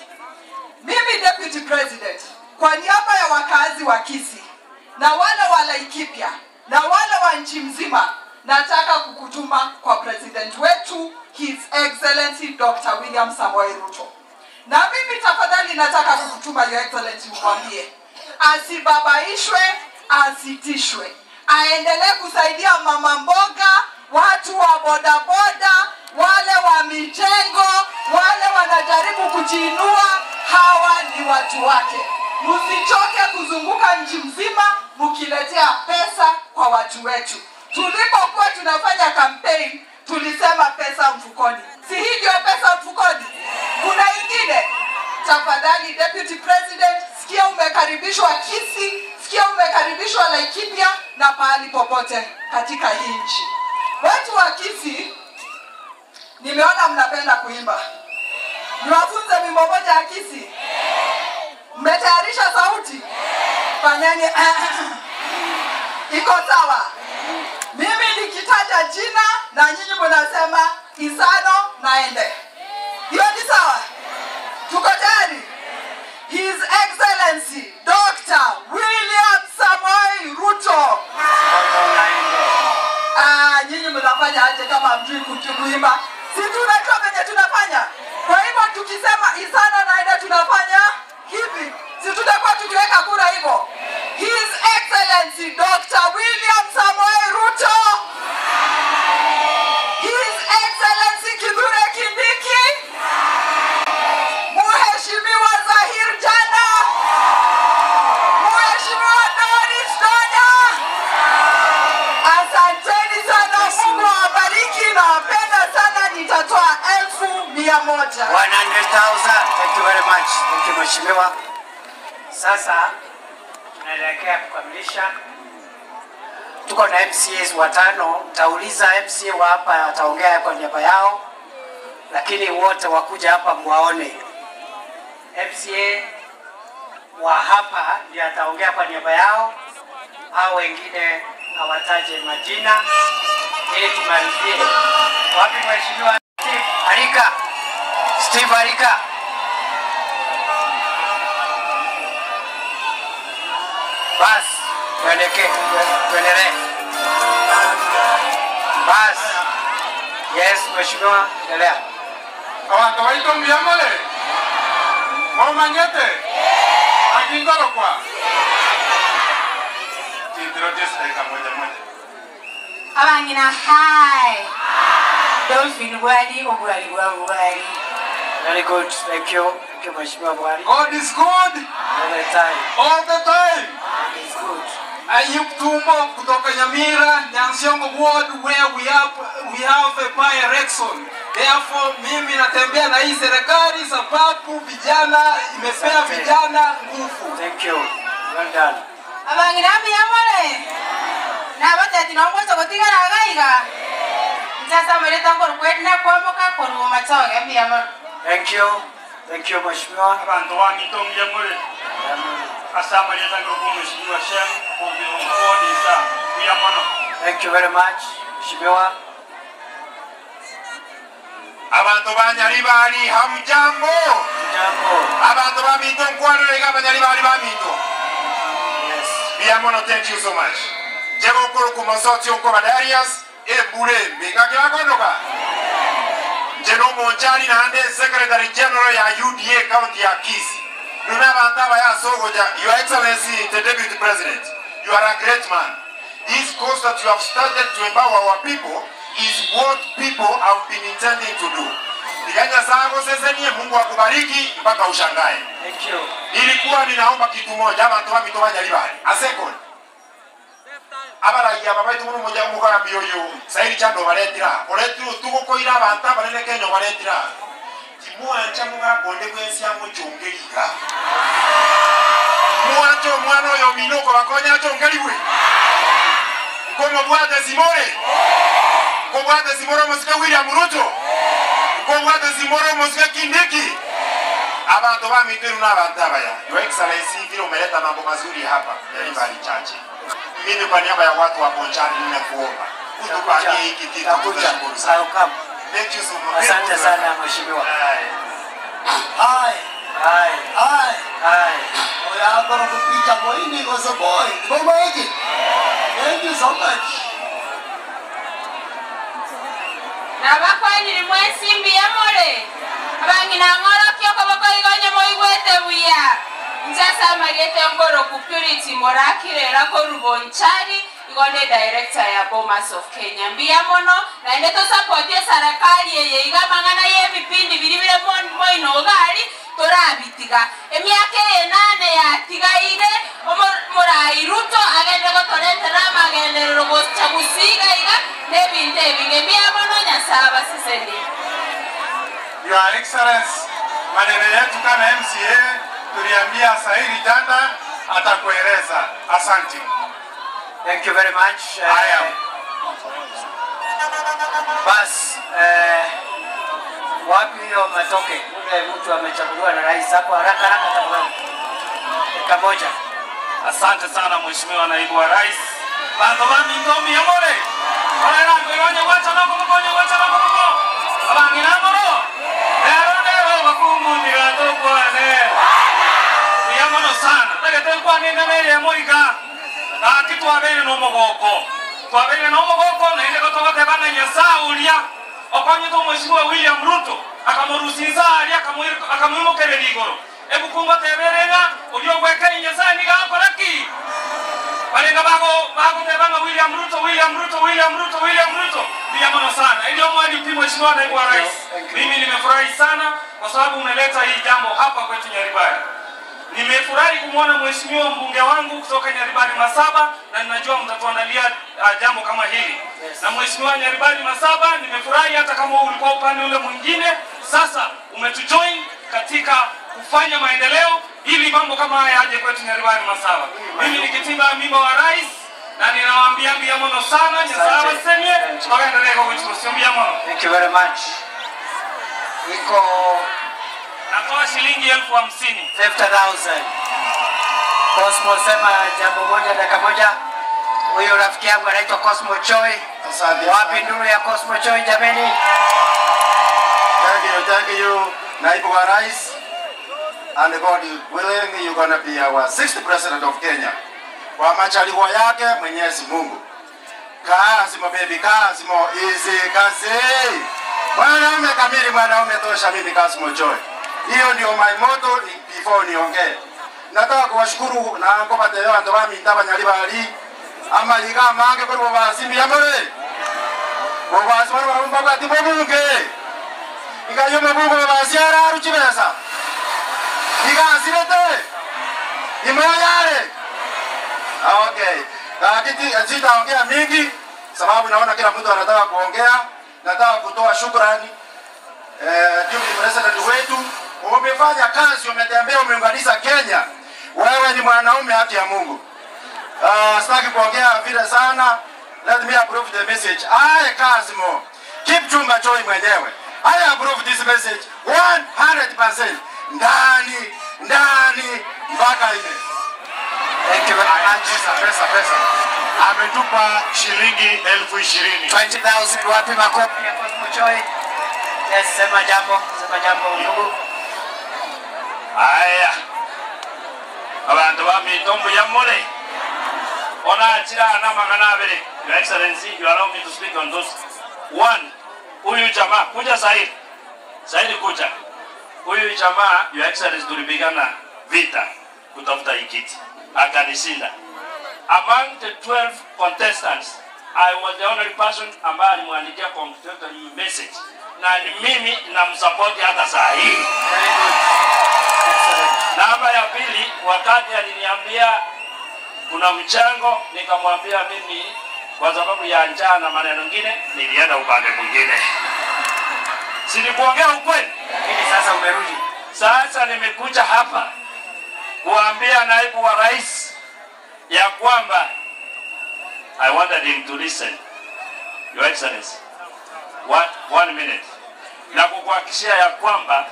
Mimi Deputy President, kwa niaba ya wakazi wa Kisii na wale wa Laikipia na wale wa nchi mzima, nataka kukutuma kwa president wetu His Excellency Dr. William Samoei Ruto. Na mimi tafadhali nataka kukutuma Your Excellency mwambie asibabaishwe, asitishwe. Aendelee kusaidia mama mboga, watu wa bodaboda, wale wa mijengo, wale wanajaribu kujiinua, hawa ni watu wake. Msichoke kuzunguka nchi mzima mkiletea pesa kwa watu wetu. Tulipokuwa tunafanya campaign tulisema pesa mfukoni. Si hivyo pesa mfukoni? Kuna ingine? Tafadhali Deputy President, sikia umekaribishwa Kisii, sikia umekaribishwa Laikipia na pahali popote katika hii nchi. Watu wa Kisii, nimeona mnapenda kuimba. Niwafunze wimbo moja ya Kisii. Mmetayarisha sauti? Fanyeni iko sawa. Mimi nikitaja jina na nyinyi mnasema Isano naende. Hiyo ni sawa? Tuko tayari? His Excellency Dr. William Samoei Ruto. Nyinyi mnafanya aje kama mjui kuimba? Si tunajua venye tunafanya. Kwa hivyo tukisema Isano naende tunafanya hivi. Si tutakuwa tukiweka kura hivyo. Excellency Dr. William Samoei Ruto, His Excellency Kithure Kindiki, Mheshimiwa Zahir Jana, Mheshimiwa Doris Doda. Asanteni sana, Mungu awabariki, nawapenda sana, nitatoa 1,100. 100,000. Thank you very much. Thank you Mheshimiwa. Sasa tunaelekea kukamilisha. Tuko na MCAs watano. Tauliza MCA wa hapa ataongea kwa niaba yao, lakini wote wakuja hapa muwaone. MCA wa hapa ndiye ataongea kwa niaba yao, hao wengine hawataje majina ili tumalizie. Wapi Mheshimiwa Steve Arika? Steve Arika. Bas, tuendelee. Bas. Yes, Mheshimiwa, endelea. Abantu baito mbiyamale. Momanyete. Akingoro kwa. Tindiro deseka moja. Abangina hi. Dolphin Bwali obwali bwali. Very good. Thank you. Thank you Mheshimiwa Bwali. God is good. All the time. All the time. God is good. Ayup Tumbo kutoka Nyamira, Nyansiongo Ward where we have a by-election. Therefore mimi natembea na hii serikali sababu vijana imepea vijana nguvu. Thank you. Well done. Abangina mbiyamale. Na batati nongoza kutigara agaiga. Sasa mleta ngoro kwenda kwamboka kwa matoga mbiyamale. Thank you. Thank you Mheshimiwa. Abantu wanito mbiyamale. Asama leta ngoro Mheshimiwa Shem kuongoza mbiyamano. Thank you very much Mheshimiwa. Abantu banyalibali hamjambo. Jambo. Abantu bamito nkwano lega banyalibali bamito. Yes. Biamono, thank you so much. Jego kuru kumosoti onko badarias ebure bingakira konoka. Jeno Monchari na ande Secretary General ya UDA County ya Kisii. Nuna bantaba ya sogoja. Your Excellency the Deputy President, you are a great man. This course that you have started to empower our people is what people have been intending to do. Iganya sango sasa ni Mungu akubariki mpaka ushangae. Thank you. Ilikuwa ninaomba kitu moja, abantu bamitobanya libali. A second. Abara ya baba itu mu moja mu kana biyoyo. Sairi chando baletira. Oletru tuko koira abantu banene kenyo baletira. Timua chamuga konde kwensia mu chongeriga. Mwacho mwana yo minoko bakonya chongeriwe. Como bwate simore. Como bwate simore musika William Ruto. Como bwate simore musika Kindiki. Abantu bamiteru n'abantu abaya. Your Excellency vile umeleta mambo mazuri hapa ya Libali chache. Mimi kwa niaba ya watu wa Bonchari ninakuomba utupangie hiki kitu. Tunashukuru sana. Thank you so much. Asante sana Mheshimiwa. Hi. Hi. Hi. Hi. Oya gonna kupita boyini was a boy. Mama hiki. Thank you so much. Na bakwani ni mwesi mbiyamole. Abangina ngoro kyoko bakoigonye moigwete buya. Njasa magete ngoro ku Purity Morakirera ko Rubonchari igone director ya Bomas of Kenya mbiyamono na ndeto support ya serikali yeye igamangana ye bipindi biribire moino gari torabitiga emyaka 8 yatigaire Murai Ruto agende gotorentera magenderero gochagusiga iga nebinde binge mbiyamono nyasaba siseni. Your Excellency, maneno yetu kama MCA tuliambia Sairi jana atakueleza. Asante. Thank you very much. Bas, wapi hiyo matoke? Ule mtu amechaguliwa na rais hapo haraka tafadhali. Dakika moja. Asante sana Mheshimiwa Naibu wa Rais. Bantu bami ndomi yamore. Wala ngoyonye wacha nako mkonye wacha nako mkonye. Abangina moro. Lero bakumu ndigato kwane. Yamono sana. Tagate kwane ngane ya moika. Na kitu abene no mogoko. Twabene no mogoko na ile gotoka tebana nyasaulia. Okonye to Mheshimiwa William Ruto akamurusiza ali akamumokerera igoro. Ebukungo teberenga uyo gweka nyasani gakoraki. Bale Enga bago tebanga William Ruto. Pia mno sana. Ndio mwadi pimo Mheshimiwa Naibu wa Rais. Mimi nimefurahi sana kwa sababu umeleta hii jambo hapa kwetu Nyaribari. Nimefurahi kumwona Mheshimiwa mbunge wangu kutoka Nyaribari Masaba na ninajua mtatuandalia jambo kama hili. Na Mheshimiwa Nyaribari Masaba, nimefurahi hata kama ulikuwa upande ule mwingine, sasa umetujoin katika kufanya maendeleo ili mambo kama haya yaje kwetu Nyaribari Masaba. Mimi ni katiba mimba wa rais na ninawaambia mno sana nyasawa senye tukaendelea kwa kutusimbia mno. Thank you very much. Iko natoa shilingi 50,000. 50,000. Cosmo sema jambo moja dakika moja. Huyo rafiki yangu anaitwa Cosmo Choi. Wapi nduru ya Cosmo Choi jameni? Thank you, Naibu wa Rais. And God willing, you're going to be our 6th President of Kenya. Kwa majaliwa yake Mwenyezi Mungu. Kazi mo baby, kazi mo easy, kazi. Mwanaume kamili, mwanaume tosha, mimi Cosmo Choi. Hiyo ndio my motto before niongee. Nataka kuwashukuru na ngoma teo ando bami ndaba Nyaribari. Ama liga mange kwa basimbi amore. Kwa basoro barumba kwa tibobunge. Ikayo mabungo basiara ruchibesa. Ika asirete. Imoyale. Okay. Lakini sitaongea mingi sababu naona kila mtu anataka kuongea. Nataka kutoa shukrani Deputy President wetu. Umefanya kazi, umetembea, umeunganisha Kenya. Wewe ni mwanaume haki ya Mungu. Sitaki kuongea vile sana. Let me approve the message. Kazimo. Keep Chumba Choi mwenyewe. I approve this message 100%. Ndani mpaka ile. Thank you very much. Pesa. Ametupa shilingi 20,000. 20,000 wapi makofi ya Cosmo Choi? Yes, sema jambo ndugu. Aya. Abantu bamitombo ya mole. Ona achira na magana abere. Your Excellency, you allow me to speak on those. One, huyu jamaa kuja Saidi kuja. Huyu jamaa, Your Excellency, tulipigana vita kutafuta ikiti. Akanishinda. Among the 12 contestants, I was the only person ambaye alimwandikia congratulatory message. Na ni mimi namsupport hata saa hii. Namba ya pili, wakati aliniambia kuna mchango, nikamwambia mimi kwa sababu ya njaa na maneno mengine nilienda upande mwingine. Si nikuongea ukweli? Lakini sasa umerudi. Sasa nimekuja hapa kuambia Naibu wa Rais ya kwamba I wanted him to listen. Your Excellency. One minute. Na kukuhakikishia ya kwamba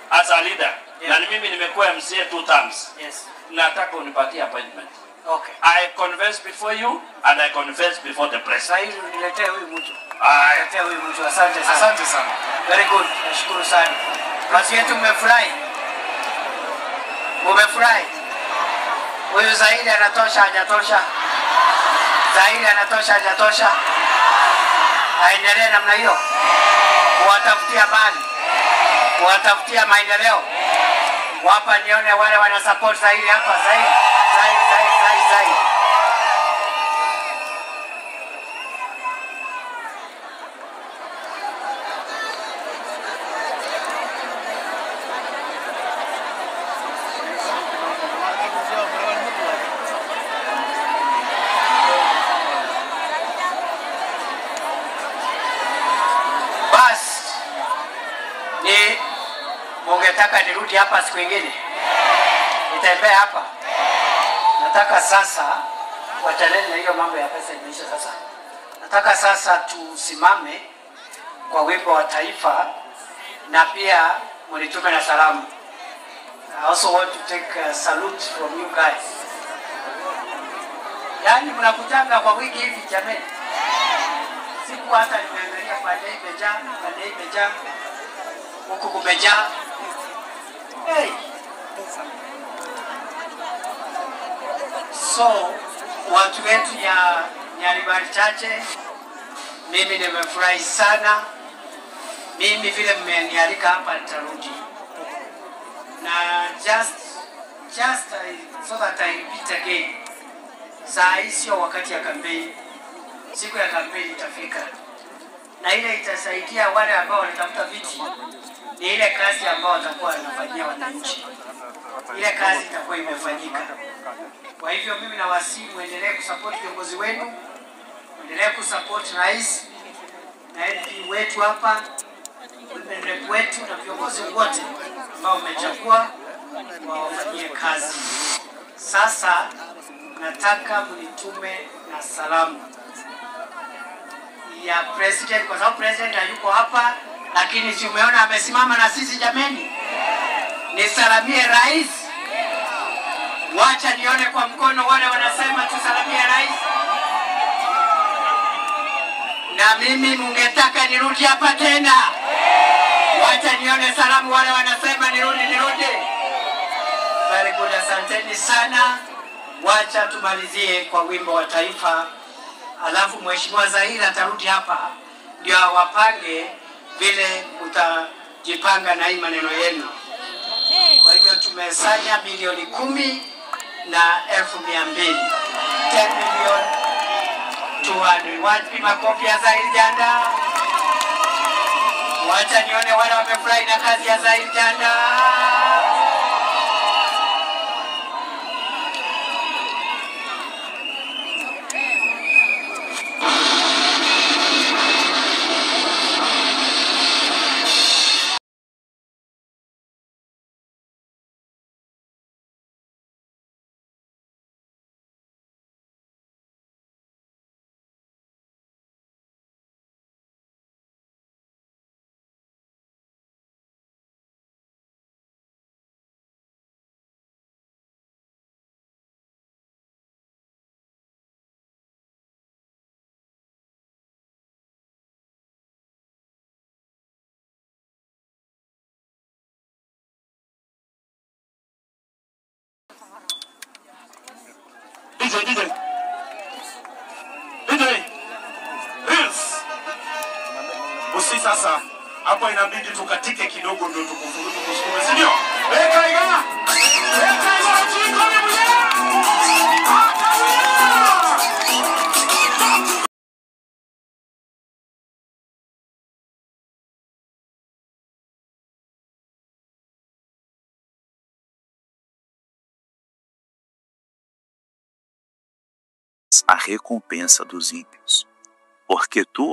as a leader na mimi nimekuwa MCA 2 terms. Yes. Nataka unipatie appointment. Okay. I confess before you and I confess before the press. Sasa hivi niletee huyu mtu. Niletee huyu mtu. Asante sana. Asante sana. Very good. Nashukuru sana. Basi yetu mmefurahi. Umefurahi. Huyu Zaidi anatosha hajatosha? Zaidi anatosha hajatosha? Aendelee namna hiyo. Kuwatafutia mali. Kuwatafutia maendeleo. Wapa nione wale wana support Zaidi hapa. Zaidi. Mungetaka nirudi hapa siku nyingine? Nitembee hapa. Nataka sasa wachaneni na hiyo mambo ya pesa imeisha sasa. Nataka sasa tusimame kwa wimbo wa taifa na pia mlitume na salamu. I also want to take a salute from you guys. Yaani mnakutanga kwa wiki hivi jamani. Siku hata nimeangalia pande imejaa. Huku kumejaa. Hey. So, watu wetu ya Nyaribari chache, mimi nimefurahi sana. Mimi vile mmenialika hapa nitarudi. Na just so that I repeat again. Saa hii sio wakati ya kampeni. Siku ya kampeni itafika, na ile itasaidia wale ambao wanatafuta viti. Ni ile kazi ambao watakuwa wanafanyia wananchi, ile kazi itakuwa imefanyika. Kwa hivyo mimi nawasihi muendelee kusupport viongozi wenu, muendelee kusupport rais na MP wetu hapa, MP wetu na viongozi wote ambao wamechagua wawafanyie kazi. Sasa nataka mnitume na salamu ya president, kwa sababu president hayuko hapa, lakini si umeona amesimama na sisi jameni. Nisalamie rais. Wacha nione kwa mkono wale wanasema tusalamie rais. Na mimi mungetaka nirudi hapa tena. Wacha nione salamu wale wanasema nirudi. Very good, asanteni sana. Wacha tumalizie kwa wimbo wa taifa. Alafu Mheshimiwa Zaira atarudi hapa ndio awapange vile utajipanga na hii maneno yenu. Kwa hivyo tumesanya milioni 10 na 200,000. 10 million 200. Wapi makofi ya Zaira Janda? Wacha nione wale wamefurahi na kazi ya Zaira Janda. Usi sasa hapo inabidi tukatike kidogo ndio tukusukume, si ndio? Weka iga. A recompensa dos ímpios, porque tu